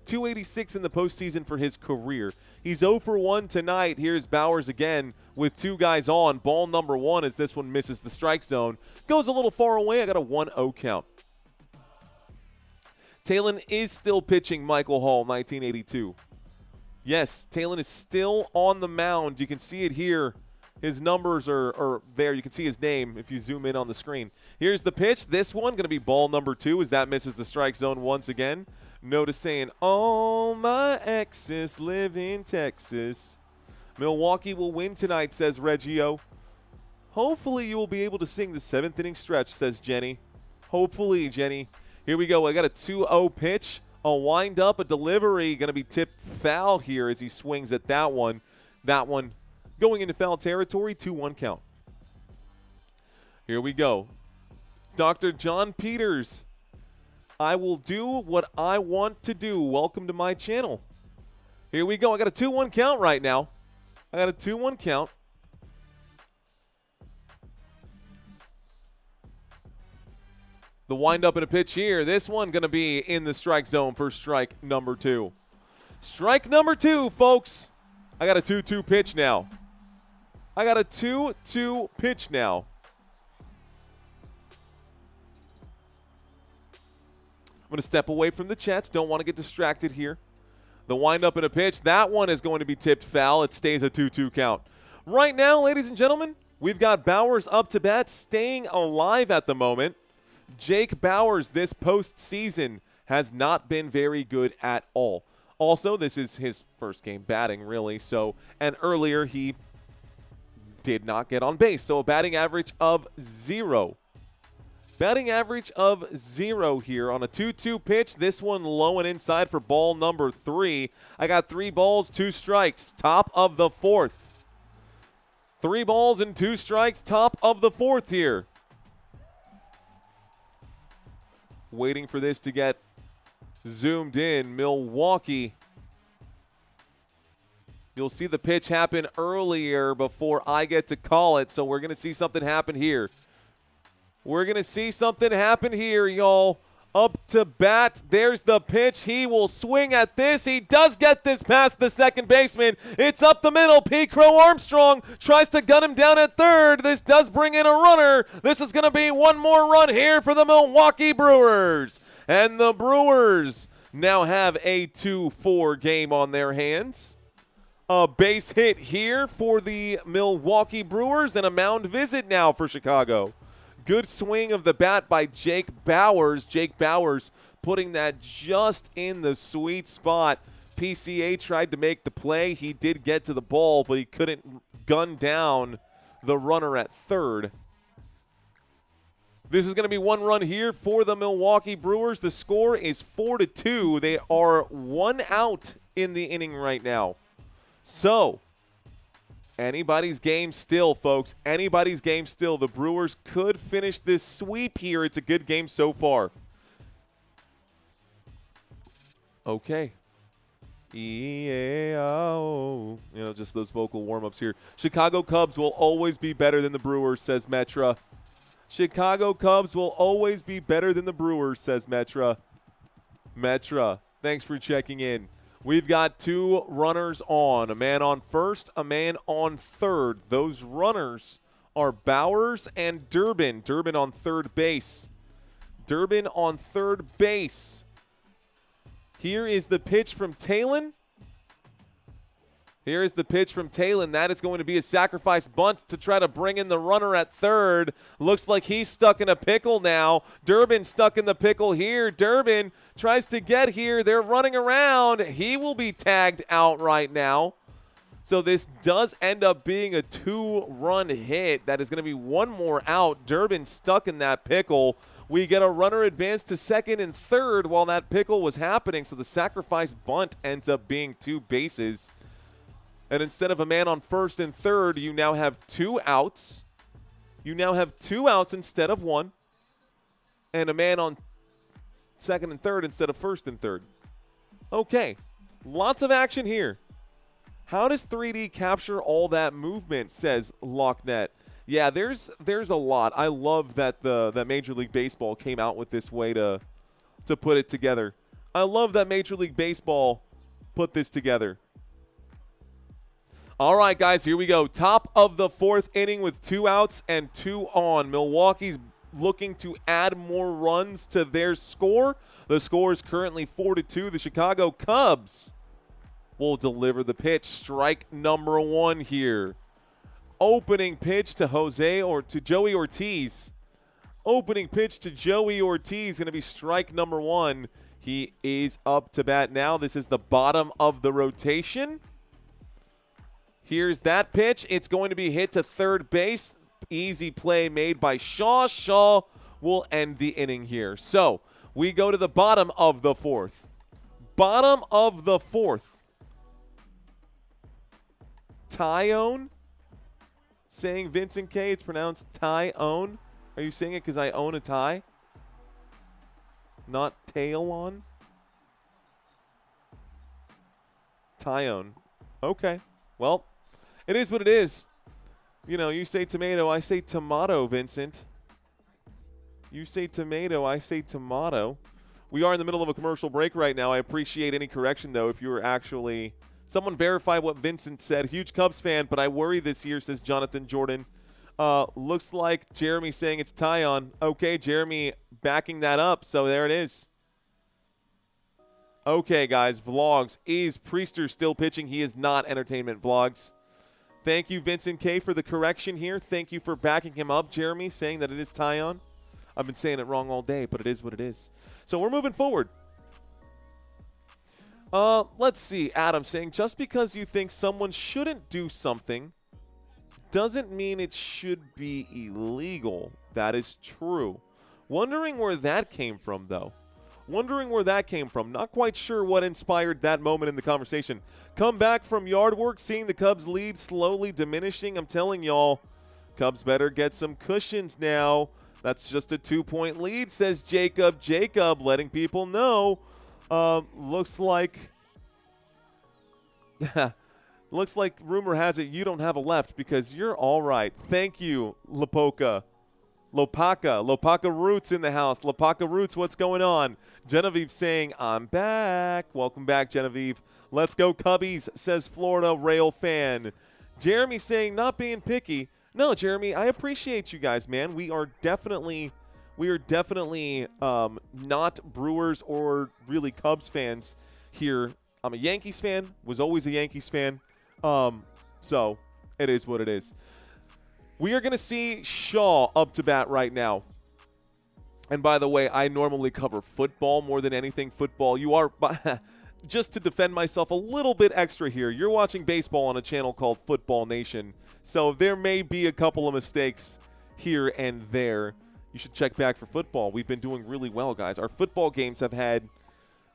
286 in the postseason for his career. He's 0 for 1 tonight. Here's Bowers again with 2 guys on. Ball number 1 as this one misses the strike zone. Goes a little far away. I got a 1-0 count. Talon is still pitching Michael Hall, 1982. Yes, Talon is still on the mound. You can see it here. His numbers are there. You can see his name if you zoom in on the screen. Here's the pitch. This one going to be ball number 2 as that misses the strike zone once again. Notice saying, all my exes live in Texas. Milwaukee will win tonight, says Reggio. Hopefully you will be able to sing the 7th inning stretch, says Jenny. Hopefully, Jenny. Here we go. I got a 2-0 pitch, a wind up, a delivery. Going to be tipped foul here as he swings at that one. That one going into foul territory, 2-1 count. Here we go. Dr. John Peters. I will do what I want to do. Welcome to my channel. Here we go. I got a 2-1 count right now. I got a 2-1 count. The windup and a pitch here. This one going to be in the strike zone for strike number 2. Strike number 2, folks. I got a 2-2 pitch now. I got a 2-2 pitch now. I'm going to step away from the chats. Don't want to get distracted here. The windup and a pitch. That one is going to be tipped foul. It stays a 2-2 count. Right now, ladies and gentlemen, we've got Bowers up to bat, staying alive at the moment. Jake Bowers this postseason has not been very good at all. Also, this is his first game batting, really. And earlier he did not get on base. So a batting average of 0. Batting average of 0 here on a 2-2 pitch. This one low and inside for ball number 3. I got 3 balls, 2 strikes, top of the 4th. 3 balls and 2 strikes, top of the 4th here. Waiting for this to get zoomed in. Milwaukee. You'll see the pitch happen earlier before I get to call it, so we're going to see something happen here. We're going to see something happen here, y'all. Up to bat. There's the pitch. He will swing at this. He does get this past the second baseman. It's up the middle. P. Crow Armstrong tries to gun him down at third. This does bring in a runner. This is going to be one more run here for the Milwaukee Brewers. And the Brewers now have a 2-4 game on their hands. A base hit here for the Milwaukee Brewers and a mound visit now for Chicago. Good swing of the bat by Jake Bowers. Jake Bowers putting that just in the sweet spot. PCA tried to make the play. He did get to the ball, but he couldn't gun down the runner at third. This is going to be 1 run here for the Milwaukee Brewers. The score is 4-2. They are 1 out in the inning right now. So, anybody's game still, folks. Anybody's game still. The Brewers could finish this sweep here. It's a good game so far. Okay. E-A-O. You know, just those vocal warm-ups here. Chicago Cubs will always be better than the Brewers, says Metra. Chicago Cubs will always be better than the Brewers, says Metra. Metra, thanks for checking in. We've got 2 runners on. A man on first, a man on third. Those runners are Bowers and Durbin. Durbin on third base. Durbin on third base. Here is the pitch from Talon. Here is the pitch from Talon. That is going to be a sacrifice bunt to try to bring in the runner at third. Looks like he's stuck in a pickle now. Durbin stuck in the pickle here. Durbin tries to get here. They're running around. He will be tagged out right now. So this does end up being a 2-run hit. That is going to be 1 more out. Durbin stuck in that pickle. We get a runner advance to second and third while that pickle was happening. So the sacrifice bunt ends up being 2 bases. And instead of a man on first and third, you now have 2 outs. You now have 2 outs instead of 1. And a man on second and third instead of first and third. Okay, lots of action here. How does 3D capture all that movement, says Locknet. Yeah, there's a lot. I love that that Major League Baseball came out with this way to put it together. I love that Major League Baseball put this together. All right, guys, here we go. Top of the 4th inning with 2 outs and 2 on. Milwaukee's looking to add more runs to their score. The score is currently 4-2. The Chicago Cubs will deliver the pitch. Strike number 1 here. Opening pitch to Joey Ortiz. Opening pitch to Joey Ortiz going to be strike number 1. He is up to bat now. This is the bottom of the rotation. Here's that pitch. It's going to be hit to third base. Easy play made by Shaw. Shaw will end the inning here. So we go to the bottom of the 4th. Bottom of the 4th. Tyone. Saying Vincent K. It's pronounced Ty-own. Are you saying it because I own a tie? Not tail on? Tyone. Okay. Well, it is what it is. You know, you say tomato, I say tomato, Vincent. You say tomato, I say tomato. We are in the middle of a commercial break right now. I appreciate any correction, though, if you were actually... Someone verify what Vincent said. Huge Cubs fan, but I worry this year, says Jonathan Jordan. Looks like Jeremy saying it's Tyon. Okay, Jeremy backing that up, so there it is. Okay, guys, Vlogs. Is Priester still pitching? He is not. Entertainment Vlogs. Thank you, Vincent K., for the correction here. Thank you for backing him up, Jeremy, saying that it is Tyon. I've been saying it wrong all day, but it is what it is. So we're moving forward. Let's see. Adam saying, just because you think someone shouldn't do something doesn't mean it should be illegal. That is true. Wondering where that came from, though. Wondering where that came from. Not quite sure what inspired that moment in the conversation. Come back from yard work, seeing the Cubs lead slowly diminishing. I'm telling y'all, Cubs better get some cushions now. That's just a 2-point lead, says Jacob. Jacob letting people know. Looks like looks like rumor has it you don't have a left because you're all right. Thank you, Lopaka Roots in the house. Lopaka Roots, what's going on? Genevieve saying, I'm back. Welcome back, Genevieve. Let's go Cubbies, says Florida Rail fan. Jeremy saying, not being picky. No, Jeremy, I appreciate you guys, man. We are definitely not Brewers or really Cubs fans here. I'm a Yankees fan, was always a Yankees fan. So it is what it is. We are going to see Shaw up to bat right now. And by the way, I normally cover football more than anything football. You are, just to defend myself a little bit extra here, you're watching baseball on a channel called Football Nation. So there may be a couple of mistakes here and there. You should check back for football. We've been doing really well, guys. Our football games have had,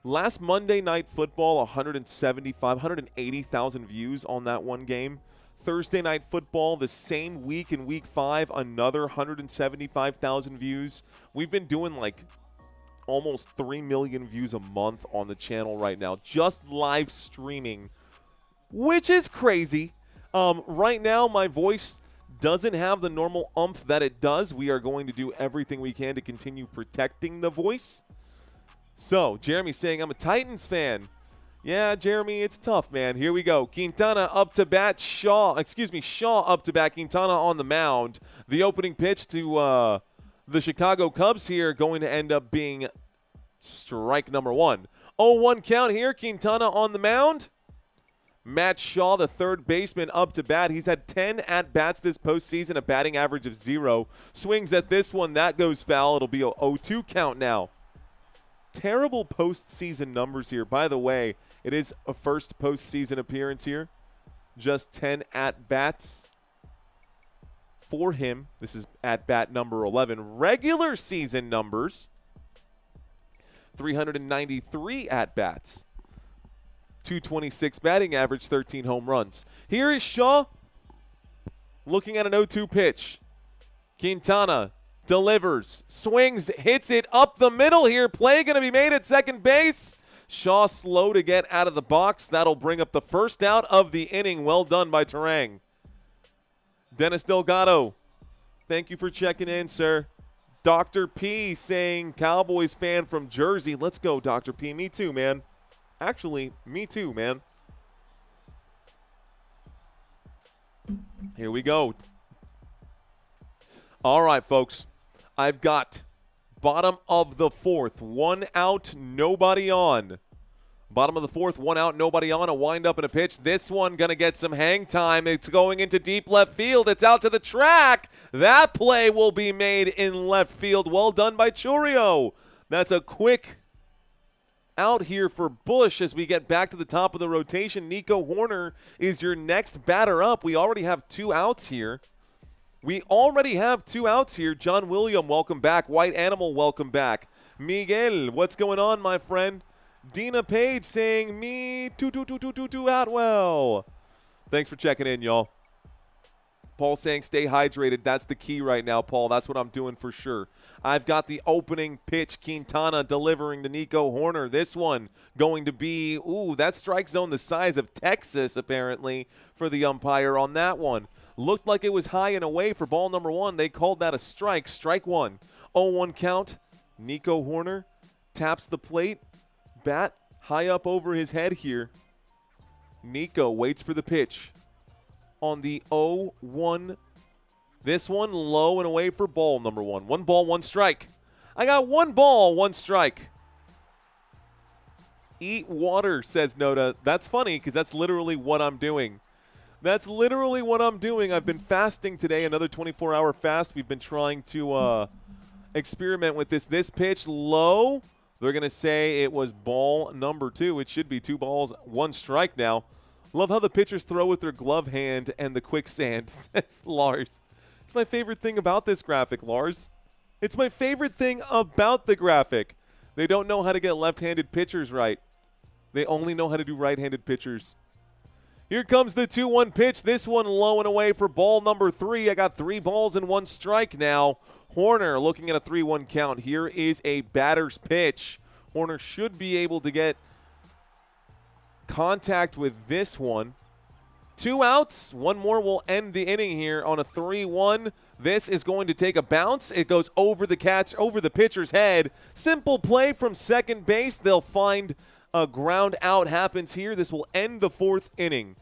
last Monday Night Football, 180,000 views on that one game. Thursday Night Football, the same week in Week 5, another 175,000 views. We've been doing like almost 3 million views a month on the channel right now, just live streaming, which is crazy. Right now, my voice doesn't have the normal oomph that it does. We are going to do everything we can to continue protecting the voice. So, Jeremy saying, I'm a Titans fan. Yeah, Jeremy, it's tough, man. Here we go. Quintana up to bat. Shaw up to bat. Quintana on the mound. The opening pitch to the Chicago Cubs here going to end up being strike number 1. 0-1 count here. Quintana on the mound. Matt Shaw, the third baseman, up to bat. He's had 10 at-bats this postseason, a batting average of 0. Swings at this one. That goes foul. It'll be a 0-2 count now. Terrible postseason numbers here. By the way, it is a first postseason appearance here. Just 10 at-bats for him. This is at-bat number 11. Regular season numbers, 393 at-bats. 226 batting average, 13 home runs. Here is Shaw looking at an 0-2 pitch. Quintana delivers, swings, hits it up the middle here. Play going to be made at second base. Shaw slow to get out of the box. That'll bring up the first out of the inning. Well done by Terang. Dennis Delgado, thank you for checking in, sir. Dr. P saying Cowboys fan from Jersey. Let's go, Dr. P. Me too, man. Actually, me too, man. Here we go. All right, folks. I've got bottom of the 4th. 1 out, nobody on. Bottom of the 4th, 1 out, nobody on. A windup and a pitch. This one going to get some hang time. It's going into deep left field. It's out to the track. That play will be made in left field. Well done by Chourio. That's a quick out here for Bush as we get back to the top of the rotation. Nico Horner is your next batter up. We already have 2 outs here. John William, welcome back. White Animal, welcome back. Miguel, what's going on, my friend? Dina Page saying, me too Atwell. Thanks for checking in, y'all. Paul saying stay hydrated. That's the key right now, Paul. That's what I'm doing for sure. I've got the opening pitch. Quintana delivering to Nico Horner. This one going to be, that strike zone the size of Texas, apparently, for the umpire on that one. Looked like it was high and away for ball number 1. They called that a strike. Strike 1. 0-1 count. Nico Horner taps the plate. Bat high up over his head here. Nico waits for the pitch. On the 0-1. This one low and away for ball number 1. 1 ball, 1 strike. I got 1 ball, 1 strike. Eat water, says Noda. That's funny because that's literally what I'm doing. I've been fasting today, another 24-hour fast. We've been trying to experiment with this. This pitch low. They're going to say it was ball number 2. It should be 2 balls, 1 strike now. Love how the pitchers throw with their glove hand and the quicksand, says Lars. It's my favorite thing about this graphic, Lars. It's my favorite thing about the graphic. They don't know how to get left-handed pitchers right. They only know how to do right-handed pitchers. Here comes the 2-1 pitch. This one low and away for ball number 3. I got 3 balls and 1 strike now. Horner looking at a 3-1 count. Here is a batter's pitch. Horner should be able to get contact with this one. 2 outs. 1 more will end the inning here on a 3-1. This is going to take a bounce. It goes over the catch, over the pitcher's head. Simple play from second base. They'll find a ground out happens here. This will end the 4th inning.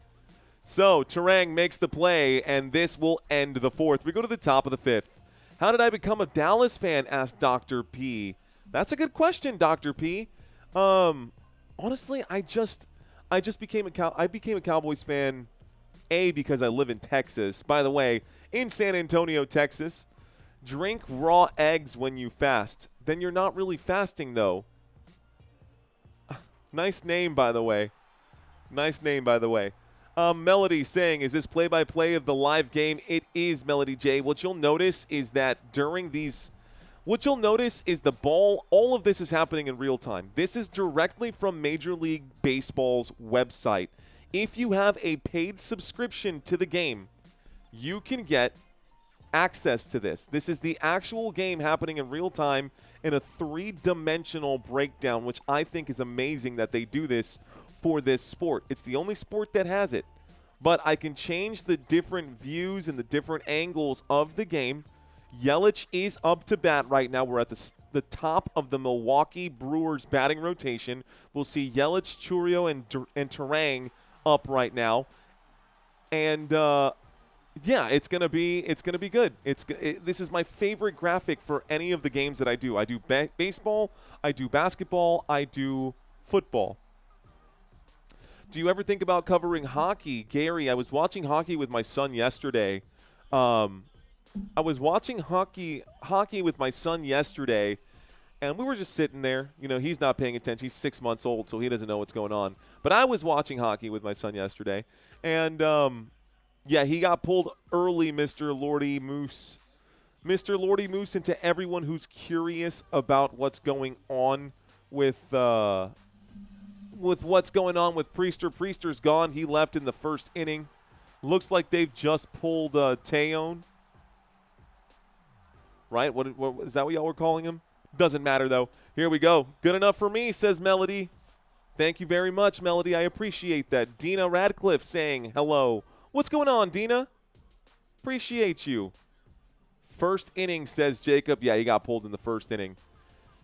So Terang makes the play, and this will end the 4th. We go to the top of the 5th. How did I become a Dallas fan? Asked Dr. P. That's a good question, Dr. P. Honestly, I became a Cowboys fan, because I live in Texas. By the way, in San Antonio, Texas, drink raw eggs when you fast. Then you're not really fasting, though. Nice name, by the way. Melody saying, is this play-by-play of the live game? It is, Melody J. What you'll notice is that the ball, all of this is happening in real time. This is directly from Major League Baseball's website. If you have a paid subscription to the game, you can get access to this. This is the actual game happening in real time in a 3-dimensional breakdown, which I think is amazing that they do this for this sport. It's the only sport that has it. But I can change the different views and the different angles of the game. Yelich is up to bat right now. We're at the top of the Milwaukee Brewers batting rotation. We'll see Yelich, Chourio, and Terang up right now. And yeah, it's gonna be good. This is my favorite graphic for any of the games that I do. I do baseball, I do basketball, I do football. Do you ever think about covering hockey, Gary? I was watching hockey with my son yesterday. I was watching hockey with my son yesterday, and we were just sitting there. You know, he's not paying attention. He's 6 months old, so he doesn't know what's going on. But I was watching hockey with my son yesterday, and yeah, he got pulled early, Mr. Lordy Moose. Mr. Lordy Moose, and to everyone who's curious about what's going on with what's going on with Priester. Priester's gone. He left in the first inning. Looks like they've just pulled Teon. Right? What is that what y'all were calling him? Doesn't matter, though. Here we go. Good enough for me, says Melody. Thank you very much, Melody. I appreciate that. Dina Radcliffe saying hello. What's going on, Dina? Appreciate you. First inning, says Jacob. Yeah, he got pulled in the first inning.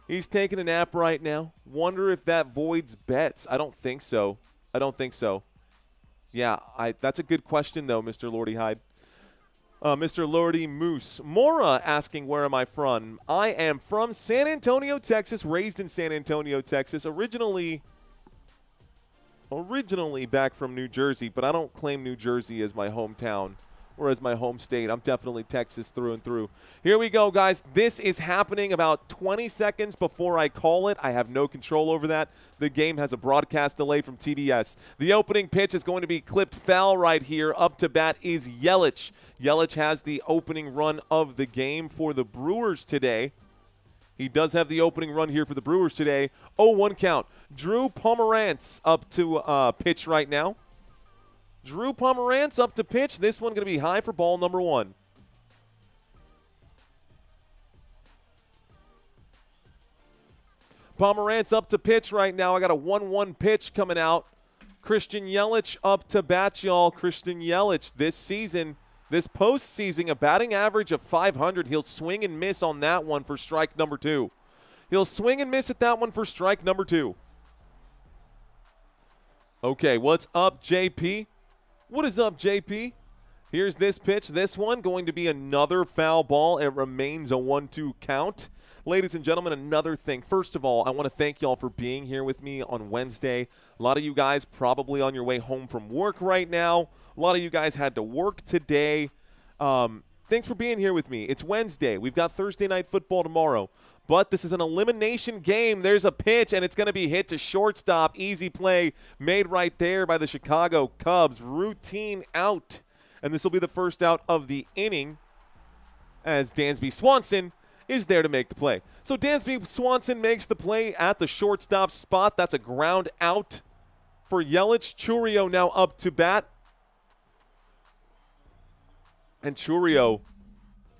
He's taking a nap right now. Wonder if that voids bets. I don't think so. I don't think so. Yeah, that's a good question, though, Mr. Lordy Hyde. Mr. Lordy Moose. Mora asking, where am I from? I am from San Antonio, Texas, raised in San Antonio, Texas, originally back from New Jersey, but I don't claim New Jersey as my hometown or as my home state. I'm definitely Texas through and through. Here we go, guys. This is happening about 20 seconds before I call it. I have no control over that. The game has a broadcast delay from TBS. The opening pitch is going to be clipped foul right here. Up to bat is Yelich. Yelich has the opening run of the game for the Brewers today. He does have the opening run here for the Brewers today. 0-1 count. Drew Pomerantz up to pitch right now. Drew Pomerantz up to pitch. This one going to be high for ball number 1. Pomerantz up to pitch right now. I got a 1-1 pitch coming out. Christian Yelich up to bat, y'all. Christian Yelich this season, this postseason, a batting average of 500. He'll swing and miss on that one for strike number 2. He'll swing and miss at that one for strike number 2. Okay, what's up, JP? What is up, JP? Here's this pitch. This one going to be another foul ball. It remains a 1-2 count. Ladies and gentlemen, another thing. First of all, I want to thank y'all for being here with me on Wednesday. A lot of you guys probably on your way home from work right now. A lot of you guys had to work today. Thanks for being here with me. It's Wednesday. We've got Thursday night football tomorrow. But this is an elimination game. There's a pitch, and it's going to be hit to shortstop. Easy play made right there by the Chicago Cubs. Routine out. And this will be the first out of the inning as Dansby Swanson is there to make the play. So Dansby Swanson makes the play at the shortstop spot. That's a ground out for Yelich. Chourio now up to bat. And Chourio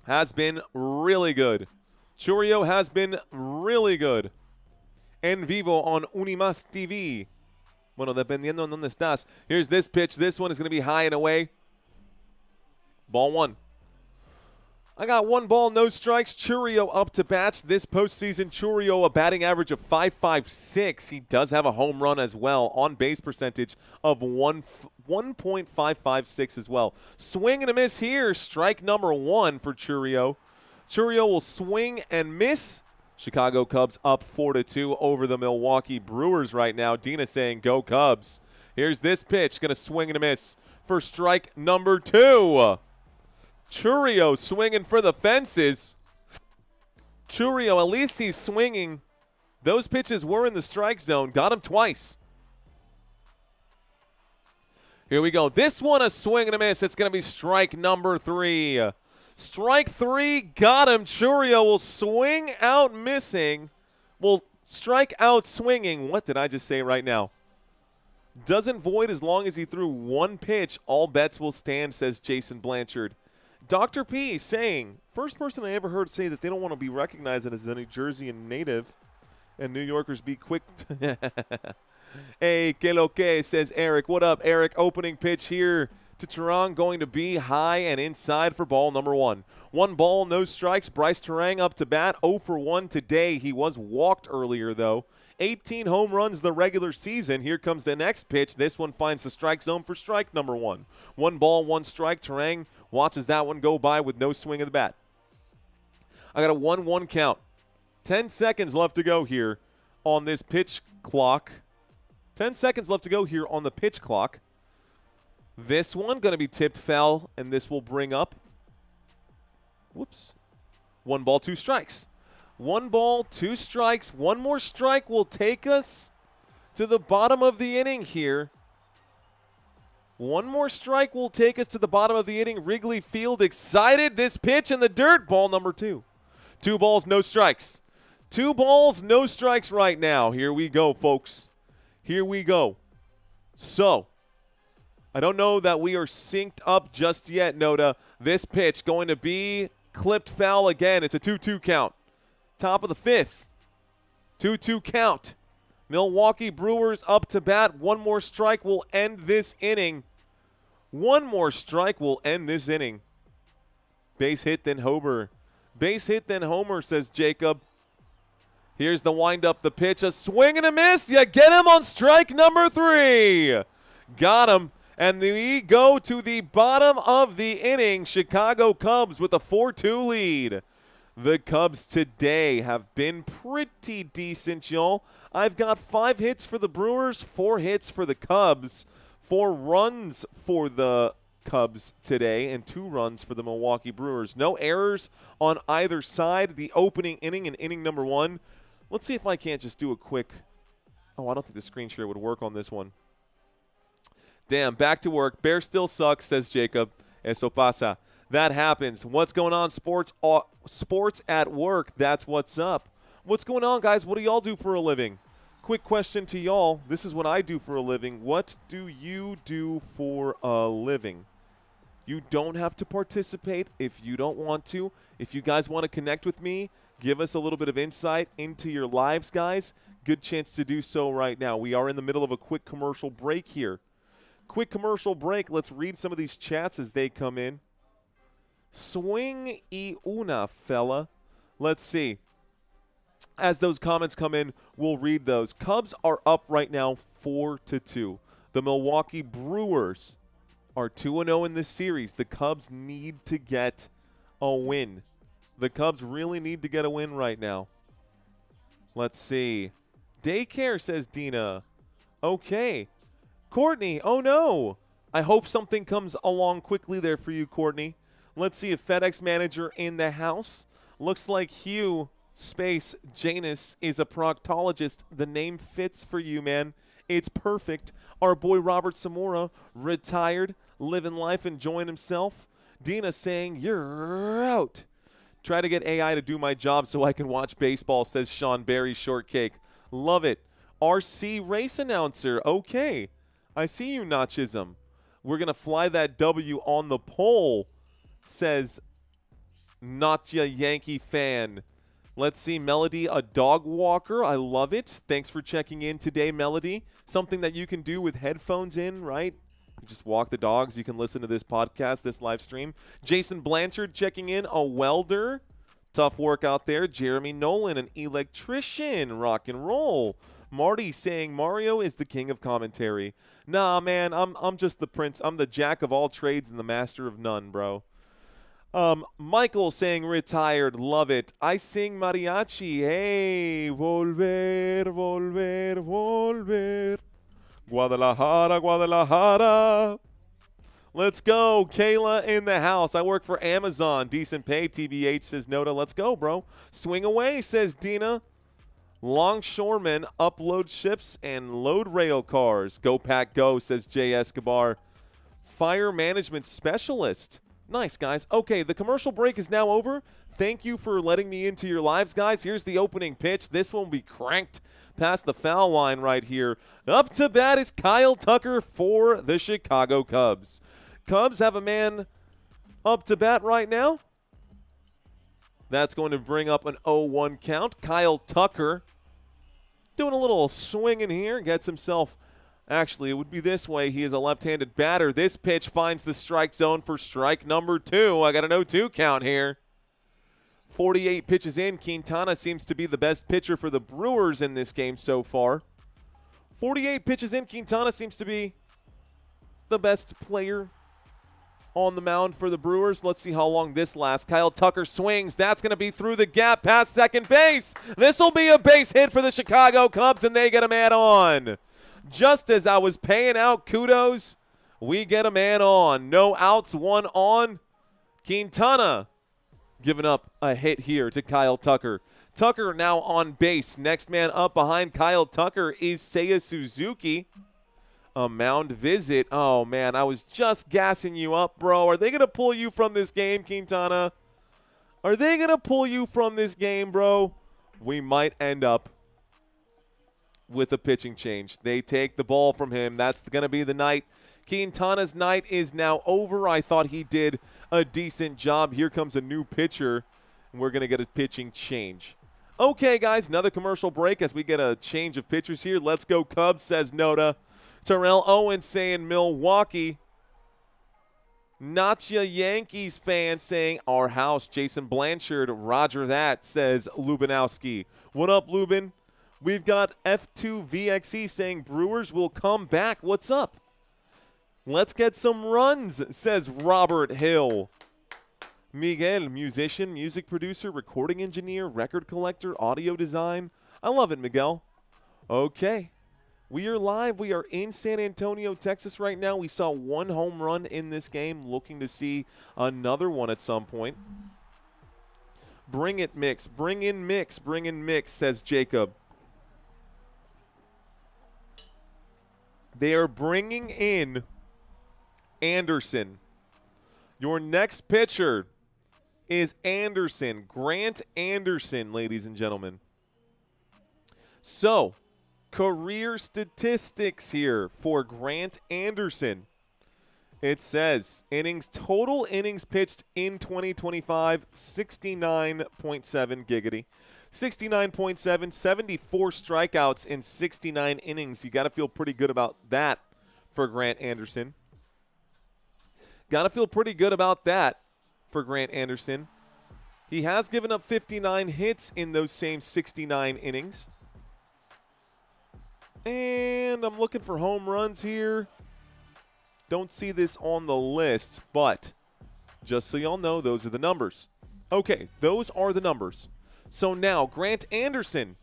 has been really good. Chourio has been really good. En vivo on Unimas TV. Bueno, dependiendo en dónde estás. Here's this pitch. This one is going to be high and away. Ball 1. I got 1 ball, no strikes. Chourio up to bat. This postseason, Chourio, a batting average of .556. He does have a home run as well. On base percentage of 1.556 as well. Swing and a miss here. Strike number 1 for Chourio. Chourio will swing and miss. Chicago Cubs up 4-2 over the Milwaukee Brewers right now. Dina saying, go Cubs. Here's this pitch. Going to swing and a miss for strike number 2. Chourio swinging for the fences. Chourio, at least he's swinging. Those pitches were in the strike zone. Got him twice. Here we go. This one a swing and a miss. It's going to be strike number 3. Strike 3, got him. Chourio will swing out missing. Will strike out swinging. What did I just say right now? Doesn't void as long as he threw 1 pitch. All bets will stand, says Jason Blanchard. Dr. P saying, first person I ever heard say that they don't want to be recognized as a New Jerseyan native, and New Yorkers be quick. Hey, que lo que, says Eric. What up, Eric? Opening pitch here to Terang, going to be high and inside for ball number 1. 1 ball, no strikes. Bryce Terang up to bat, 0 for 1 today. He was walked earlier, though. 18 home runs the regular season. Here comes the next pitch. This one finds the strike zone for strike number 1. 1 ball, 1 strike. Terang watches that one go by with no swing of the bat. I got a 1-1 count. 10 seconds left to go here on this pitch clock. 10 seconds left to go here on the pitch clock. This one going to be tipped foul, and this will bring up, whoops, 1 ball, 2 strikes. 1 ball, 2 strikes. 1 more strike will take us to the bottom of the inning here. 1 more strike will take us to the bottom of the inning. Wrigley Field excited. This pitch in the dirt. Ball number 2. 2 balls, no strikes. 2 balls, no strikes right now. Here we go, folks. Here we go. So, I don't know that we are synced up just yet, Noda. This pitch going to be clipped foul again. It's a 2-2 count. Top of the 5th. 2-2 count. Milwaukee Brewers up to bat. 1 more strike will end this inning. 1 more strike will end this inning. Base hit, then Homer. Base hit, then Homer, says Jacob. Here's the windup, the pitch, a swing and a miss. You get him on strike number 3. Got him. And we go to the bottom of the inning. Chicago Cubs with a 4-2 lead. The Cubs today have been pretty decent, y'all. I've got 5 hits for the Brewers, 4 hits for the Cubs, 4 runs for the Cubs today, and 2 runs for the Milwaukee Brewers. No errors on either side. The opening inning and inning number 1. Let's see if I can't just do a quick. Oh, I don't think the screen share would work on this one. Damn, back to work. Bear still sucks, says Jacob. Eso pasa. That happens. What's going on, sports at work? That's what's up. What's going on, guys? What do y'all do for a living? Quick question to y'all. This is what I do for a living. What do you do for a living? You don't have to participate if you don't want to. If you guys want to connect with me, give us a little bit of insight into your lives, guys. Good chance to do so right now. We are in the middle of a quick commercial break here. Quick commercial break. Let's read some of these chats as they come in. Swing y una, fella. Let's see. As those comments come in, we'll read those. Cubs are up right now 4-2. The Milwaukee Brewers are 2-0 in this series. The Cubs need to get a win. The Cubs really need to get a win right now. Let's see. Daycare, says Dina. Okay. Courtney, oh no. I hope something comes along quickly there for you, Courtney. Let's see, a FedEx manager in the house. Looks like Hugh space Janus is a proctologist. The name fits for you, man. It's perfect. Our boy Robert Samora, retired, living life, enjoying himself. Dina saying, you're out. Try to get AI to do my job so I can watch baseball, says Sean Barry Shortcake. Love it. RC race announcer. Okay. I see you, Notchism. We're going to fly that W on the pole, says Notcha Yankee fan. Let's see, Melody, a dog walker. I love it. Thanks for checking in today, Melody. Something that you can do with headphones in, right? You just walk the dogs. You can listen to this podcast, this live stream. Jason Blanchard checking in, a welder. Tough work out there. Jeremy Nolan, an electrician. Rock and roll. Marty saying Mario is the king of commentary. Nah, man, I'm just the prince. I'm the jack of all trades and the master of none, bro. Michael saying retired. Love it. I sing mariachi. Hey, volver, volver, volver. Guadalajara, Guadalajara. Let's go. Kayla in the house. I work for Amazon. Decent pay, TBH, says Noda. Let's go, bro. Swing away, says Dina. Longshoremen upload ships and load rail cars. Go Pack Go, says Jay Escobar. Fire management specialist. Nice, guys. Okay, the commercial break is now over. Thank you for letting me into your lives, guys. Here's the opening pitch. This one will be cranked past the foul line right here. Up to bat is Kyle Tucker for the Chicago Cubs. Cubs have a man up to bat right now. That's going to bring up an 0-1 count. Kyle Tucker doing a little swing in here. Gets himself, actually, it would be this way. He is a left-handed batter. This pitch finds the strike zone for strike number 2. I got an 0-2 count here. 48 pitches in. Quintana seems to be the best pitcher for the Brewers in this game so far. 48 pitches in. Quintana seems to be the best player on the mound for the Brewers. Let's see how long this lasts. Kyle Tucker swings. That's going to be through the gap past second base. This will be a base hit for the Chicago Cubs, and they get a man on. Just as I was paying out kudos, we get a man on. No outs, 1 on. Quintana giving up a hit here to Kyle Tucker. Tucker now on base. Next man up behind Kyle Tucker is Seiya Suzuki. A mound visit. Oh, man, I was just gassing you up, bro. Are they going to pull you from this game, Quintana? Are they going to pull you from this game, bro? We might end up with a pitching change. They take the ball from him. That's going to be the night. Quintana's night is now over. I thought he did a decent job. Here comes a new pitcher, and we're going to get a pitching change. Okay, guys, another commercial break as we get a change of pitchers here. Let's go Cubs, says Noda. Terrell Owens saying Milwaukee. Nacha Yankees fan saying our house. Jason Blanchard, roger that, says Lubinowski. What up, Lubin? We've got F2VXE saying Brewers will come back. What's up? Let's get some runs, says Robert Hill. Miguel, musician, music producer, recording engineer, record collector, audio design. I love it, Miguel. Okay. We are live. We are in San Antonio, Texas right now. We saw 1 home run in this game. Looking to see another one at some point. Bring it, Mix. Bring in Mix. Bring in Mix, says Jacob. They are bringing in Anderson. Your next pitcher is Anderson. Grant Anderson, ladies and gentlemen. So, career statistics here for Grant Anderson. It says total innings pitched in 2025, 69.7 giggity. 69.7, 74 strikeouts in 69 innings. You got to feel pretty good about that for Grant Anderson. Got to feel pretty good about that for Grant Anderson. He has given up 59 hits in those same 69 innings. And I'm looking for home runs here. Don't see this on the list, but just so y'all know, those are the numbers. Okay, those are the numbers. So now, Grant Anderson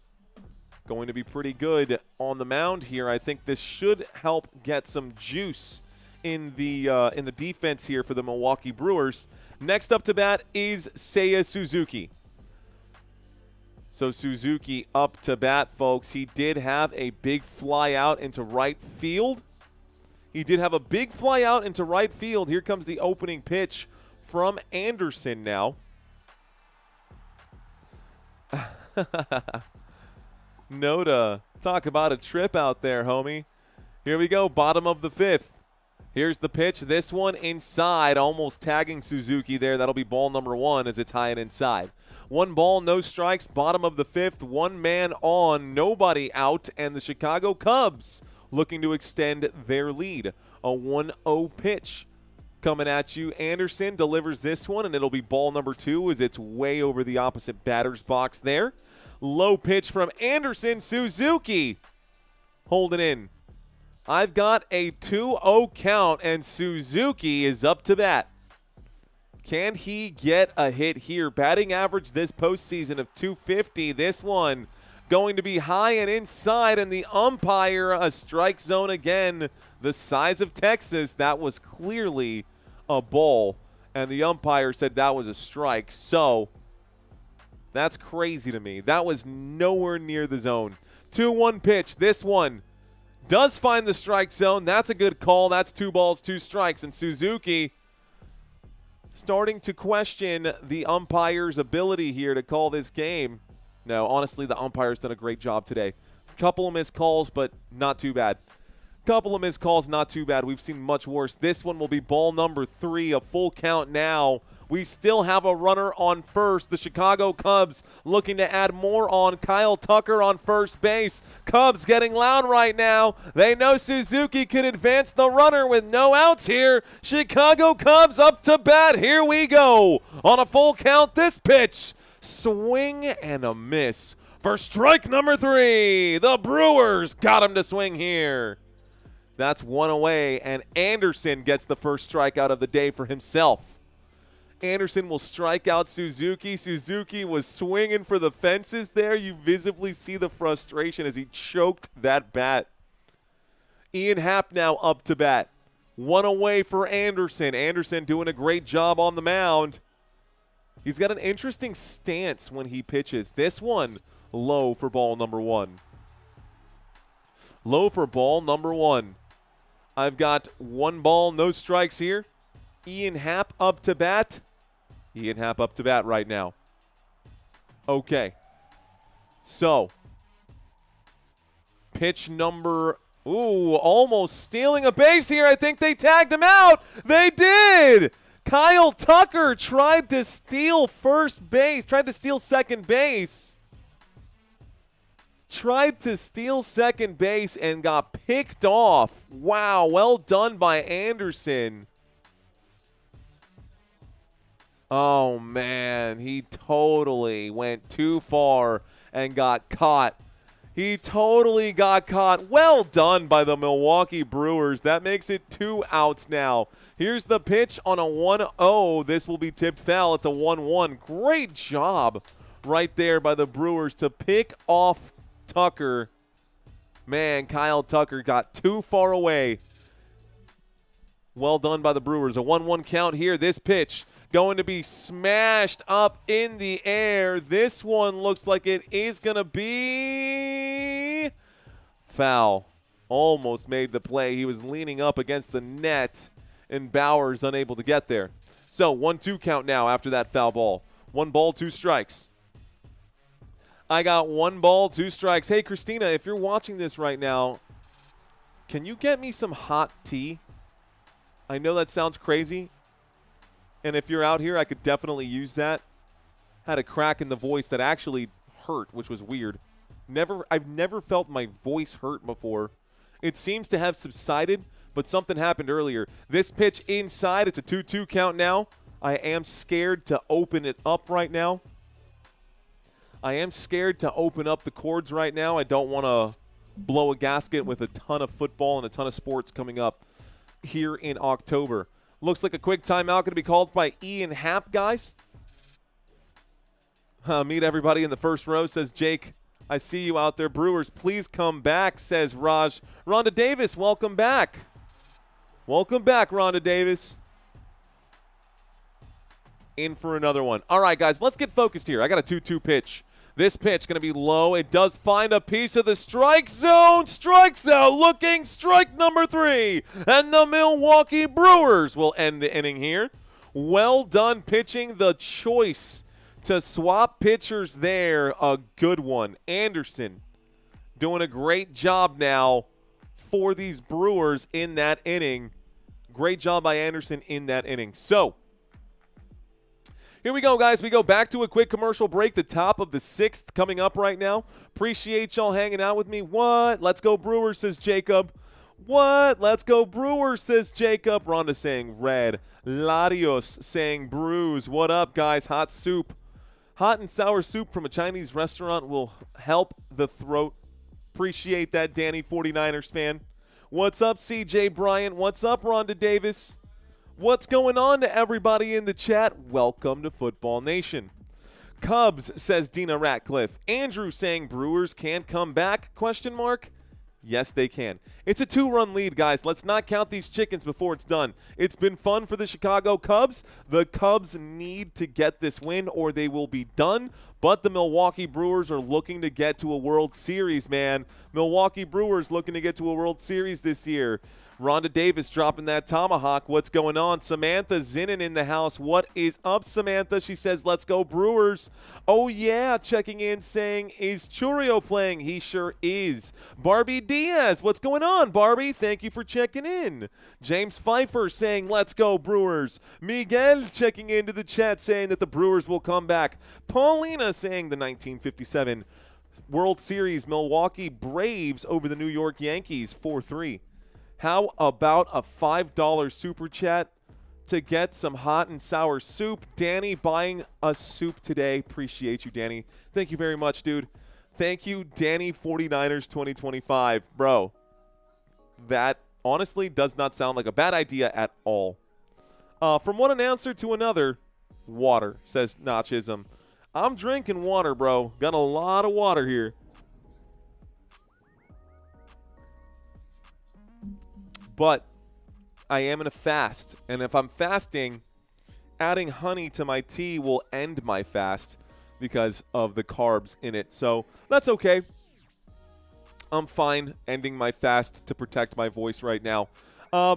going to be pretty good on the mound here. I think this should help get some juice in the defense here for the Milwaukee Brewers. Next up to bat is Seiya Suzuki. So Suzuki up to bat, folks. He did have a big fly out into right field. He did have a big fly out into right field. Here comes the opening pitch from Anderson now. Noda, talk about a trip out there, homie. Here we go, bottom of the 5th. Here's the pitch. This one inside, almost tagging Suzuki there. That'll be ball number 1 as it's high and inside. 1 ball, no strikes, bottom of the 5th. 1 man on, nobody out, and the Chicago Cubs looking to extend their lead. A 1-0 pitch coming at you. Anderson delivers this one, and it'll be ball number 2 as it's way over the opposite batter's box there. Low pitch from Anderson. Suzuki holding in. I've got a 2-0 count, and Suzuki is up to bat. Can he get a hit here? Batting average this postseason of .250. This one going to be high and inside, and the umpire, a strike zone again. The size of Texas, that was clearly a ball, and the umpire said that was a strike. So that's crazy to me. That was nowhere near the zone. 2-1 pitch. This one does find the strike zone. That's a good call. That's 2 balls, 2 strikes. And Suzuki starting to question the umpire's ability here to call this game. No, honestly, the umpire's done a great job today. Couple of missed calls, but not too bad. Couple of missed calls, not too bad. We've seen much worse. This one will be ball number 3, a full count now. We still have a runner on first. The Chicago Cubs looking to add more on. Kyle Tucker on first base. Cubs getting loud right now. They know Suzuki can advance the runner with no outs here. Chicago Cubs up to bat. Here we go. On a full count, this pitch. Swing and a miss. For strike number 3, the Brewers got him to swing here. That's one away, and Anderson gets the first strikeout of the day for himself. Anderson will strike out Suzuki. Suzuki was swinging for the fences there. You visibly see the frustration as he choked that bat. Ian Happ now up to bat. One away for Anderson. Anderson doing a great job on the mound. He's got an interesting stance when he pitches. This one low for ball number 1. Low for ball number 1. I've got 1 ball, no strikes here. Ian Happ up to bat. Ian Happ up to bat right now. Okay. So, pitch number, almost stealing a base here. I think they tagged him out. They did. Kyle Tucker tried to steal first base, tried to steal second base. Tried to steal second base and got picked off. Wow, well done by Anderson. Oh, man, he totally went too far and got caught. He totally got caught. Well done by the Milwaukee Brewers. That makes it 2 outs now. Here's the pitch on a 1-0. This will be tipped foul. It's a 1-1. Great job right there by the Brewers to pick off Tucker. Man, Kyle Tucker got too far away. Well done by the Brewers. A 1-1 count here. This pitch going to be smashed up in the air. This one looks like it is going to be foul. Almost made the play. He was leaning up against the net, and Bauer's unable to get there. So 1-2 count now after that foul ball. 1 ball, 2 strikes. I got 1 ball, 2 strikes. Hey, Christina, if you're watching this right now, can you get me some hot tea? I know that sounds crazy, and if you're out here, I could definitely use that. Had a crack in the voice that actually hurt, which was weird. I've never felt my voice hurt before. It seems to have subsided, but something happened earlier. This pitch inside, it's a 2-2 count now. I am scared to open it up right now. I am scared to open up the cords right now. I don't want to blow a gasket with a ton of football and a ton of sports coming up here in October. Looks like a quick timeout going to be called by Ian Happ, guys. Meet everybody in the first row, says Jake. I see you out there. Brewers, please come back, says Raj. Rhonda Davis, welcome back. Welcome back, Rhonda Davis. In for another one. All right, guys, let's get focused here. I got a 2-2 pitch. This pitch going to be low. It does find a piece of the strike zone. Strikes out, looking strike number 3. And the Milwaukee Brewers will end the inning here. Well done pitching. The choice to swap pitchers there, a good one. Anderson doing a great job now for these Brewers in that inning. Great job by Anderson in that inning. So, here we go, guys. We go back to a quick commercial break. The top of the 6th coming up right now. Appreciate y'all hanging out with me. What? Let's go Brewers, says Jacob. What? Let's go Brewers, says Jacob. Rhonda saying red. Larios saying brews. What up, guys? Hot soup. Hot and sour soup from a Chinese restaurant will help the throat. Appreciate that, Danny, 49ers fan. What's up, CJ Bryant? What's up, Rhonda Davis? What's going on to everybody in the chat? Welcome to Football Nation. Cubs, says Dina Ratcliffe. Andrew saying Brewers can't come back, question mark? Yes, they can. It's a 2-run lead, guys. Let's not count these chickens before it's done. It's been fun for the Chicago Cubs. The Cubs need to get this win or they will be done. But the Milwaukee Brewers are looking to get to a World Series, man. Milwaukee Brewers looking to get to a World Series this year. Rhonda Davis dropping that tomahawk. What's going on? Samantha Zinnin in the house. What is up, Samantha? She says, let's go Brewers. Oh, yeah. Checking in saying, is Chourio playing? He sure is. Barbie Diaz. What's going on, Barbie? Thank you for checking in. James Pfeiffer saying, let's go Brewers. Miguel checking into the chat saying that the Brewers will come back. Paulina saying the 1957 World Series Milwaukee Braves over the New York Yankees 4-3. How about a $5 super chat to get some hot and sour soup? Danny buying us soup today. Appreciate you, Danny. Thank you very much, dude. Thank you, Danny 49ers 2025. Bro, that honestly does not sound like a bad idea at all. From one announcer to another, water, says Notchism. I'm drinking water, bro. Got a lot of water here. But I am in a fast, and if I'm fasting, adding honey to my tea will end my fast because of the carbs in it. So that's okay. I'm fine ending my fast to protect my voice right now.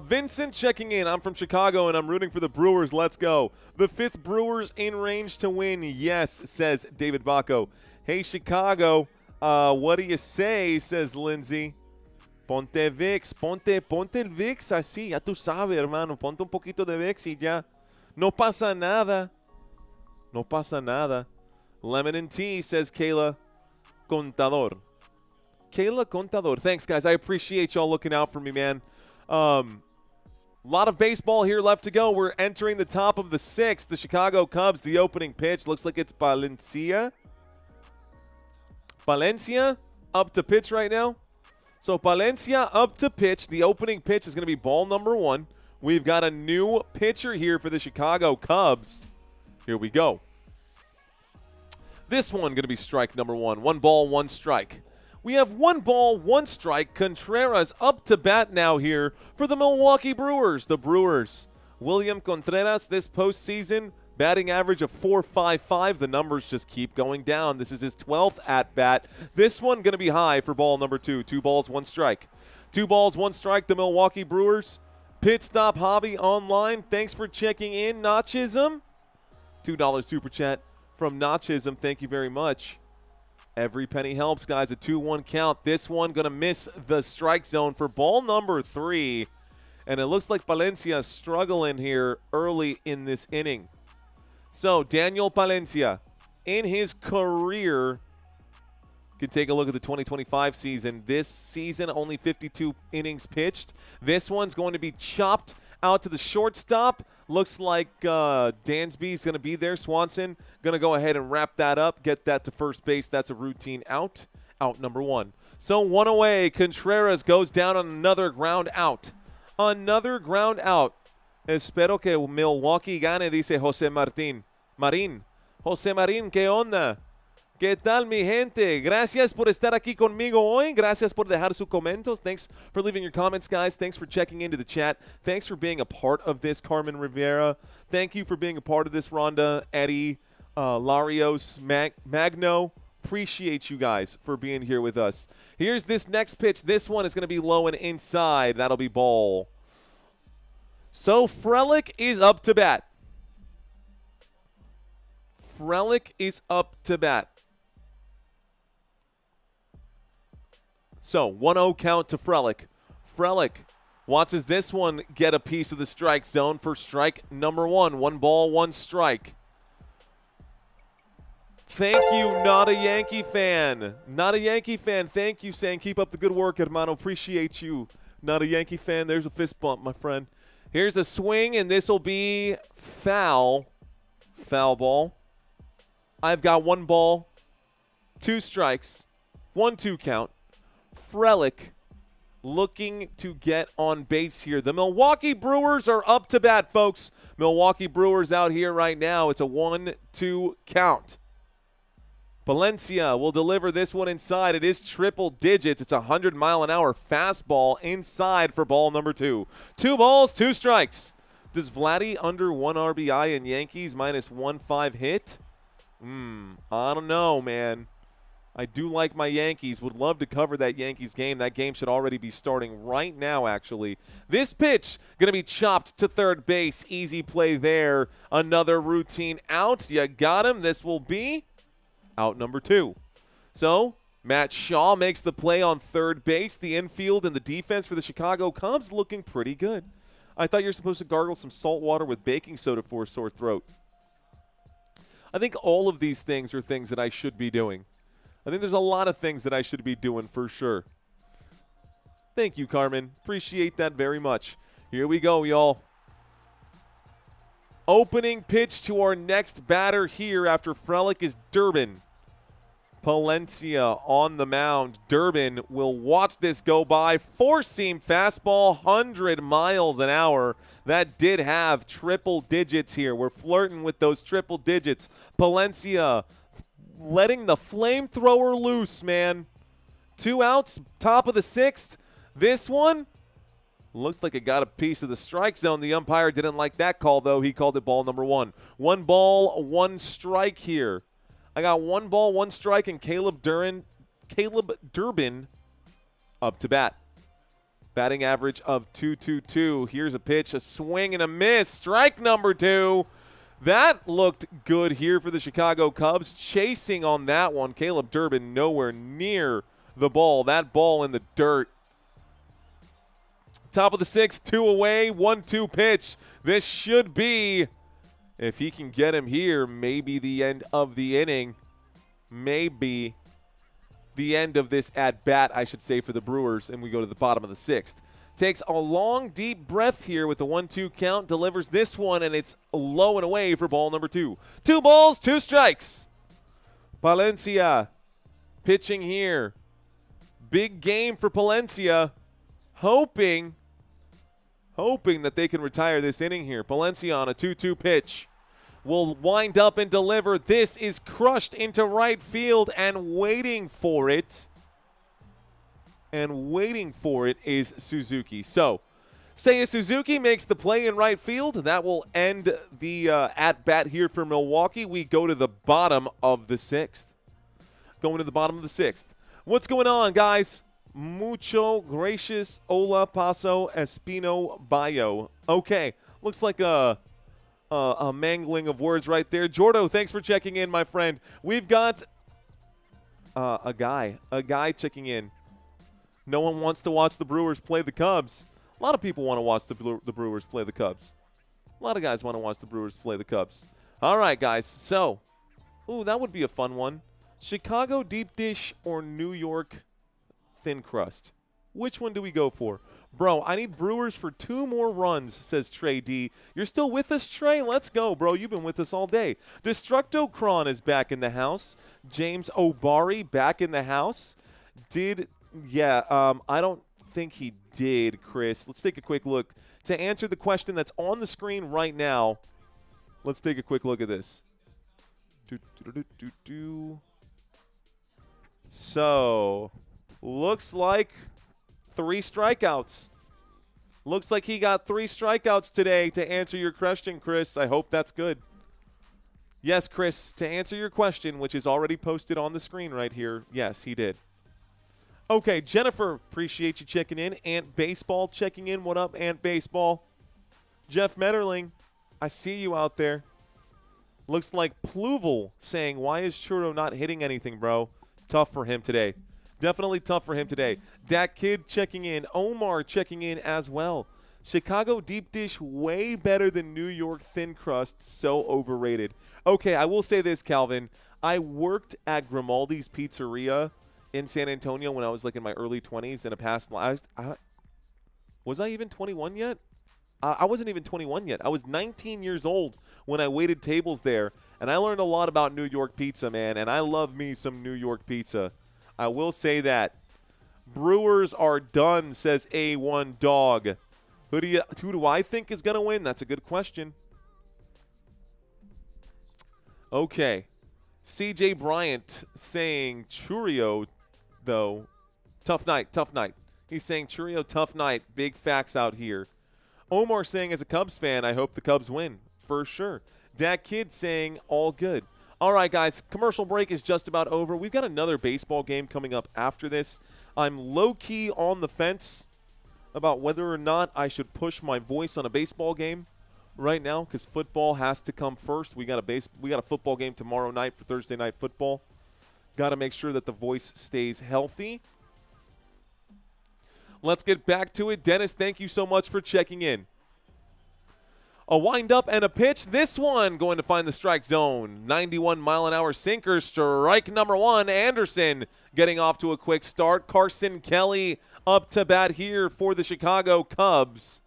Vincent checking in. I'm from Chicago, and I'm rooting for the Brewers. Let's go. The 5th Brewers in range to win. Yes, says David Bacco. Hey, Chicago, what do you say, says Lindsay. Ponte Vicks, ponte el Vicks así, ya tú sabes, hermano. Ponte un poquito de Vicks y ya. No pasa nada. No pasa nada. Lemon and tea, says Kayla Contador. Kayla Contador. Thanks, guys. I appreciate y'all looking out for me, man. A lot of baseball here left to go. We're entering the top of the 6th. The Chicago Cubs, the opening pitch. Looks like it's Valencia. Valencia up to pitch right now. So Valencia up to pitch. The opening pitch is going to be ball number 1. We've got a new pitcher here for the Chicago Cubs. Here we go. This one going to be strike number 1. 1 ball, 1 strike. We have 1 ball, 1 strike. Contreras up to bat now here for the Milwaukee Brewers. The Brewers, William Contreras, this postseason, batting average of .455. The numbers just keep going down. This is his 12th at-bat. This one going to be high for ball number 2. 2 balls, 1 strike. 2 balls, 1 strike. The Milwaukee Brewers. Pit Stop Hobby online. Thanks for checking in, Notchism. $2 super chat from Notchism. Thank you very much. Every penny helps, guys. A 2-1 count. This one going to miss the strike zone for ball number 3. And it looks like Valencia struggling here early in this inning. So, Daniel Valencia, in his career, can take a look at the 2025 season. This season, only 52 innings pitched. This one's going to be chopped out to the shortstop. Looks like Dansby's going to be there. Swanson going to go ahead and wrap that up, get that to first base. That's a routine out. Out number 1. So 1 away. Contreras goes down on another ground out. Another ground out. Espero que Milwaukee gane, dice José Marín. José Marín, ¿qué onda? ¿Qué tal, mi gente? Gracias por estar aquí conmigo hoy. Gracias por dejar sus comentarios. Thanks for leaving your comments, guys. Thanks for checking into the chat. Thanks for being a part of this, Carmen Rivera. Thank you for being a part of this, Rhonda, Eddie, Larios, Magno. Appreciate you guys for being here with us. Here's this next pitch. This one is going to be low and inside. That'll be ball. So Frelick is up to bat. Frelick is up to bat. So 1-0 count to Frelick. Frelick watches this one get a piece of the strike zone for strike number 1. 1 ball, 1 strike. Thank you, not a Yankee fan. Not a Yankee fan. Thank you, saying keep up the good work, hermano. Appreciate you. Not a Yankee fan. There's a fist bump, my friend. Here's a swing, and this will be foul. Foul ball. I've got 1 ball, 2 strikes, 1-2 count. Frelick looking to get on base here. The Milwaukee Brewers are up to bat, folks. Milwaukee Brewers out here right now. It's a 1-2 count. Valencia will deliver this one inside. It is triple digits. It's a 100-mile-an-hour fastball inside for ball number 2. 2 balls, 2 strikes. Does Vladdy under 1 RBI in Yankees minus 1.5 hit? I don't know, man. I do like my Yankees. Would love to cover that Yankees game. That game should already be starting right now, actually. This pitch going to be chopped to third base. Easy play there. Another routine out. You got him. This will be out number 2. So Matt Shaw makes the play on third base. The infield and the defense for the Chicago Cubs looking pretty good. I thought you were supposed to gargle some salt water with baking soda for a sore throat. I think all of these things are things that I should be doing. I think there's a lot of things that I should be doing for sure. Thank you, Carmen. Appreciate that very much. Here we go, y'all. Opening pitch to our next batter here after Frelick is Durbin. Palencia on the mound. Durbin will watch this go by. Four-seam fastball, 100 miles an hour. That did have triple digits here. We're flirting with those triple digits. Palencia letting the flamethrower loose, man. 2 outs, top of the 6th. This one looked like it got a piece of the strike zone. The umpire didn't like that call, though. He called it ball number 1. 1 ball, 1 strike here. I got 1 ball, 1 strike, and Caleb Durbin up to bat. Batting average of .222. Here's a pitch, a swing and a miss. Strike number 2. That looked good here for the Chicago Cubs. Chasing on that one. Caleb Durbin nowhere near the ball. That ball in the dirt. Top of the 6th, 2 away, 1-2 pitch. This should be, if he can get him here, maybe the end of the inning. Maybe the end of this at-bat, I should say, for the Brewers, and we go to the bottom of the 6th. Takes a long, deep breath here with the 1-2 count. Delivers this one, and it's low and away for ball number 2. 2 balls, 2 strikes. Palencia pitching here. Big game for Palencia. Hoping that they can retire this inning here. Palencia on a 2-2 pitch will wind up and deliver. This is crushed into right field, and waiting for it. And waiting for it is Suzuki. So, Seiya Suzuki makes the play in right field. That will end the at-bat here for Milwaukee. We go to the bottom of the 6th. Going to the bottom of the 6th. What's going on, guys? Mucho gracious hola paso espino bayo. Okay, looks like a mangling of words right there. Jordo, thanks for checking in, my friend. We've got a guy checking in. No one wants to watch the Brewers play the Cubs. A lot of people want to watch the Brewers play the Cubs. A lot of guys want to watch the Brewers play the Cubs. All right, guys. So, ooh, that would be a fun one. Chicago deep dish or New York thin crust? Which one do we go for? Bro, I need Brewers for 2 more runs, says Trey D. You're still with us, Trey? Let's go, bro. You've been with us all day. Destructocron is back in the house. James Obari back in the house. I don't think he did, Chris. Let's take a quick look. To answer the question that's on the screen right now, let's take a quick look at this. So, looks like 3 strikeouts. Looks like he got 3 strikeouts today to answer your question, Chris. I hope that's good. Yes, Chris, to answer your question, which is already posted on the screen right here, yes, he did. Okay, Jennifer, appreciate you checking in. Ant Baseball checking in. What up, Ant Baseball? Jeff Metterling, I see you out there. Looks like Pluval saying, why is Chourio not hitting anything, bro? Tough for him today. Definitely tough for him today. Dak Kid checking in. Omar checking in as well. Chicago deep dish way better than New York thin crust. So overrated. Okay, I will say this, Calvin. I worked at Grimaldi's Pizzeria in San Antonio when I was like in my early 20s in a past life. Was I even 21 yet? I wasn't even 21 yet. I was 19 years old when I waited tables there, and I learned a lot about New York pizza, man, and I love me some New York pizza. I will say that. Brewers are done, says A1 Dog. Who do I think is going to win? That's a good question. Okay. CJ Bryant saying Chourio, though. Tough night, tough night. He's saying Chourio, tough night. Big facts out here. Omar saying, as a Cubs fan, I hope the Cubs win. For sure. Dak Kid saying, all good. All right, guys, commercial break is just about over. We've got another baseball game coming up after this. I'm low-key on the fence about whether or not I should push my voice on a baseball game right now because football has to come first. We got a football game tomorrow night for Thursday Night Football. Got to make sure that the voice stays healthy. Let's get back to it. Dennis, thank you so much for checking in. A windup and a pitch. This one going to find the strike zone. 91-mile-an-hour sinker. Strike number one. Anderson getting off to a quick start. Carson Kelly up to bat here for the Chicago Cubs.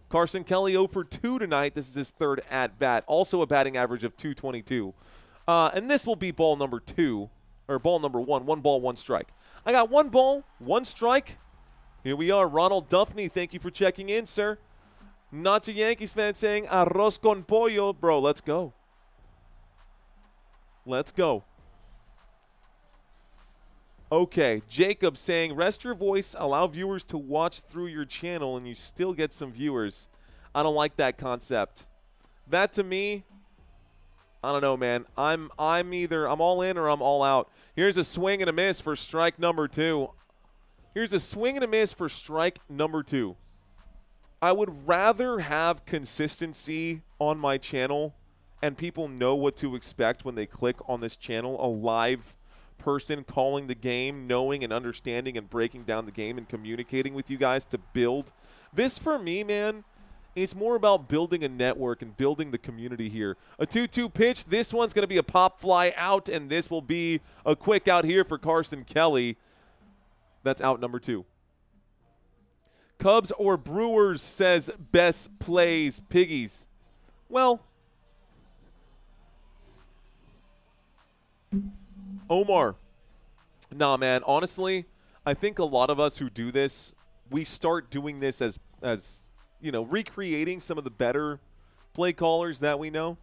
Carson Kelly 0 for 2 tonight. This is his third at-bat. Also a batting average of .222. And this will be ball number 2, or ball number 1. 1 ball, 1 strike. I got 1 ball, 1 strike. Here we are. Ronald Duffney, thank you for checking in, sir. Not a Yankees fan saying, arroz con pollo. Bro, let's go. Let's go. Okay, Jacob saying, rest your voice, allow viewers to watch through your channel, and you still get some viewers. I don't like that concept. That, to me, I don't know, man. I'm either I'm all in or I'm all out. Here's a swing and a miss for strike number 2. Here's a swing and a miss for strike number 2. I would rather have consistency on my channel and people know what to expect when they click on this channel. A live person calling the game, knowing and understanding and breaking down the game and communicating with you guys to build. This, for me, man, it's more about building a network and building the community here. A 2-2 pitch. This one's going to be a pop fly out, and this will be a quick out here for Carson Kelly. That's out number 2. Cubs or Brewers, says Best Plays Piggies. Well, Omar. Nah, man, honestly, I think a lot of us who do this, we start doing this as you know, recreating some of the better play callers that we know.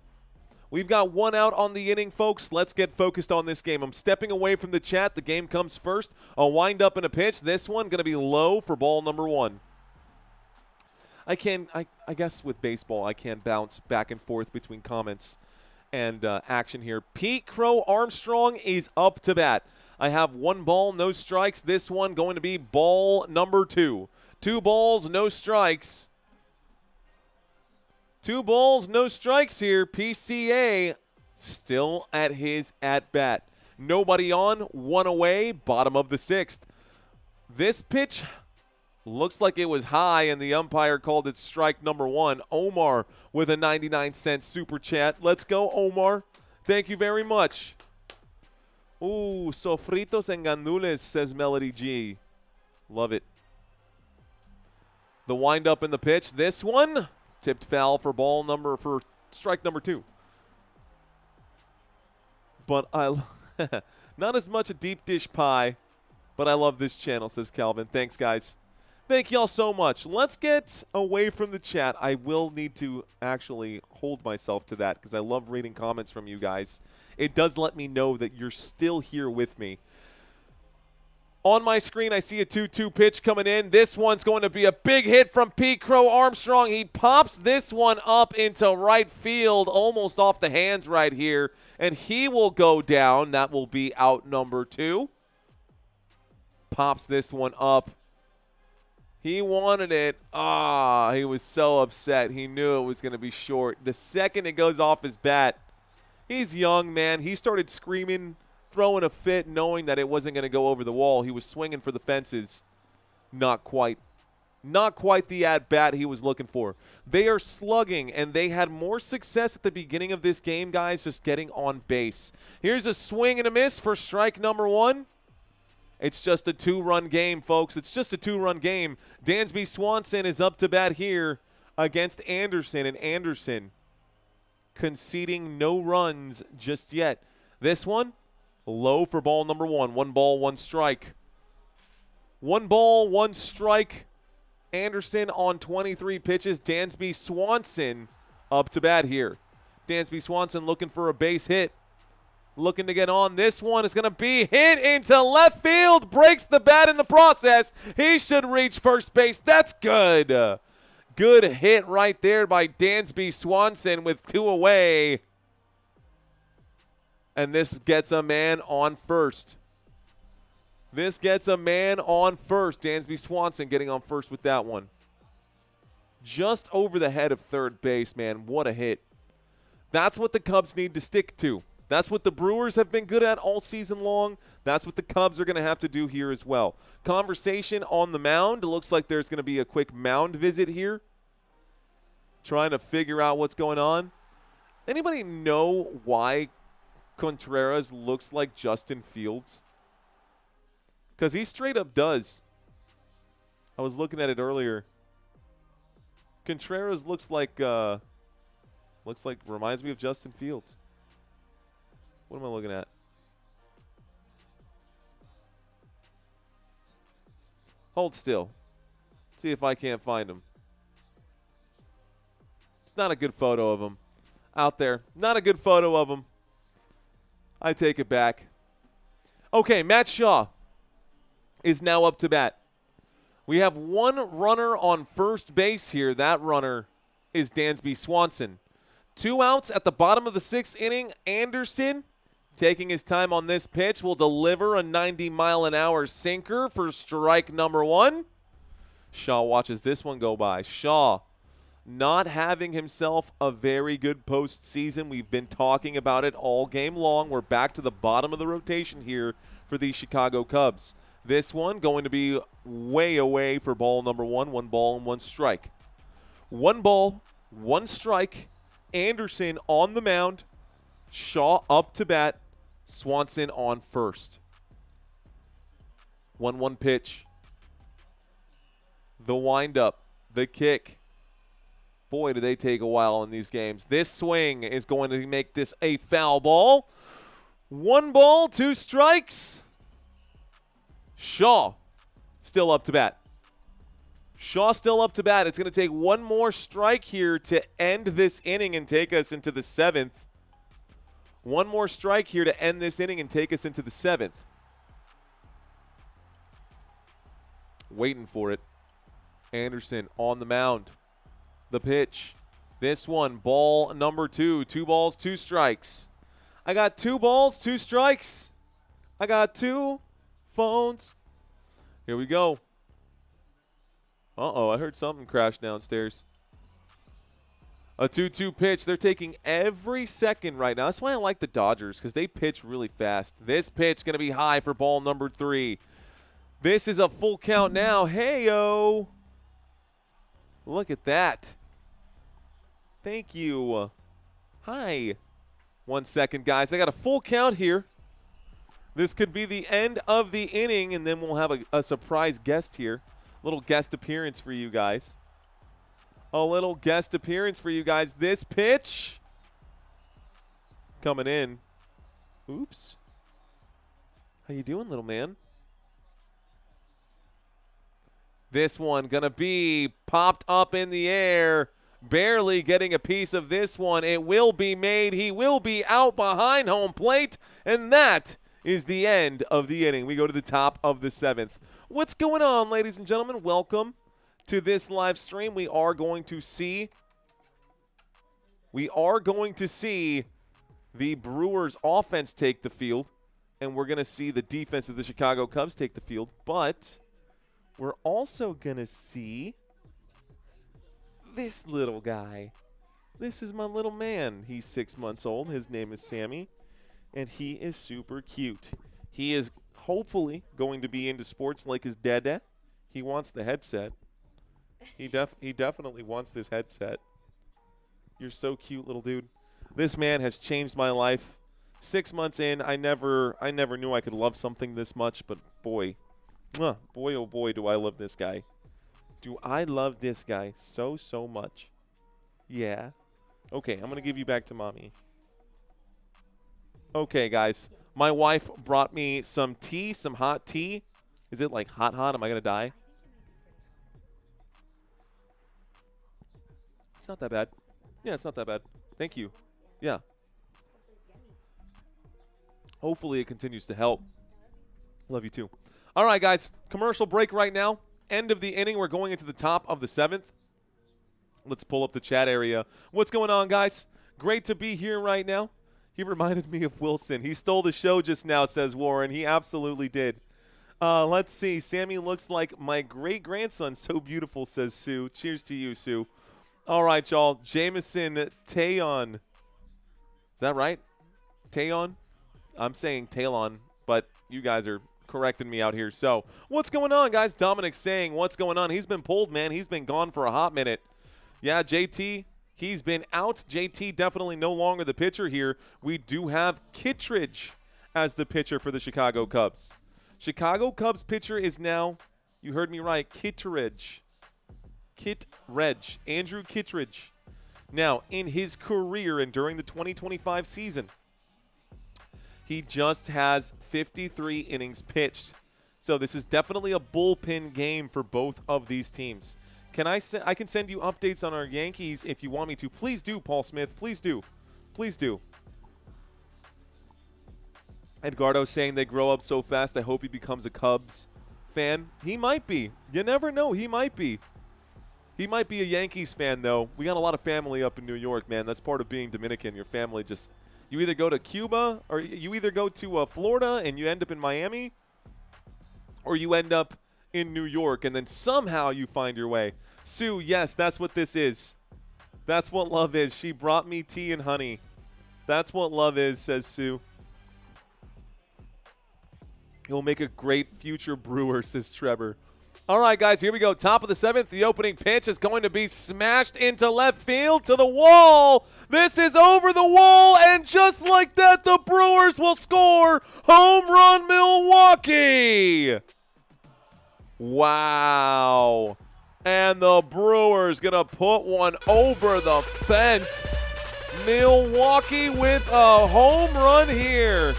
We've got 1 out on the inning, folks. Let's get focused on this game. I'm stepping away from the chat. The game comes first. A windup and a pitch. This one going to be low for ball number 1. I guess with baseball, I can bounce back and forth between comments and action here. Pete Crow Armstrong is up to bat. I have 1 ball, no strikes. This one going to be ball number 2. 2 balls, no strikes. 2 balls, no strikes here. PCA still at his at-bat. Nobody on, 1 away, bottom of the 6th. This pitch looks like it was high, and the umpire called it strike number 1. Omar with a 99-cent super chat. Let's go, Omar. Thank you very much. Ooh, sofritos and gandules, says Melody G. Love it. The windup in the pitch. This one tipped foul for strike number 2. But not as much a deep dish pie, but I love this channel, says Calvin. Thanks, guys. Thank y'all so much. Let's get away from the chat. I will need to actually hold myself to that because I love reading comments from you guys. It does let me know that you're still here with me. On my screen, I see a 2-2 pitch coming in. This one's going to be a big hit from Pete Crow Armstrong. He pops this one up into right field, almost off the hands right here, and he will go down. That will be out number 2. Pops this one up. He wanted it. He was so upset. He knew it was going to be short. The second it goes off his bat, he's young, man. He started screaming, throwing a fit, knowing that it wasn't going to go over the wall. He was swinging for the fences. Not quite. Not quite the at-bat he was looking for. They are slugging, and they had more success at the beginning of this game, guys, just getting on base. Here's a swing and a miss for strike number 1. It's just a 2-run game, folks. It's just a 2-run game. Dansby Swanson is up to bat here against Anderson, and Anderson conceding no runs just yet. This one, low for ball number 1. 1 ball, 1 strike. 1 ball, 1 strike. Anderson on 23 pitches. Dansby Swanson up to bat here. Dansby Swanson looking for a base hit. Looking to get on. This one is going to be hit into left field. Breaks the bat in the process. He should reach first base. That's good. Good hit right there by Dansby Swanson with 2 away. And this gets a man on first. This gets a man on first. Dansby Swanson getting on first with that one. Just over the head of third base, man. What a hit. That's what the Cubs need to stick to. That's what the Brewers have been good at all season long. That's what the Cubs are going to have to do here as well. Conversation on the mound. It looks like there's going to be a quick mound visit here. Trying to figure out what's going on. Anybody know why Contreras looks like Justin Fields? Because he straight up does. I was looking at it earlier. Contreras looks like reminds me of Justin Fields. What am I looking at? Hold still. See if I can't find him. It's not a good photo of him out there. Not a good photo of him. I take it back. Okay, Matt Shaw is now up to bat. We have one runner on first base here. That runner is Dansby Swanson. 2 outs at the bottom of the 6th inning. Anderson, taking his time on this pitch, will deliver a 90-mile-an-hour sinker for strike number 1. Shaw watches this one go by. Shaw not having himself a very good postseason. We've been talking about it all game long. We're back to the bottom of the rotation here for the Chicago Cubs. This one going to be way away for ball number 1. 1 ball and 1 strike. 1 ball, 1 strike. Anderson on the mound. Shaw up to bat. Swanson on first. 1-1 pitch. The windup. The kick. Boy, do they take a while in these games. This swing is going to make this a foul ball. 1 ball, 2 strikes. Shaw still up to bat. Shaw still up to bat. It's going to take 1 more strike here to end this inning and take us into the 7th. 1 more strike here to end this inning and take us into the 7th. Waiting for it. Anderson on the mound. The pitch. This one, ball number 2. 2 balls, 2 strikes. I got 2 balls, 2 strikes. I got 2 phones. Here we go. Uh-oh, I heard something crash downstairs. A 2-2 pitch. They're taking every second right now. That's why I like the Dodgers, because they pitch really fast. This pitch going to be high for ball number 3. This is a full count now. Hey-o. Look at that. Thank you. Hi. 1 second, guys. I got a full count here. This could be the end of the inning, and then we'll have a surprise guest here. Little guest appearance for you guys. A little guest appearance for you guys. This pitch coming in. Oops. How you doing, little man? This one gonna be popped up in the air. Barely getting a piece of this one. It will be made. He will be out behind home plate, and that is the end of the inning. We go to the top of the 7th. What's going on, ladies and gentlemen? Welcome to this live stream. We are going to see the Brewers offense take the field, and we're going to see the defense of the Chicago Cubs take the field, but we're also going to see this little guy. This is my little man. He's 6 months old. His name is Sammy, and he is super cute. He is hopefully going to be into sports like his dada. He wants the headset. He definitely wants this headset. You're so cute, little dude. This man has changed my life. 6 months in, I never knew I could love something this much, but boy, oh boy, do I love this guy. Do I love this guy so much. Yeah. Okay, I'm going to give you back to mommy. Okay, guys. My wife brought me some tea, some hot tea. Is it like hot? Am I going to die? It's not that bad. Yeah, it's not that bad. Thank you. Yeah. Hopefully it continues to help. Love you too. All right, guys. Commercial break right now. End of the inning. We're going into the top of the 7th. Let's pull up the chat area. What's going on, guys? Great to be here right now. He reminded me of Wilson. He stole the show just now, says Warren. He absolutely did. Let's see. Sammy looks like my great-grandson. So beautiful, says Sue. Cheers to you, Sue. All right, y'all. Jameson Tayon. Is that right? Tayon? I'm saying Talon, but you guys are correcting me out here. So what's going on, guys? Dominic's saying what's going on. He's been pulled, man. He's been gone for a hot minute. Yeah, JT, he's been out. JT definitely no longer the pitcher here. We do have Kittredge as the pitcher for the Chicago Cubs. Chicago Cubs pitcher is now, you heard me right, Kittredge. Andrew Kittredge. Now, in his career and during the 2025 season, he just has 53 innings pitched. So this is definitely a bullpen game for both of these teams. I can send you updates on our Yankees if you want me to. Please do, Paul Smith. Please do. Please do. Edgardo saying they grow up so fast. I hope he becomes a Cubs fan. He might be. You never know. He might be. He might be a Yankees fan, though. We got a lot of family up in New York, man. That's part of being Dominican. Your family just – you either go to Cuba or you either go to Florida and you end up in Miami, or you end up in New York and then somehow you find your way. Sue, yes, that's what this is. That's what love is. She brought me tea and honey. That's what love is, says Sue. He'll make a great future Brewer, says Trevor. All right, guys, here we go. Top of the seventh. The opening pitch is going to be smashed into left field to the wall. This is over the wall, and just like that, the Brewers will score. Home run, Milwaukee. Wow. And the Brewers going to put one over the fence. Milwaukee with a home run here.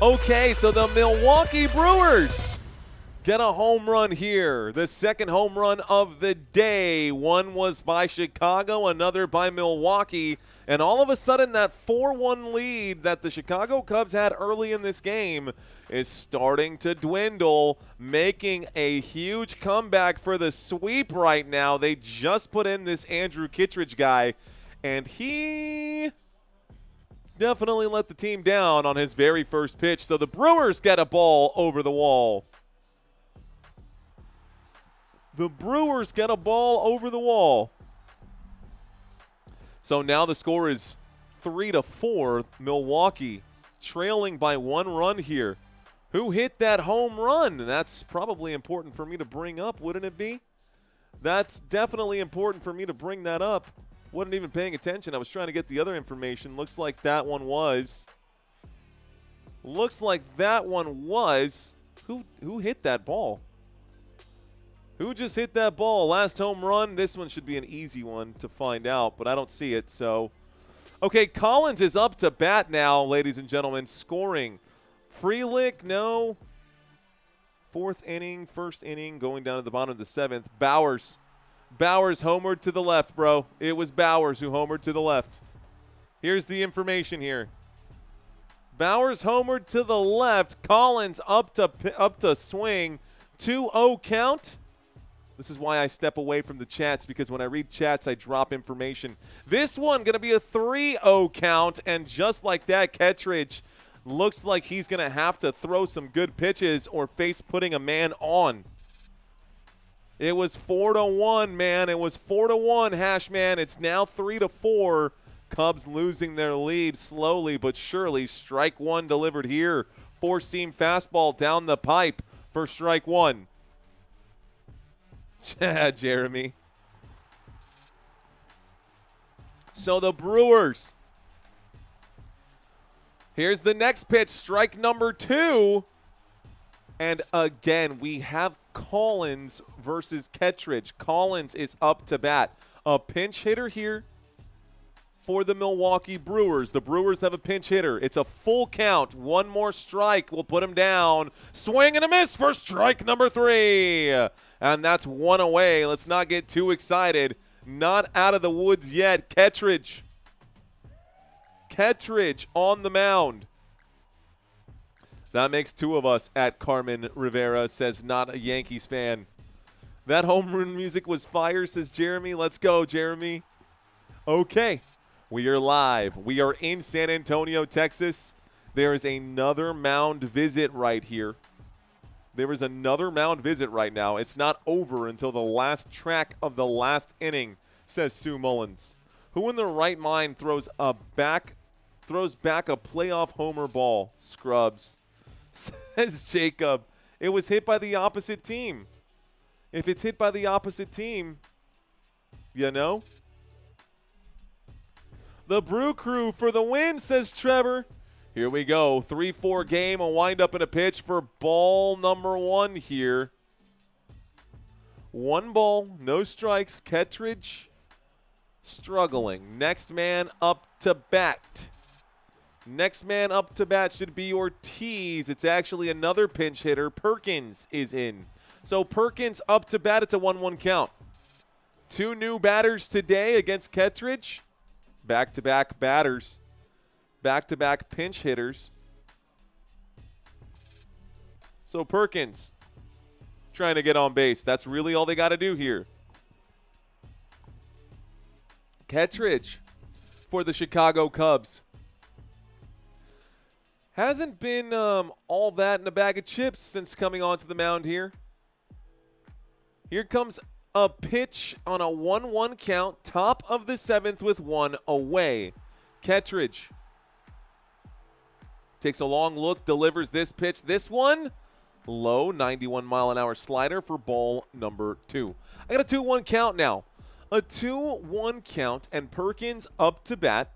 Okay, so the Milwaukee Brewers get a home run here. The second home run of the day. One was by Chicago, another by Milwaukee. And all of a sudden, that 4-1 lead that the Chicago Cubs had early in this game is starting to dwindle, making a huge comeback for the sweep right now. They just put in this Andrew Kittredge guy, and he definitely let the team down on his very first pitch. So the Brewers get a ball over the wall. The Brewers get a ball over the wall. So now the score is 3-4. Milwaukee trailing by 1 run here. Who hit that home run? That's probably important for me to bring up, wouldn't it be? That's definitely important for me to bring that up. Wasn't even paying attention. I was trying to get the other information. Looks like that one was. Who hit that ball? Who just hit that ball? Last home run. This one should be an easy one to find out, but I don't see it. So, okay, Collins is up to bat now, ladies and gentlemen, scoring. Frelick, no. Fourth inning, first inning, going down to the bottom of the seventh. Bowers homered to the left, bro. It was Bowers who homered to the left. Here's the information here. Bowers homered to the left. Collins up to swing. 2-0 count. This is why I step away from the chats, because when I read chats, I drop information. This one going to be a 3-0 count, and just like that, Kittredge looks like he's going to have to throw some good pitches or face putting a man on. It was 4-1, man. It was 4-1, Hashman. It's now 3-4. Cubs losing their lead slowly but surely. Strike one delivered here. Four-seam fastball down the pipe for strike one. Jeremy. So the Brewers. Here's the next pitch, strike number 2. And again, we have Collins versus Kittredge. Collins is up to bat. A pinch hitter here for the Milwaukee Brewers. The Brewers have a pinch hitter. It's a full count. One more strike will put him down. Swing and a miss for strike number 3. And that's one away. Let's not get too excited. Not out of the woods yet. Kittredge on the mound. That makes 2 of us at Carmen Rivera, says not a Yankees fan. That home run music was fire, says Jeremy. Let's go, Jeremy. Okay. We are live. We are in San Antonio, Texas. There is another mound visit right here. There is another mound visit right now. It's not over until the last track of the last inning, says Sue Mullins. Who in their right mind throws back a playoff homer ball? Scrubs, says Jacob. It was hit by the opposite team. If it's hit by the opposite team, you know. The Brew Crew for the win, says Trevor. Here we go. 3-4 game. A wind-up and a pitch for ball number 1 here. 1 ball, no strikes. Kettridge struggling. Next man up to bat. Next man up to bat should be Ortiz. It's actually another pinch hitter. Perkins is in. So Perkins up to bat. It's a 1-1 count. 2 new batters today against Kettridge. Back-to-back batters. Back-to-back pinch hitters. So Perkins trying to get on base. That's really all they got to do here. Kettridge for the Chicago Cubs. Hasn't been all that in a bag of chips since coming onto the mound here. Here comes a pitch on a 1-1 count, top of the 7th with 1 away. Kettridge takes a long look, delivers this pitch. This one, low, 91-mile-an-hour slider for ball number 2. I got a 2-1 count now. A 2-1 count, and Perkins up to bat.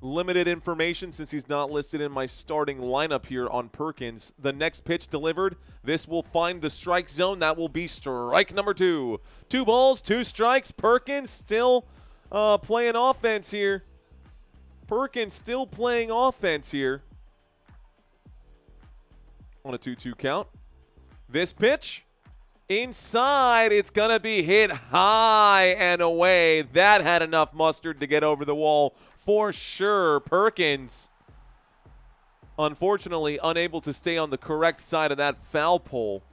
Limited information since he's not listed in my starting lineup here on Perkins. The next pitch delivered. This will find the strike zone. That will be strike number 2. 2 balls, 2 strikes. Perkins still playing offense here. Perkins still playing offense here. On a 2-2 count. This pitch inside. It's going to be hit high and away. That had enough mustard to get over the wall. For sure, Perkins, unfortunately, unable to stay on the correct side of that foul pole.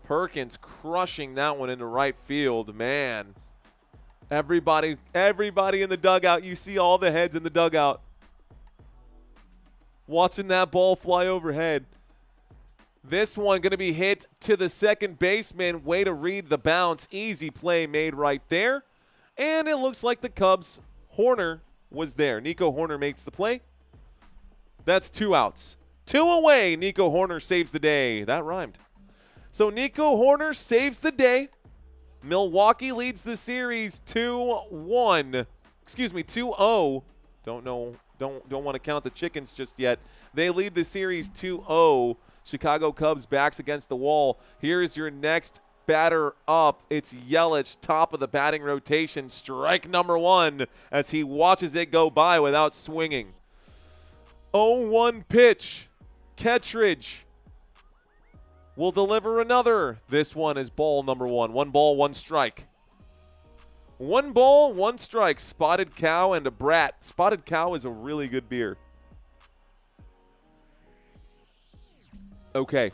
Perkins crushing that one into right field. Man, everybody in the dugout, you see all the heads in the dugout watching that ball fly overhead. This one going to be hit to the second baseman. Way to read the bounce. Easy play made right there. And it looks like the Cubs, Horner was there. Nico Horner makes the play. That's 2 outs. 2 away. Nico Horner saves the day. That rhymed. So Nico Horner saves the day. Milwaukee leads the series 2-1. Excuse me, 2-0. Don't want to count the chickens just yet. They lead the series 2-0. Chicago Cubs backs against the wall. Here's your next batter up. It's Yelich, top of the batting rotation. Strike number 1 as he watches it go by without swinging. 0-1 pitch. Kettridge will deliver another. This one is ball number 1. 1 ball, 1 strike. 1 ball, 1 strike. Spotted Cow and a Brat. Spotted Cow is a really good beer. Okay.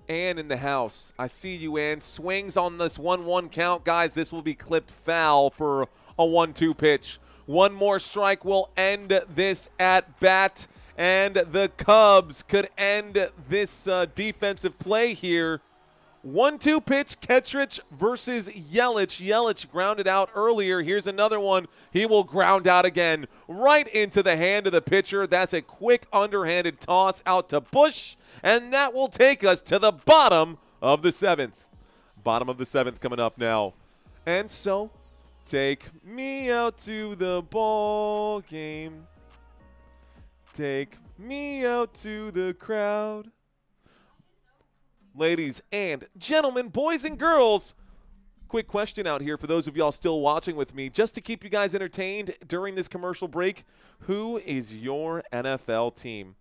Ann in the house. I see you, Ann. Swings on this 1-1 count. Guys, this will be clipped foul for a 1-2 pitch. 1 more strike will end this at bat, and the Cubs could end this defensive play here. 1-2 pitch, Kettridge versus Yelich. Yelich grounded out earlier. Here's another one. He will ground out again right into the hand of the pitcher. That's a quick underhanded toss out to Bush, and that will take us to the bottom of the 7th. Bottom of the 7th coming up now. And so, take me out to the ball game. Take me out to the crowd. Ladies and gentlemen, boys and girls, quick question out here for those of y'all still watching with me, just to keep you guys entertained during this commercial break. Who is your NFL team?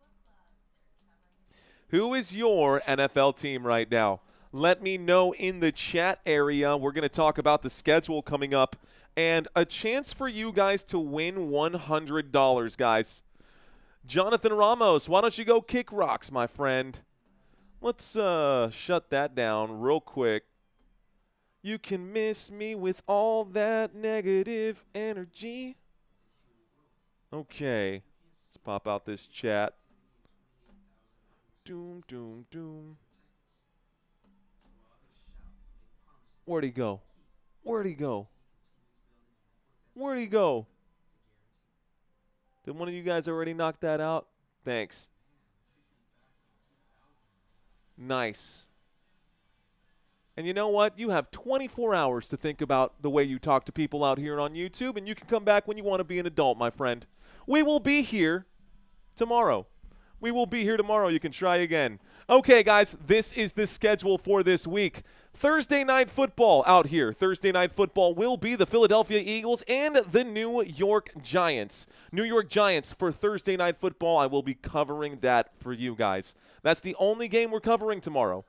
Who is your NFL team right now? Let me know in the chat area. We're going to talk about the schedule coming up and a chance for you guys to win $100, guys. Jonathan Ramos, why don't you go kick rocks, my friend? Let's shut that down real quick. You can miss me with all that negative energy. Okay. Let's pop out this chat. Doom, doom, doom. Where'd he go? Where'd he go? Where'd he go? Did one of you guys already knock that out? Thanks. Nice. And you know what? You have 24 hours to think about the way you talk to people out here on YouTube, and you can come back when you want to be an adult, my friend. We will be here tomorrow. We will be here tomorrow. You can try again. Okay, guys, this is the schedule for this week. Thursday night football out here. Thursday night football will be the Philadelphia Eagles and the New York Giants. New York Giants for Thursday night football. I will be covering that for you guys. That's the only game we're covering tomorrow.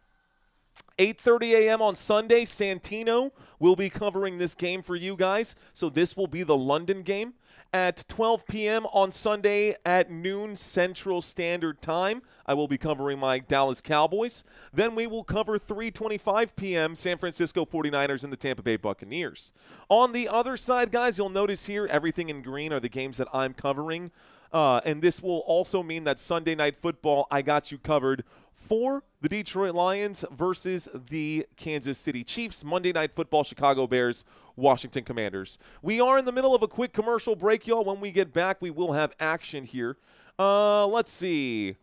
8:30 a.m. on Sunday, Santino will be covering this game for you guys. So this will be the London game. At 12 p.m. on Sunday at noon Central Standard Time, I will be covering my Dallas Cowboys. Then we will cover 3:25 p.m. San Francisco 49ers and the Tampa Bay Buccaneers. On the other side, guys, you'll notice here everything in green are the games that I'm covering. And this will also mean that Sunday Night Football, I got you covered for the Detroit Lions versus the Kansas City Chiefs. Monday Night Football, Chicago Bears, Washington Commanders. We are in the middle of a quick commercial break, y'all. When we get back, we will have action here. Let's see.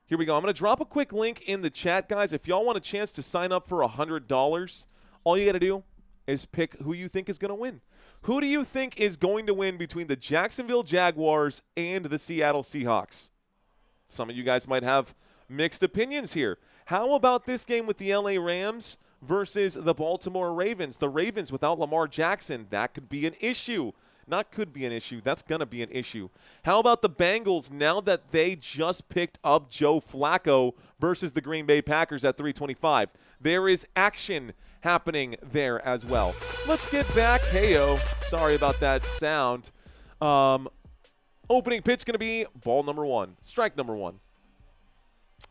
Here we go. I'm going to drop a quick link in the chat, guys. If y'all want a chance to sign up for $100, all you got to do is pick who you think is going to win. Who do you think is going to win between the Jacksonville Jaguars and the Seattle Seahawks? Some of you guys might have mixed opinions here. How about this game with the LA Rams versus the Baltimore Ravens? The Ravens without Lamar Jackson, that could be an issue. Not could be an issue. That's going to be an issue. How about the Bengals now that they just picked up Joe Flacco versus the Green Bay Packers at 325? There is action happening there as well. Let's get back. Heyo. Sorry about that sound. Opening pitch going to be ball number 1. Strike number 1.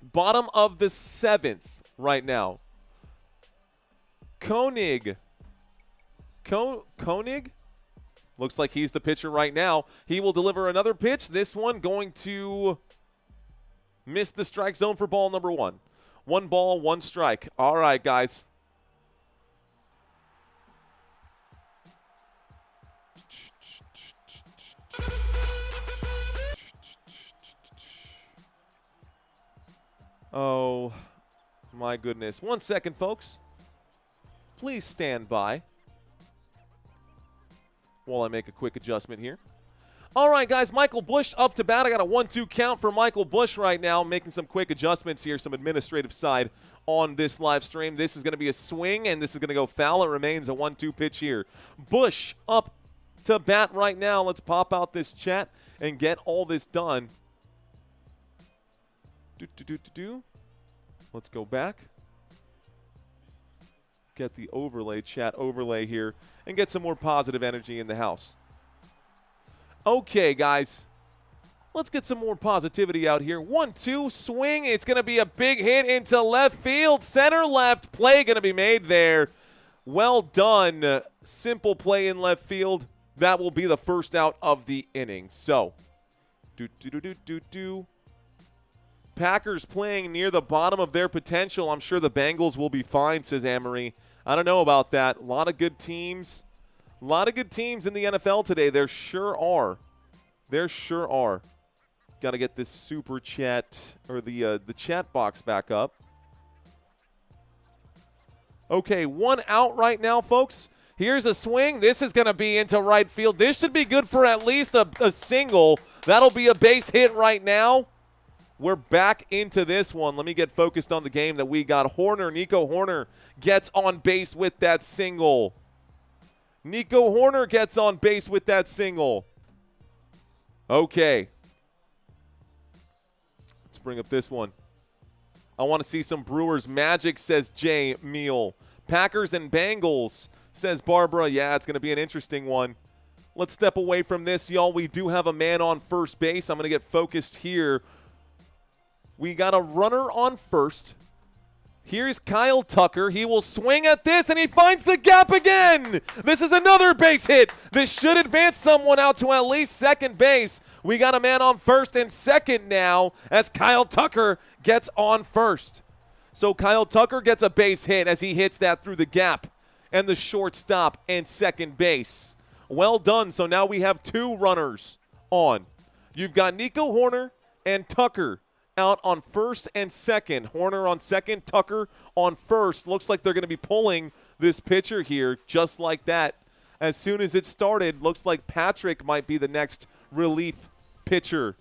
Bottom of the 7th right now. Koenig. Koenig? Looks like he's the pitcher right now. He will deliver another pitch. This one going to miss the strike zone for ball number 1. 1 ball, 1 strike. All right, guys. Oh, my goodness. 1 second, folks. Please stand by while I make a quick adjustment here. All right, guys, Michael Bush up to bat. I got a 1-2 count for Michael Bush right now. Making some quick adjustments here, some administrative side on this live stream. This is going to be a swing, and this is going to go foul. It remains a 1-2 pitch here. Bush up to bat right now. Let's pop out this chat and get all this done. Let's go back. Get the overlay, chat overlay here, and get some more positive energy in the house. Okay, guys. Let's get some more positivity out here. 1-2, swing. It's going to be a big hit into left field. Center left. Play going to be made there. Well done. Simple play in left field. That will be the first out of the inning. So, Packers playing near the bottom of their potential. I'm sure the Bengals will be fine, says Amory. I don't know about that. A lot of good teams. A lot of good teams in the NFL today. There sure are. There sure are. Got to get this super chat or the chat box back up. Okay, 1 out right now, folks. Here's a swing. This is going to be into right field. This should be good for at least a single. That'll be a base hit right now. We're back into this one. Let me get focused on the game that we got. Horner, Nico Horner gets on base with that single. Nico Horner gets on base with that single. Okay. Let's bring up this one. I want to see some Brewers magic, says Jay Meal. Packers and Bengals, says Barbara. Yeah, it's going to be an interesting one. Let's step away from this, y'all. We do have a man on first base. I'm going to get focused here. We got a runner on first. Here's Kyle Tucker. He will swing at this, and he finds the gap again. This is another base hit. This should advance someone out to at least second base. We got a man on first and second now as Kyle Tucker gets on first. So Kyle Tucker gets a base hit as he hits that through the gap and the shortstop and second base. Well done. So now we have 2 runners on. You've got Nico Hoerner and Tucker out on first and second. Hoerner on second, Tucker on first. Looks like they're going to be pulling this pitcher here just like that. As soon as it started, looks like Patrick might be the next relief pitcher.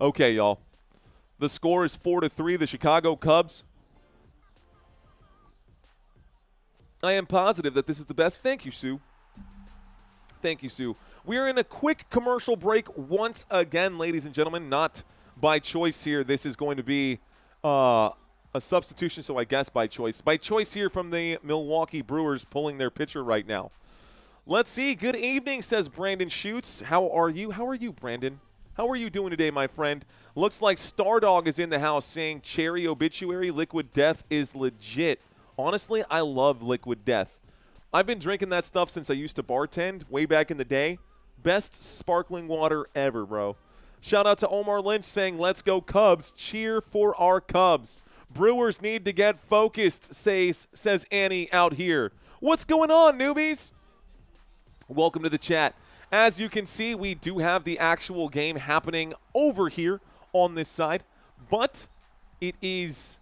Okay, y'all. The score is 4-3, the Chicago Cubs. I am positive that this is the best. Thank you, Sue. Thank you, Sue. We are in a quick commercial break once again, ladies and gentlemen. Not by choice here. This is going to be a substitution, so I guess by choice. By choice here from the Milwaukee Brewers pulling their pitcher right now. Let's see. Good evening, says Brandon Schutz. How are you? How are you, Brandon? How are you doing today, my friend? Looks like Stardog is in the house saying Cherry Obituary, Liquid Death is legit. Honestly, I love Liquid Death. I've been drinking that stuff since I used to bartend way back in the day. Best sparkling water ever, bro. Shout out to Omar Lynch saying, let's go Cubs. Cheer for our Cubs. Brewers need to get focused, says Annie out here. What's going on, newbies? Welcome to the chat. As you can see, we do have the actual game happening over here on this side, but it is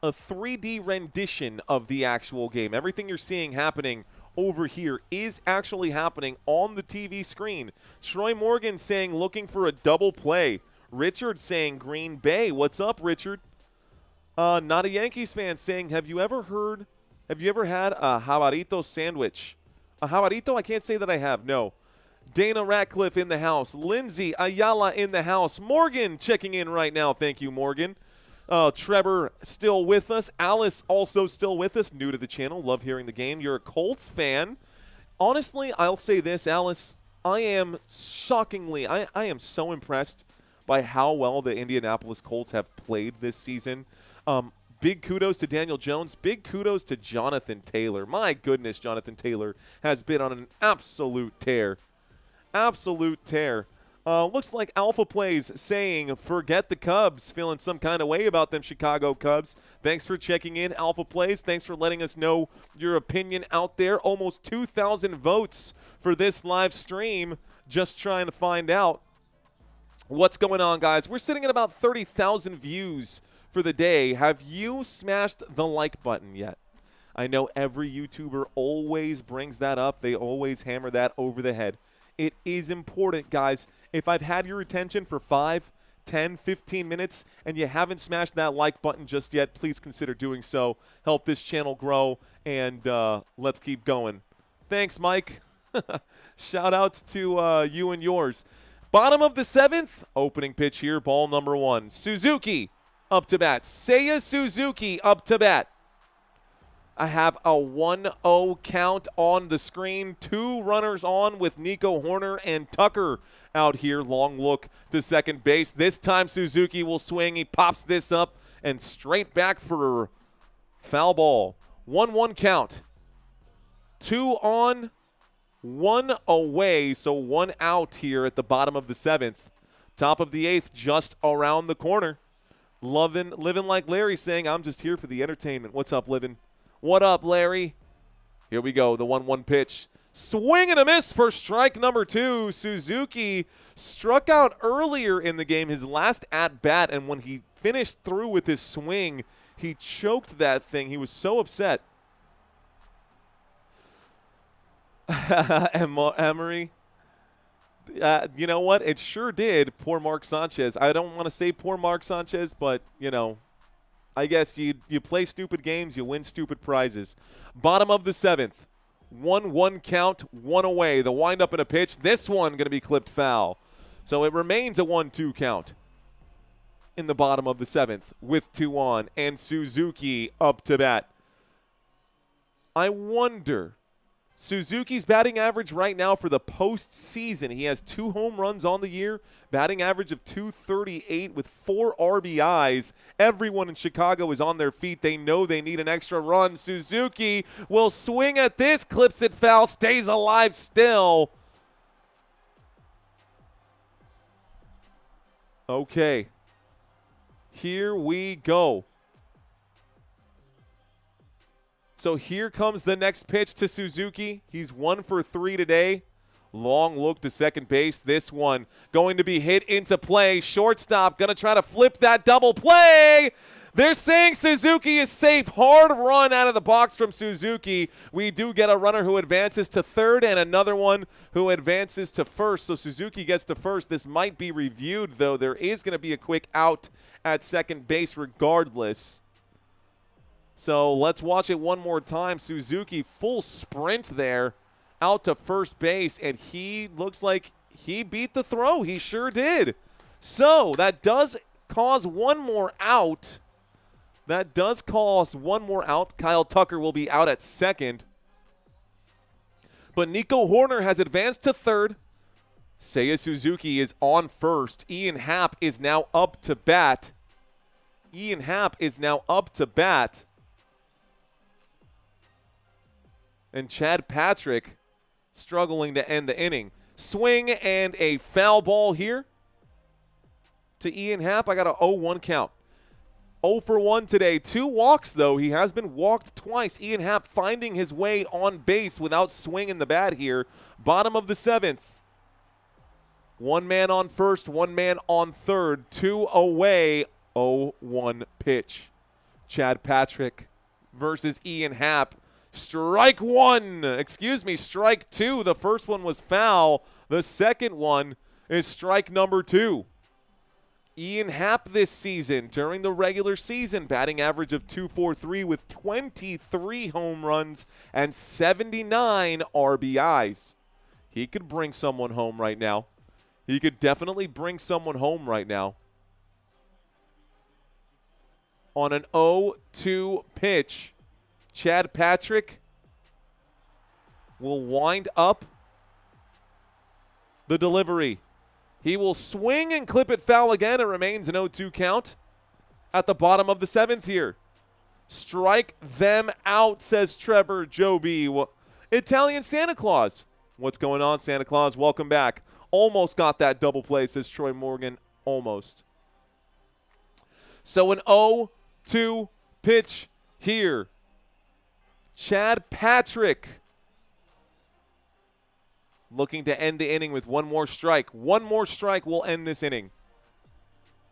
a 3D rendition of the actual game. Everything you're seeing happening over here is actually happening on the TV screen. Troy Morgan saying looking for a double play. Richard saying Green Bay. What's up, Richard? Not a Yankees fan saying, have you ever had a jabarito sandwich? A jabarito? I can't say that I have, no. Dana Ratcliffe in the house. Lindsay Ayala in the house. Morgan checking in right now. Thank you, Morgan. Trevor still with us. Alice also still with us. New to the channel. Love hearing the game. You're a Colts fan. Honestly, I'll say this, Alice. I am shockingly, I am so impressed by how well the Indianapolis Colts have played this season. Big kudos to Daniel Jones. Big kudos to Jonathan Taylor. My goodness, Jonathan Taylor has been on an absolute tear. Absolute tear. Looks like Alpha Plays saying, forget the Cubs. Feeling some kind of way about them Chicago Cubs. Thanks for checking in, Alpha Plays. Thanks for letting us know your opinion out there. Almost 2,000 votes for this live stream. Just trying to find out what's going on, guys. We're sitting at about 30,000 views for the day. Have you smashed the like button yet? I know every YouTuber always brings that up. They always hammer that over the head. It is important, guys. If I've had your attention for 5, 10, 15 minutes and you haven't smashed that like button just yet, please consider doing so. Help this channel grow, and let's keep going. Thanks, Mike. Shout out to you and yours. Bottom of the 7th, opening pitch here, ball number 1. Suzuki up to bat. Seiya Suzuki up to bat. I have a 1-0 count on the screen. 2 runners on with Nico Hoerner and Tucker out here. Long look to second base. This time Suzuki will swing. He pops this up and straight back for foul ball. 1-1 count. 2 on, 1 away. So 1 out here at the bottom of the 7th. Top of the 8th just around the corner. Living like Larry saying, I'm just here for the entertainment. What's up, Living? What up, Larry? Here we go, the 1-1 pitch. Swing and a miss for strike number 2. Suzuki struck out earlier in the game, his last at-bat, and when he finished through with his swing, he choked that thing. He was so upset. Emery, you know what? It sure did. Poor Mark Sanchez. I don't want to say poor Mark Sanchez, but, you know, I guess you play stupid games, you win stupid prizes. Bottom of the 7th. 1-1 count, 1 away. The windup and a pitch. This one going to be clipped foul. So it remains a 1-2 count in the bottom of the 7th with 2 on. And Suzuki up to bat. I wonder, Suzuki's batting average right now for the postseason. He has 2 home runs on the year, batting average of .238 with 4 RBIs. Everyone in Chicago is on their feet. They know they need an extra run. Suzuki will swing at this, clips it foul, stays alive still. Okay, here we go. So here comes the next pitch to Suzuki. He's 1 for 3 today. Long look to second base. This one going to be hit into play. Shortstop going to try to flip that double play. They're saying Suzuki is safe. Hard run out of the box from Suzuki. We do get a runner who advances to third and another one who advances to first. So Suzuki gets to first. This might be reviewed, though. There is going to be a quick out at second base regardless. So let's watch it one more time. Suzuki full sprint there out to first base, and he looks like he beat the throw. He sure did. So that does cause one more out. Kyle Tucker will be out at second. But Nico Horner has advanced to third. Seiya Suzuki is on first. Ian Happ is now up to bat. And Chad Patrick struggling to end the inning. Swing and a foul ball here to Ian Happ. I got a 0-1 count. 0 for 1 today. 2 walks, though. He has been walked twice. Ian Happ finding his way on base without swinging the bat here. Bottom of the 7th. 1 man on first, 1 man on third. 2 away. 0-1 pitch. Chad Patrick versus Ian Happ. Strike 2. The first one was foul. The second one is strike number 2. Ian Happ this season, during the regular season, batting average of .243 with 23 home runs and 79 RBIs. He could bring someone home right now. He could definitely bring someone home right now. On an 0-2 pitch, Chad Patrick will wind up the delivery. He will swing and clip it foul again. It remains an 0-2 count at the bottom of the 7th here. Strike them out, says Trevor Joby. Italian Santa Claus. What's going on, Santa Claus? Welcome back. Almost got that double play, says Troy Morgan. Almost. So an 0-2 pitch here. Chad Patrick looking to end the inning with one more strike. One more strike will end this inning.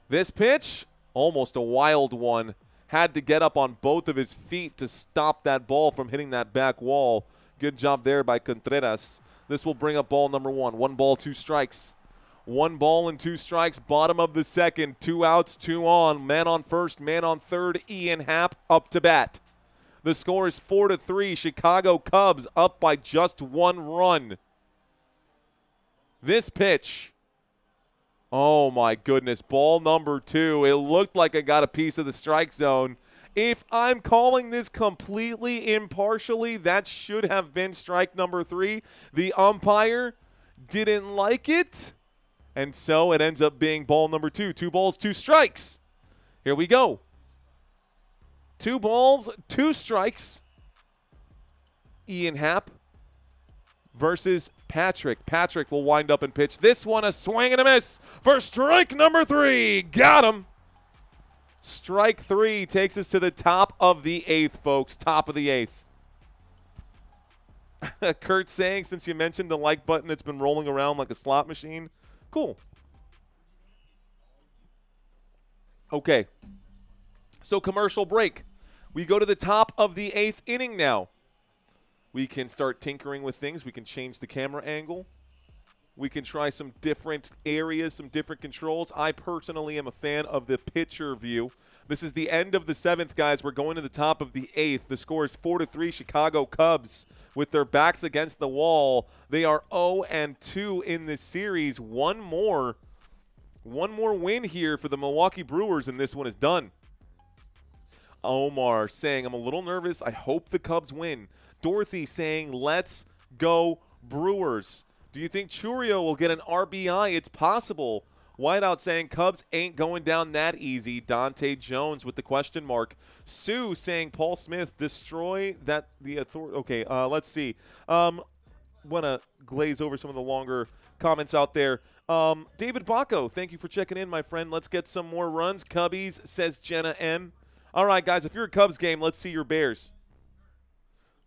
This pitch, almost a wild one. Had to get up on both of his feet to stop that ball from hitting that back wall. Good job there by Contreras. This will bring up ball number 1. 1 ball, 2 strikes. 1 ball and 2 strikes, bottom of the 2nd. 2 outs, 2 on. Man on first, man on third. Ian Happ up to bat. The score is 4-3. Chicago Cubs up by just 1 run. This pitch. Oh, my goodness. Ball number 2. It looked like it got a piece of the strike zone. If I'm calling this completely impartially, that should have been strike number 3. The umpire didn't like it, and so it ends up being ball number 2. 2 balls, 2 strikes. Here we go. 2 balls, 2 strikes. Ian Happ versus Patrick. Patrick will wind up and pitch this one, a swing and a miss for strike number 3. Got him. Strike 3 takes us to the top of the 8th, folks. Top of the 8th. Kurt saying, since you mentioned the like button, it's been rolling around like a slot machine. Cool. Okay. So commercial break. We go to the top of the 8th inning now. We can start tinkering with things. We can change the camera angle. We can try some different areas, some different controls. I personally am a fan of the pitcher view. This is the end of the 7th, guys. We're going to the top of the 8th. The score is 4-3. Chicago Cubs with their backs against the wall. They are 0-2 in this series. One more win here for the Milwaukee Brewers, and this one is done. Omar saying, I'm a little nervous. I hope the Cubs win. Dorothy saying, let's go Brewers. Do you think Chourio will get an RBI? It's possible. Whiteout saying Cubs ain't going down that easy. Dante Jones with the question mark. Sue saying Paul Smith destroy that the authority. Okay, let's see. Want to glaze over some of the longer comments out there. David Bacco, thank you for checking in, my friend. Let's get some more runs. Cubbies, says Jenna M. All right, guys, if you're a Cubs game, let's see your Bears.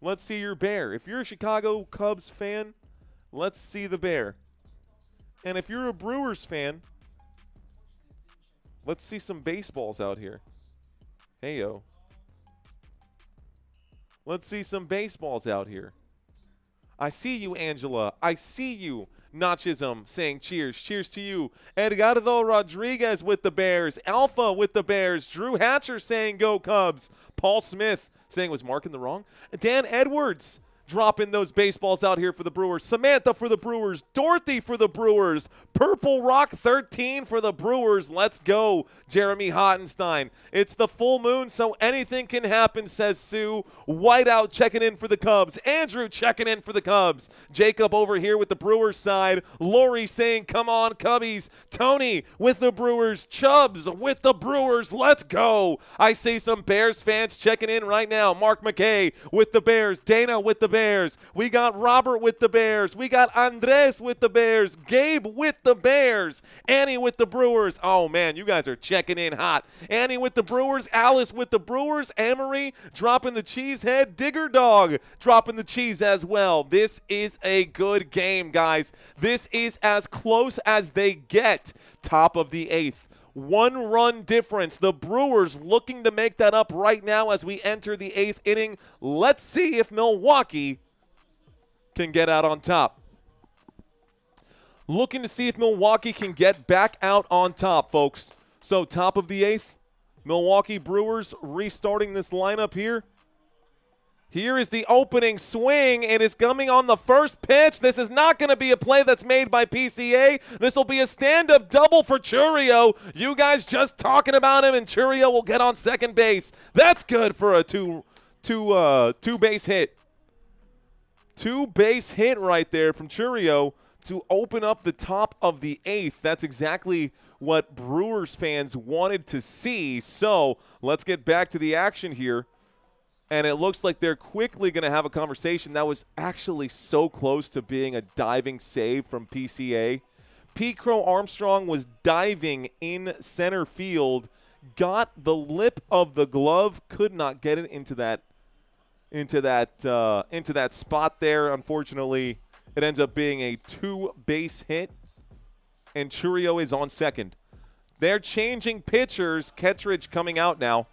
Let's see your Bear. If you're a Chicago Cubs fan, let's see the Bear. And if you're a Brewers fan, let's see some baseballs out here. Hey, yo. Let's see some baseballs out here. I see you, Angela. I see you. Nachism saying cheers. Cheers to you. Edgardo Rodriguez with the Bears. Alpha with the Bears. Drew Hatcher saying go Cubs. Paul Smith saying was marking the wrong. Dan Edwards dropping those baseballs out here for the Brewers. Samantha for the Brewers. Dorothy for the Brewers. Purple Rock 13 for the Brewers. Let's go, Jeremy Hottenstein. It's the full moon, so anything can happen, says Sue. Whiteout checking in for the Cubs. Andrew checking in for the Cubs. Jacob over here with the Brewers side. Lori saying, come on, Cubbies. Tony with the Brewers. Chubbs with the Brewers. Let's go. I see some Bears fans checking in right now. Mark McKay with the Bears. Dana with the Bears. We got Robert with the Bears. We got Andres with the Bears. Gabe with the Bears. Annie with the Brewers. Oh, man, you guys are checking in hot. Annie with the Brewers. Alice with the Brewers. Amory dropping the cheese head. Digger Dog dropping the cheese as well. This is a good game, guys. This is as close as they get. Top of the 8th. 1-run difference. The Brewers looking to make that up right now as we enter the 8th inning. Let's see if Milwaukee can get out on top. Looking to see if Milwaukee can get back out on top, folks. So top of the 8th, Milwaukee Brewers restarting this lineup here. Here is the opening swing. It is coming on the first pitch. This is not going to be a play that's made by PCA. This will be a stand-up double for Chourio. You guys just talking about him, and Chourio will get on second base. That's good for a two-base hit. Two-base hit right there from Chourio to open up the top of the 8th. That's exactly what Brewers fans wanted to see. So let's get back to the action here. And it looks like they're quickly going to have a conversation. That was actually so close to being a diving save from PCA. Pete Crow Armstrong was diving in center field, got the lip of the glove, could not get it into that spot there. Unfortunately, it ends up being a two-base hit, and Chourio is on second. They're changing pitchers. Kettridge coming out now.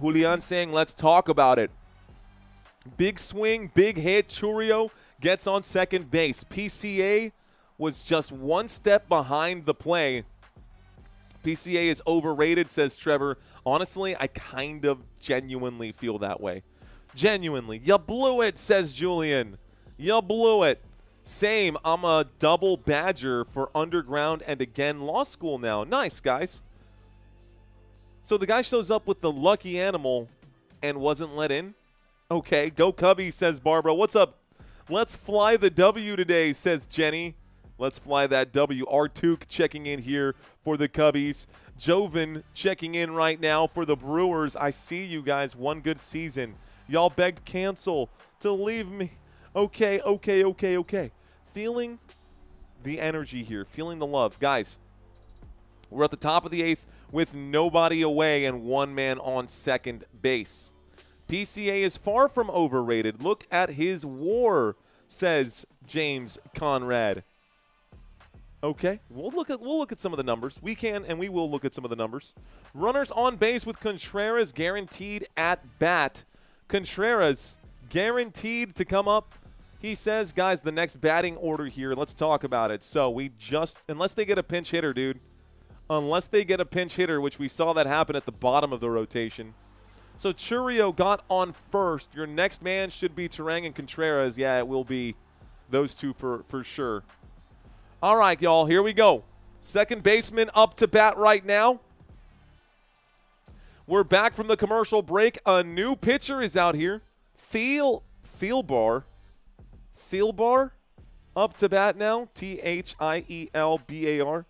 Julian saying, let's talk about it. Big swing, big hit. Chourio gets on second base. PCA was just one step behind the play. PCA is overrated, says Trevor. Honestly, I kind of genuinely feel that way. Genuinely. You blew it, says Julian. You blew it. Same. I'm a double badger for underground and again law school now. Nice, guys. So the guy shows up with the lucky animal and wasn't let in? Okay, go Cubby, says Barbara. What's up? Let's fly the W today, says Jenny. Let's fly that W. Artuk checking in here for the Cubbies. Joven checking in right now for the Brewers. I see you guys. One good season. Y'all begged cancel to leave me. Okay. Feeling the energy here. Feeling the love. Guys, we're at the top of the 8th. With nobody away and one man on second base. PCA is far from overrated. Look at his WAR, says James Conrad. Okay, we'll look at some of the numbers. We can and we will look at some of the numbers. Runners on base with Contreras guaranteed at bat. Contreras guaranteed to come up. He says, guys, the next batting order here. Let's talk about it. So unless they get a pinch hitter, dude. Unless they get a pinch hitter, which we saw that happen at the bottom of the rotation. So Chourio got on first. Your next man should be Terang and Contreras. Yeah, it will be those two for sure. All right, y'all, here we go. Second baseman up to bat right now. We're back from the commercial break. A new pitcher is out here. Thielbar up to bat now. Thielbar.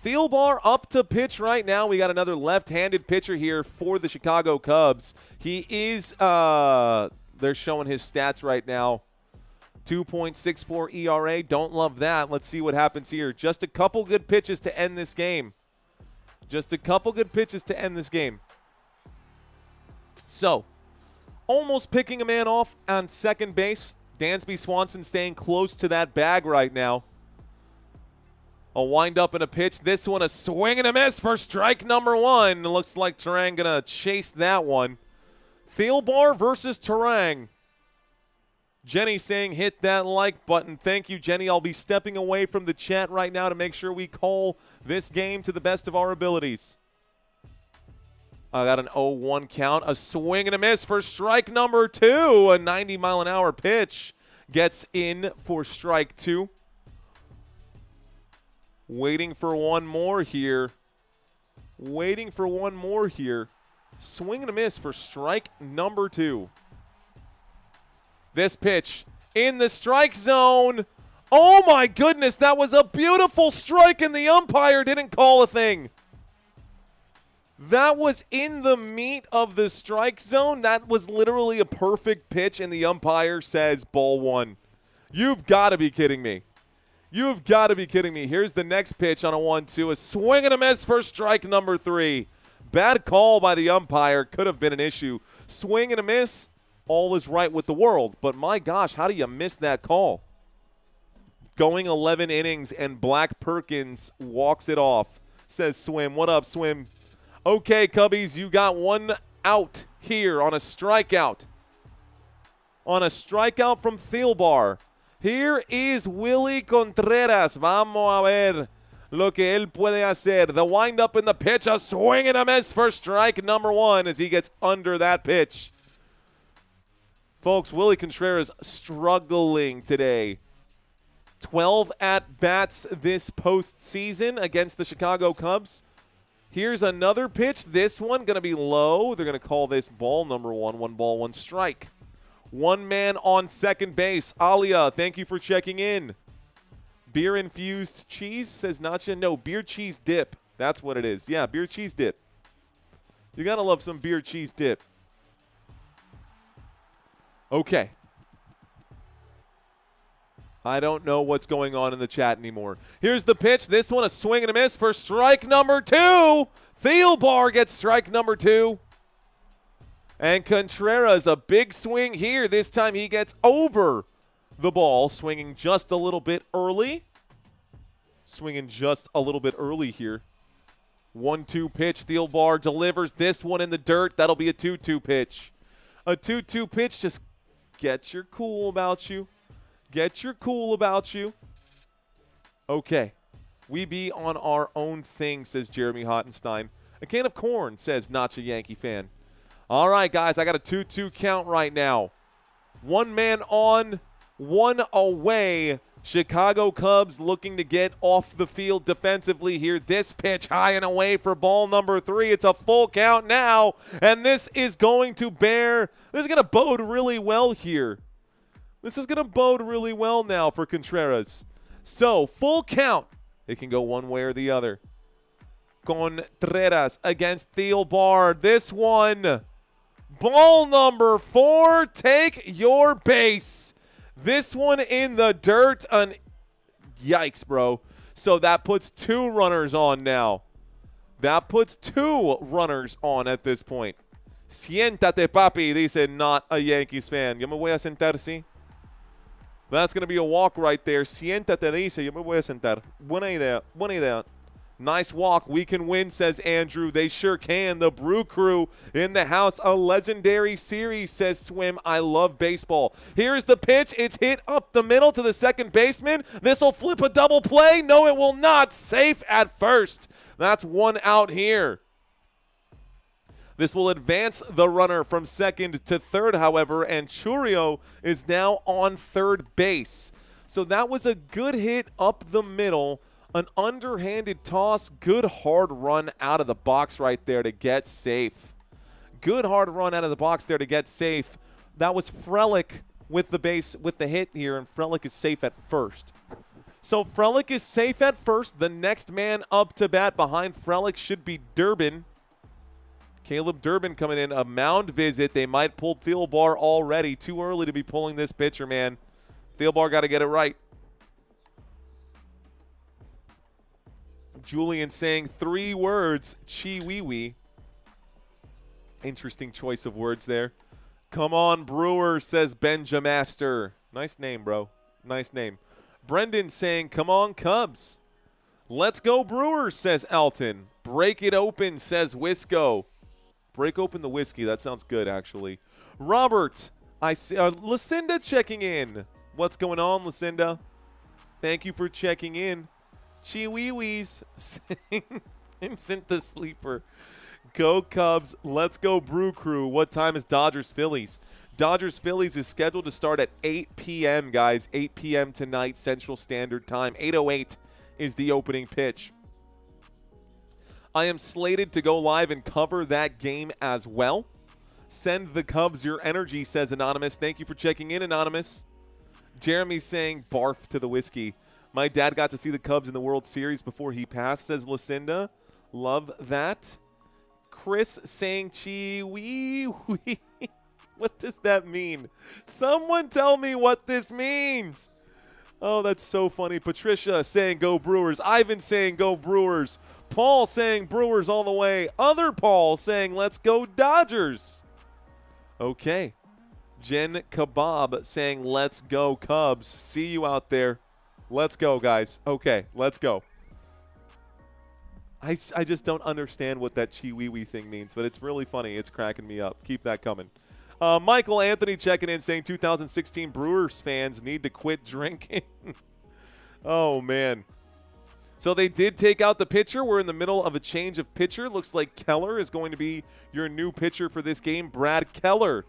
Thielbar up to pitch right now. We got another left-handed pitcher here for the Chicago Cubs. He is, they're showing his stats right now. 2.64 ERA. Don't love that. Let's see what happens here. Just a couple good pitches to end this game. Just a couple good pitches to end this game. So, almost picking a man off on second base. Dansby Swanson staying close to that bag right now. A wind-up and a pitch. This one a swing and a miss for strike number one. It looks like Turang going to chase that one. Thielbar versus Turang. Jenny saying hit that like button. Thank you, Jenny. I'll be stepping away from the chat right now to make sure we call this game to the best of our abilities. I got an 0-1 count. A swing and a miss for strike number two. A 90-mile-an-hour pitch gets in for strike two. Waiting for one more here. Waiting for one more here. Swing and a miss for strike number two. This pitch in the strike zone. Oh my goodness, that was a beautiful strike and the umpire didn't call a thing. That was in the meat of the strike zone. That was literally a perfect pitch and the umpire says ball one. You've got to be kidding me. You've got to be kidding me. Here's the next pitch on a 1-2. A swing and a miss for strike number three. Bad call by the umpire. Could have been an issue. Swing and a miss. All is right with the world. But my gosh, how do you miss that call? Going 11 innings and Black Perkins walks it off. Says Swim. What up, Swim? Okay, Cubbies, you got one out here on a strikeout. On a strikeout from Thielbar. Here is Willie Contreras. Vamos a ver lo que él puede hacer. The windup in the pitch. A swing and a miss for strike number one as he gets under that pitch. Folks, Willie Contreras struggling today. 12 at-bats this postseason against the Chicago Cubs. Here's another pitch. This one going to be low. They're going to call this ball number one. 1 ball, 1 strike. One man on second base. Alia, thank you for checking in. Beer-infused cheese, says Nacha. No, beer cheese dip. That's what it is. Yeah, beer cheese dip. You got to love some beer cheese dip. Okay. I don't know what's going on in the chat anymore. Here's the pitch. This one a swing and a miss for strike number two. Thielbar gets strike number two. And Contreras, a big swing here. This time he gets over the ball, swinging just a little bit early. Swinging just a little bit early here. 1-2 pitch. Thielbar delivers this one in the dirt. That'll be a 2-2 pitch. A 2-2 pitch. Just get your cool about you. Get your cool about you. Okay. We be on our own thing, says Jeremy Hottenstein. A can of corn, says Not a Yankee fan. All right, guys, I got a 2-2 count right now. One man on, one away. Chicago Cubs looking to get off the field defensively here. This pitch high and away for ball number three. It's a full count now, and this is going to bode really well here. This is going to bode really well now for Contreras. So, full count. It can go one way or the other. Contreras against Thielbar. This one, ball number 4, take your base. This one in the dirt. Yikes, bro. So that puts 2 runners on now. That puts 2 runners on at this point. Siéntate, papi, dice Not a Yankees fan. Yo me voy a sentar, sí. That's going to be a walk right there. Siéntate, dice. Yo me voy a sentar. Buena idea. Buena idea. Nice walk. We can win, says Andrew. They sure can. The Brew Crew in the house. A legendary series, says Swim. I love baseball. Here's the pitch. It's hit up the middle to the second baseman. This will flip a double play. No, it will not. Safe at first. That's one out here. This will advance the runner from second to third, however, and Chourio is now on third base. So that was a good hit up the middle. An underhanded toss, good hard run out of the box right there to get safe. Good hard run out of the box there to get safe. That was Frelick with the hit here, and Frelick is safe at first. So Frelick is safe at first. The next man up to bat behind Frelick should be Durbin. Caleb Durbin coming in, a mound visit. They might pull Thielbar already. Too early to be pulling this pitcher, man. Thielbar got to get it right. Julian saying 3 words, Chi-wee-wee. Interesting choice of words there. Come on, Brewers, says Benjamaster. Nice name, bro. Nice name. Brendan saying, come on, Cubs. Let's go, Brewers, says Elton. Break it open, says Wisco. Break open the whiskey. That sounds good, actually. Robert, I see. Lucinda checking in. What's going on, Lucinda? Thank you for checking in. Chi-wee-wees saying, Vincent the Sleeper. Go Cubs. Let's go Brew Crew. What time is Dodgers-Phillies? Dodgers-Phillies is scheduled to start at 8 p.m., guys. 8 p.m. tonight, Central Standard Time. 8:08 is the opening pitch. I am slated to go live and cover that game as well. Send the Cubs your energy, says Anonymous. Thank you for checking in, Anonymous. Jeremy saying barf to the whiskey. My dad got to see the Cubs in the World Series before he passed, says Lucinda. Love that. Chris saying Chi-wee-wee. What does that mean? Someone tell me what this means. Oh, that's so funny. Patricia saying go Brewers. Ivan saying go Brewers. Paul saying Brewers all the way. Other Paul saying let's go Dodgers. Okay. Jen Kebab saying let's go Cubs. See you out there. Let's go, guys. Okay, let's go. I just don't understand what that Chi-wee-wee thing means, but it's really funny. It's cracking me up. Keep that coming. Michael Anthony checking in saying 2016 Brewers fans need to quit drinking. Oh, man. So they did take out the pitcher. We're in the middle of a change of pitcher. Looks like Keller is going to be your new pitcher for this game. Brad Keller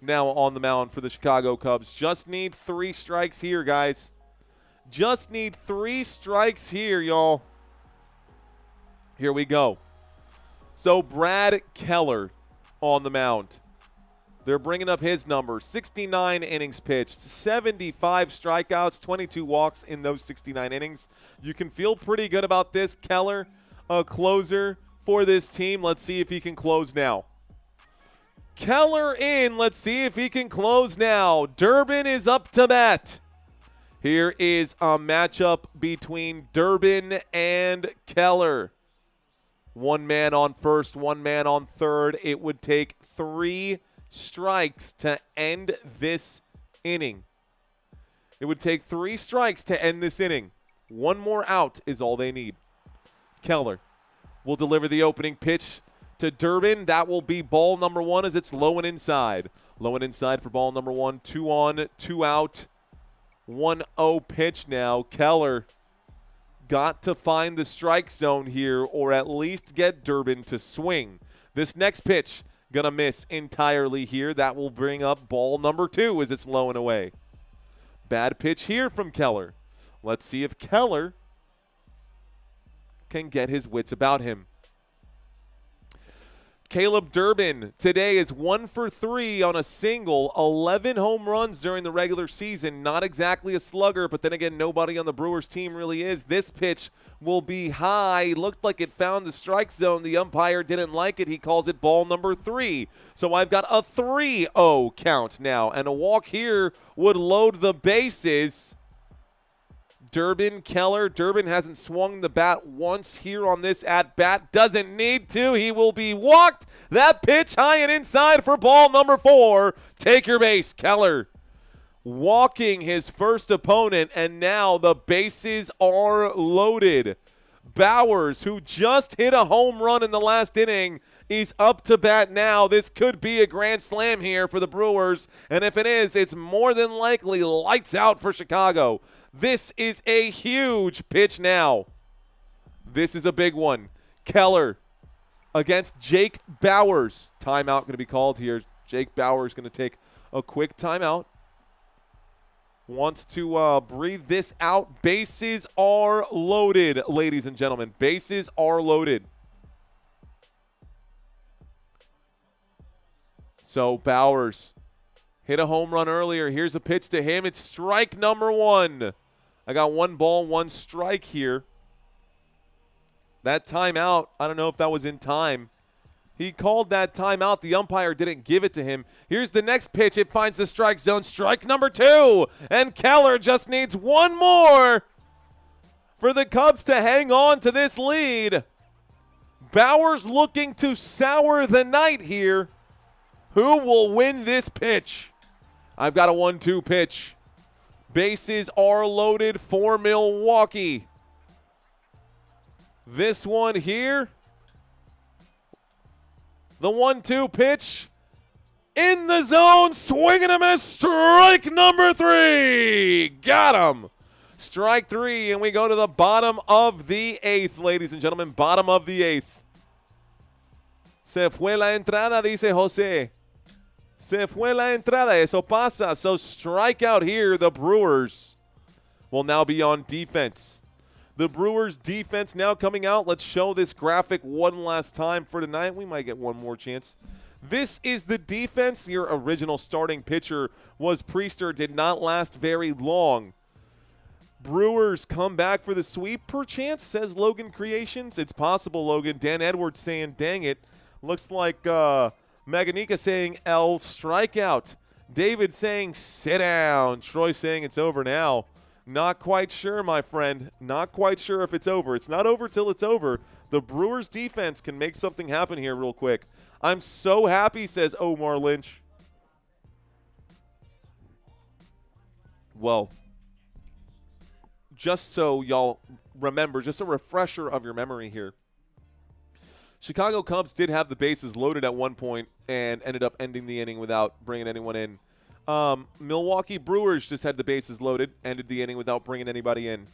now on the mound for the Chicago Cubs. Just need 3 strikes here, guys. Just need 3 strikes here, y'all. Here we go. So Brad Keller on the mound. They're bringing up his number. 69 innings pitched, 75 strikeouts, 22 walks in those 69 innings. You can feel pretty good about this. Keller, a closer for this team. Let's see if he can close now. Keller in. Let's see if he can close now. Durbin is up to bat. Here is a matchup between Durbin and Keller. 1 man on first, 1 man on third. It would take 3 strikes to end this inning. It would take 3 strikes to end this inning. 1 more out is all they need. Keller will deliver the opening pitch to Durbin. That will be ball number 1 as it's low and inside. Low and inside for ball number 1. 2 on, 2 out. 1-0 pitch now. Keller got to find the strike zone here or at least get Durbin to swing. This next pitch going to miss entirely here. That will bring up ball number 2 as it's low and away. Bad pitch here from Keller. Let's see if Keller can get his wits about him. Caleb Durbin today is 1 for 3 on a single, 11 home runs during the regular season. Not exactly a slugger, but then again, nobody on the Brewers team really is. This pitch will be high. Looked like it found the strike zone. The umpire didn't like it. He calls it ball number 3. So I've got a 3-0 count now, and a walk here would load the bases. Durbin, Keller. Durbin hasn't swung the bat once here on this at-bat. Doesn't need to. He will be walked. That pitch high and inside for ball number 4. Take your base, Keller. Walking his first opponent, and now the bases are loaded. Bowers, who just hit a home run in the last inning, is up to bat now. This could be a grand slam here for the Brewers, and if it is, it's more than likely lights out for Chicago. This is a huge pitch now. This is a big one. Keller against Jake Bowers. Timeout going to be called here. Jake Bowers going to take a quick timeout. Wants to breathe this out. Bases are loaded, ladies and gentlemen. Bases are loaded. So Bowers hit a home run earlier. Here's a pitch to him. It's strike number 1. I got 1 ball, 1 strike here. That timeout, I don't know if that was in time. He called that timeout. The umpire didn't give it to him. Here's the next pitch. It finds the strike zone. Strike number 2. And Keller just needs 1 more for the Cubs to hang on to this lead. Bowers looking to sour the night here. Who will win this pitch? I've got a 1-2 pitch. Bases are loaded for Milwaukee. This one here. The 1-2 pitch. In the zone. Swing and a miss. Strike number 3. Got him. Strike 3. And we go to the bottom of the 8th, ladies and gentlemen. Bottom of the 8th. Se fue la entrada, dice Jose. Se fue la entrada. Eso pasa. So strikeout here. The Brewers will now be on defense. The Brewers defense now coming out. Let's show this graphic one last time for tonight. We might get one more chance. This is the defense. Your original starting pitcher was Priester. Did not last very long. Brewers come back for the sweep, perchance, says Logan Creations. It's possible, Logan. Dan Edwards saying, dang it. Looks like Maganika saying L strikeout. David saying sit down. Troy saying it's over now. Not quite sure, my friend. Not quite sure if it's over. It's not over till it's over. The Brewers defense can make something happen here real quick. I'm so happy, says Omar Lynch. Well, just so y'all remember, just a refresher of your memory here. Chicago Cubs did have the bases loaded at one point and ended up ending the inning without bringing anyone in. Milwaukee Brewers just had the bases loaded, ended the inning without bringing anybody in.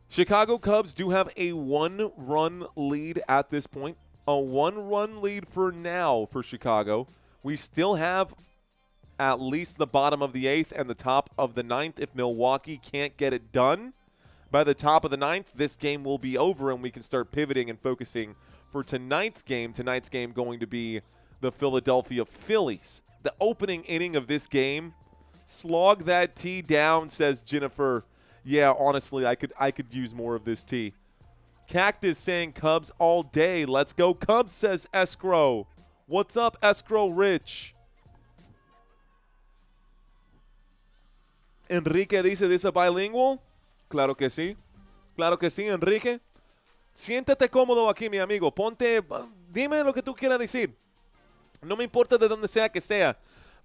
Chicago Cubs do have a 1-run lead at this point. A 1-run lead for now for Chicago. We still have at least the bottom of the 8th and the top of the 9th. If Milwaukee can't get it done by the top of the 9th, this game will be over and we can start pivoting and focusing for tonight's game. Tonight's game going to be the Philadelphia Phillies. The opening inning of this game, slog that tea down, says Jennifer. Yeah, honestly, I could use more of this tea. Cactus saying Cubs all day. Let's go Cubs, says Escrow. What's up, Escrow Rich? Enrique dice, ¿dice bilingual? Claro que sí. Claro que sí, Enrique. Siéntate cómodo aquí, mi amigo. Ponte, dime lo que tú quieras decir. No me importa de donde sea que sea.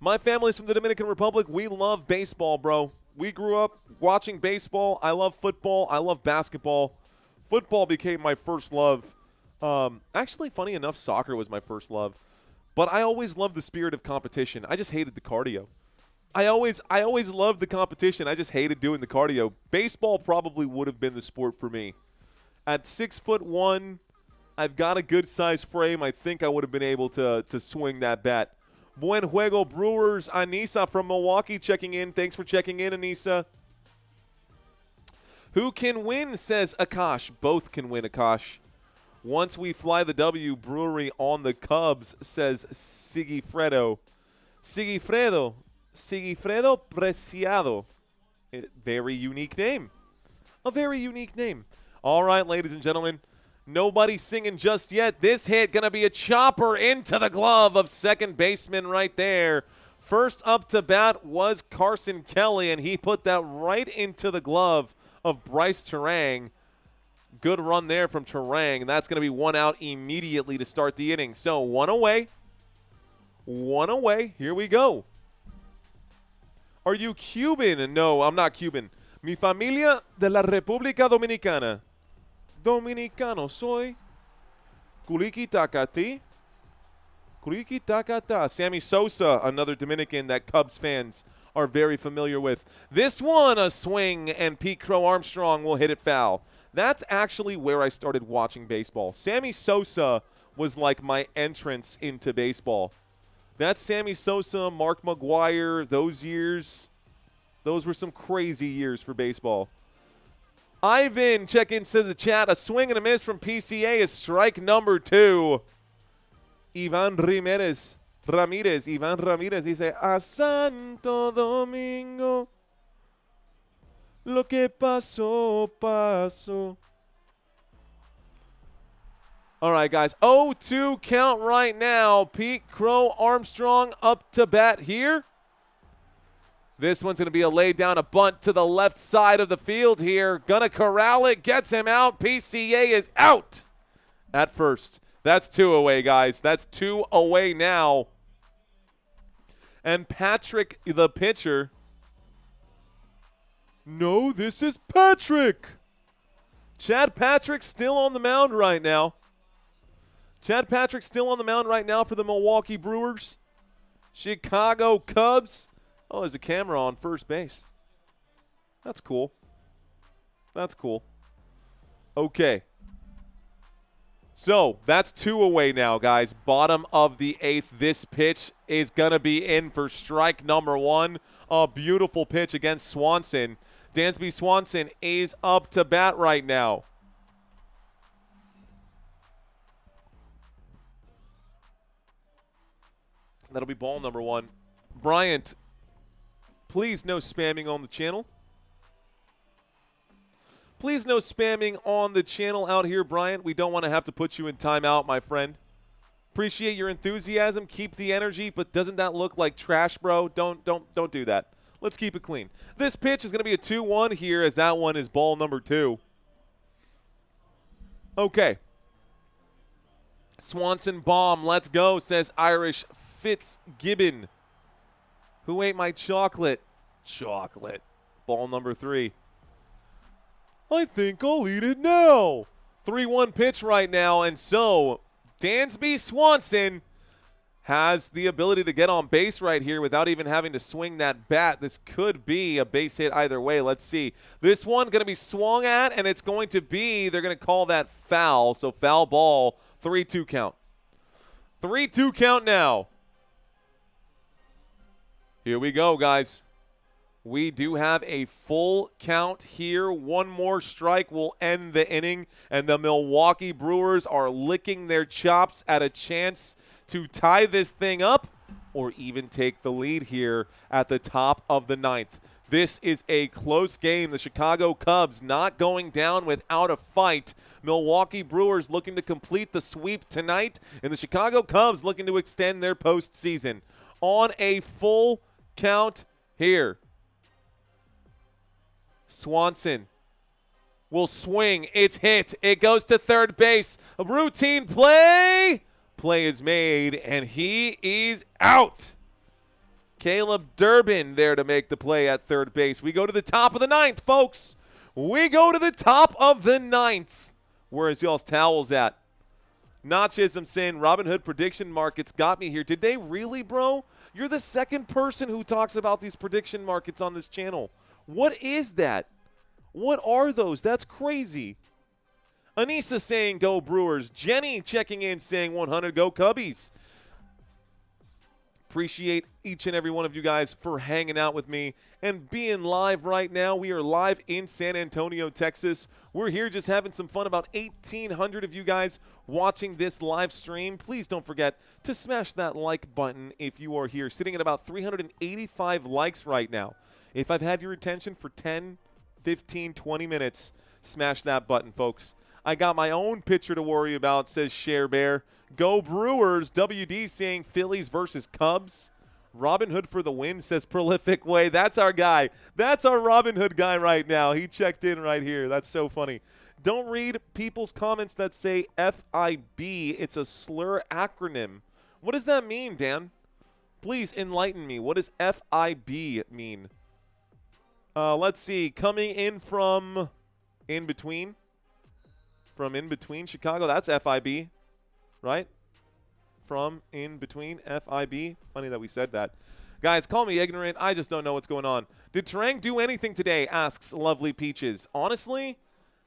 My family's from the Dominican Republic. We love baseball, bro. We grew up watching baseball. I love football. I love basketball. Football became my first love. Actually, funny enough, soccer was my first love. But I always loved the spirit of competition. I just hated the cardio. I always loved the competition. I just hated doing the cardio. Baseball probably would have been the sport for me. At 6'1", I've got a good size frame. I think I would have been able to swing that bat. Buen juego, Brewers. Anissa from Milwaukee checking in. Thanks for checking in, Anissa. Who can win, says Akash. Both can win, Akash. Once we fly the W, Brewery on the Cubs, says Sigifredo. Sigifredo Preciado. Very unique name. A very unique name. All right, ladies and gentlemen. Nobody singing just yet. This hit going to be a chopper into the glove of second baseman right there. First up to bat was Carson Kelly, and he put that right into the glove of Bryce Terang. Good run there from Terang. That's going to be one out immediately to start the inning. So one away. One away. Here we go. Are you Cuban? No, I'm not Cuban. Mi familia de la República Dominicana. Dominicano soy. Kuliki takati. Kuliki takata. Sammy Sosa, another Dominican that Cubs fans are very familiar with. This one, a swing, and Pete Crow Armstrong will hit it foul. That's actually where I started watching baseball. Sammy Sosa was like my entrance into baseball. That's Sammy Sosa, Mark McGwire, those years. Those were some crazy years for baseball. Ivan, check into the chat. A swing and a miss from PCA is strike number 2. Ivan Ramirez Ramirez, Iván Ramirez dice, a Santo Domingo, lo que pasó, pasó. All right, guys, 0-2 count right now. Pete Crow Armstrong up to bat here. This one's going to be a lay down, a bunt to the left side of the field here. Gonna corral it, gets him out. PCA is out at first. That's 2 away, guys. That's 2 away now. And Patrick, the pitcher. No, this is Patrick. Chad Patrick still on the mound right now. Chad Patrick still on the mound right now for the Milwaukee Brewers. Chicago Cubs. Oh, there's a camera on first base. That's cool. That's cool. Okay. So, that's 2 away now, guys. Bottom of the 8th. This pitch is going to be in for strike number 1. A beautiful pitch against Swanson. Dansby Swanson is up to bat right now. That'll be ball number 1. Bryant, please no spamming on the channel. Please no spamming on the channel out here, Bryant. We don't want to have to put you in timeout, my friend. Appreciate your enthusiasm. Keep the energy, but doesn't that look like trash, bro? Don't do that. Let's keep it clean. This pitch is going to be a 2-1 here, as that one is ball number 2. Okay. Swanson bomb. Let's go, says Irish Fitzgibbon. Who ate my chocolate? Chocolate. Ball number 3. I think I'll eat it now. 3-1 pitch right now, and so Dansby Swanson has the ability to get on base right here without even having to swing that bat. This could be a base hit either way. Let's see. This one going to be swung at, and it's going to be, they're going to call that foul. So foul ball, 3-2 count. 3-2 count now. Here we go, guys. We do have a full count here. One more strike will end the inning, and the Milwaukee Brewers are licking their chops at a chance to tie this thing up or even take the lead here at the top of the 9th. This is a close game. The Chicago Cubs not going down without a fight. Milwaukee Brewers looking to complete the sweep tonight, and the Chicago Cubs looking to extend their postseason. On a full count here. Swanson will swing. It's hit. It goes to third base. A routine play. Play is made, and he is out. Caleb Durbin there to make the play at third base. We go to the top of the 9th, folks. We go to the top of the 9th. Where's y'all's towels at? Notchism saying Robin Hood prediction markets got me here. Did they really, bro? You're the second person who talks about these prediction markets on this channel. What is that? What are those? That's crazy. Anissa saying go Brewers. Jenny checking in saying 100 go Cubbies. Appreciate each and every one of you guys for hanging out with me and being live right now. We are live in San Antonio, Texas. We're here just having some fun. About 1,800 of you guys watching this live stream. Please don't forget to smash that like button if you are here. Sitting at about 385 likes right now. If I've had your attention for 10, 15, 20 minutes, smash that button, folks. I got my own pitcher to worry about, says Share Bear. Go Brewers. WD saying Phillies versus Cubs. Robin Hood for the win, says Prolific Way. That's our guy. That's our Robin Hood guy right now. He checked in right here. That's so funny. Don't read people's comments that say FIB. It's a slur acronym. What does that mean, Dan? Please enlighten me. What does FIB mean? Let's see. Coming in from in between. From in between Chicago. That's FIB, right? From in between FIB. Funny that we said that. Guys, call me ignorant. I just don't know what's going on. Did Terang do anything today? Asks Lovely Peaches. Honestly,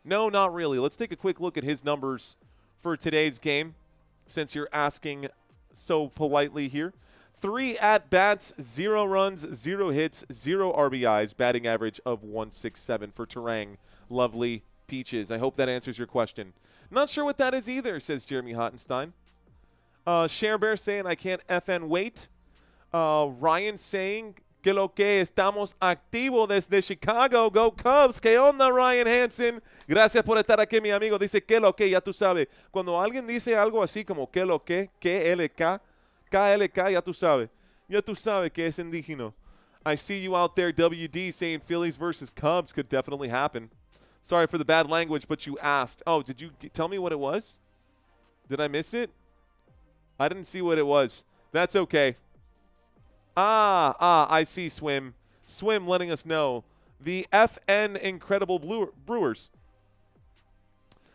no, not really. Let's take a quick look at his numbers for today's game, since you're asking so politely here. 3 at-bats, 0 runs, 0 hits, 0 RBIs, batting average of 167 for Terang. Lovely Peaches. I hope that answers your question. Not sure what that is either, says Jeremy Hottenstein. Share Bear saying, I can't FN wait. Ryan saying, que lo que estamos activo desde Chicago. Go Cubs. ¿Qué onda, Ryan Hansen? Gracias por estar aquí, mi amigo. Dice, que lo que, ya tú sabes. Cuando alguien dice algo así como, que lo que, KLK, KLK, ya tú sabes. Ya tú sabes que es indígena. I see you out there, WD, saying Phillies versus Cubs could definitely happen. Sorry for the bad language, but you asked. Oh, did you tell me what it was? Did I miss it? I didn't see what it was. That's okay. I see, Swim. Swim letting us know. The FN Incredible Brewers.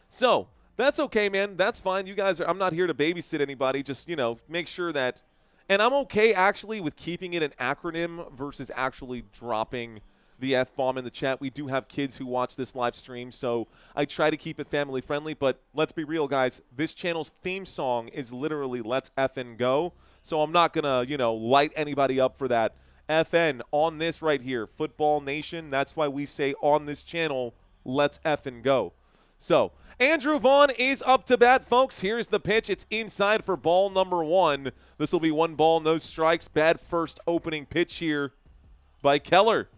So, that's okay, man. That's fine. You guys are, I'm not here to babysit anybody. Just, you know, make sure that. And I'm okay, actually, with keeping it an acronym versus actually dropping the F-bomb in the chat. We do have kids who watch this live stream, so I try to keep it family-friendly. But let's be real, guys. This channel's theme song is literally Let's Effin' Go. So I'm not going to, you know, light anybody up for that. FN on this right here, Football Nation. That's why we say on this channel, Let's Effin' Go. So, Andrew Vaughn is up to bat, folks. Here's the pitch. It's inside for ball number 1. This will be 1 ball, no strikes. Bad first opening pitch here by Keller.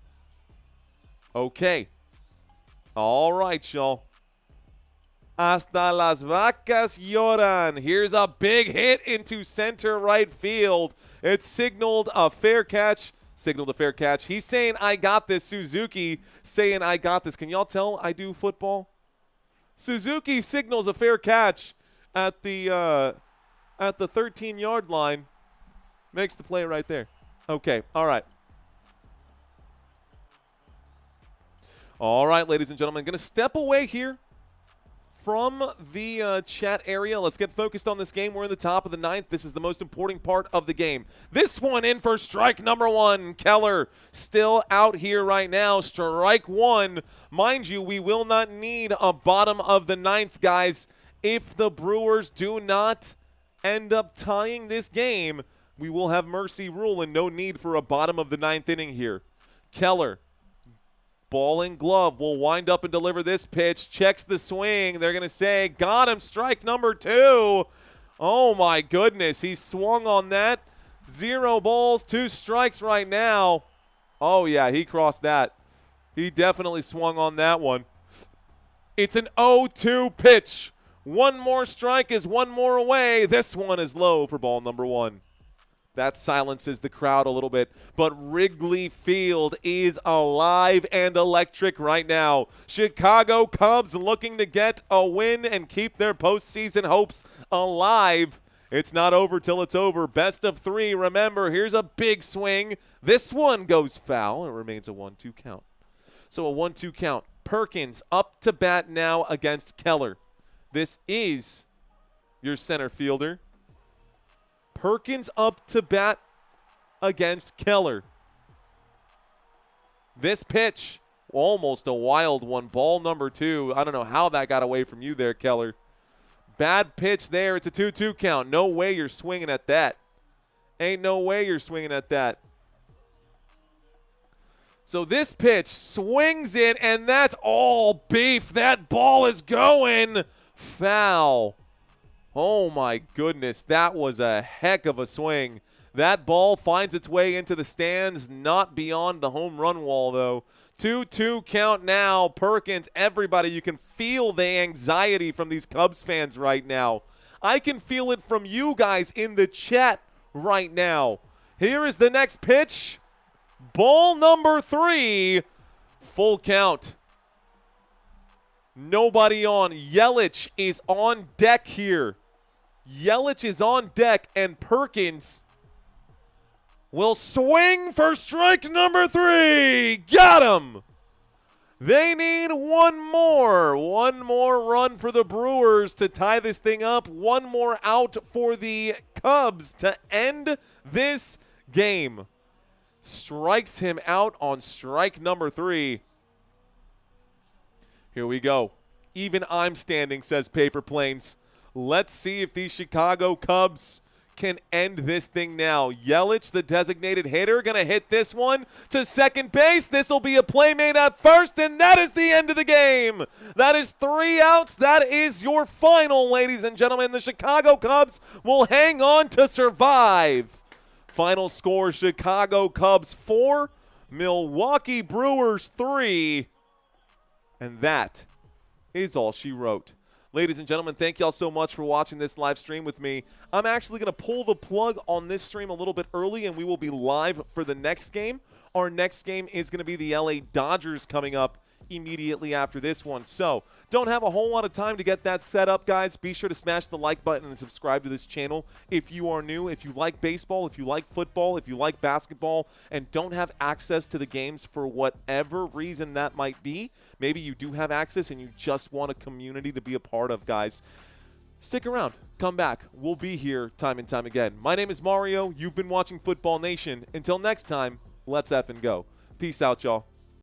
Okay. All right, y'all. Hasta las vacas lloran. Here's a big hit into center right field. It's signaled a fair catch. Signaled a fair catch. He's saying, I got this. Suzuki saying, I got this. Can y'all tell I do football? Suzuki signals a fair catch at the 13-yard line. Makes the play right there. Okay, all right. All right, ladies and gentlemen, going to step away here from the chat area. Let's get focused on this game. We're in the top of the 9th. This is the most important part of the game. This one in for strike number 1. Keller still out here right now. Strike 1. Mind you, we will not need a bottom of the 9th, guys. If the Brewers do not end up tying this game, we will have mercy rule and no need for a bottom of the 9th inning here. Keller. Ball and glove will wind up and deliver this pitch. Checks the swing. They're going to say, got him, strike number 2. Oh, my goodness. He swung on that. 0 balls, 2 strikes right now. Oh, yeah, he crossed that. He definitely swung on that one. It's an 0-2 pitch. 1 more strike is 1 more away. This one is low for ball number 1. That silences the crowd a little bit. But Wrigley Field is alive and electric right now. Chicago Cubs looking to get a win and keep their postseason hopes alive. It's not over till it's over. Best of 3. Remember, here's a big swing. This one goes foul. It remains a 1-2 count. So a 1-2 count. Perkins up to bat now against Keller. This is your center fielder. Perkins up to bat against Keller. This pitch, almost a wild one. Ball number 2. I don't know how that got away from you there, Keller. Bad pitch there. It's a 2-2 count. No way you're swinging at that. Ain't no way you're swinging at that. So this pitch swings it, and that's all beef. That ball is going foul. Oh, my goodness. That was a heck of a swing. That ball finds its way into the stands, not beyond the home run wall, though. 2-2 count now. Perkins, everybody, you can feel the anxiety from these Cubs fans right now. I can feel it from you guys in the chat right now. Here is the next pitch. Ball number 3. Full count. Nobody on. Yelich is on deck here. Yelich is on deck, and Perkins will swing for strike number 3. Got him. They need one more run for the Brewers to tie this thing up. One more out for the Cubs to end this game. Strikes him out on strike number 3. Here we go. Even I'm standing, says Paper Planes. Let's see if these Chicago Cubs can end this thing now. Yelich, the designated hitter, going to hit this one to second base. This will be a play made at first, and that is the end of the game. That is 3 outs. That is your final, ladies and gentlemen. The Chicago Cubs will hang on to survive. Final score, Chicago Cubs 4, Milwaukee Brewers 3. And that is all she wrote. Ladies and gentlemen, thank y'all so much for watching this live stream with me. I'm actually going to pull the plug on this stream a little bit early, and we will be live for the next game. Our next game is going to be the LA Dodgers coming up immediately after this one. So don't have a whole lot of time to get that set up, guys. Be sure to smash the like button and subscribe to this channel if you are new. If you like baseball, if you like football, if you like basketball, and don't have access to the games for whatever reason that might be, maybe you do have access and you just want a community to be a part of, guys, stick around. Come back. We'll be here time and time again. My name is Mario. You've been watching Football Nation. Until next time, let's effing go. Peace out, y'all.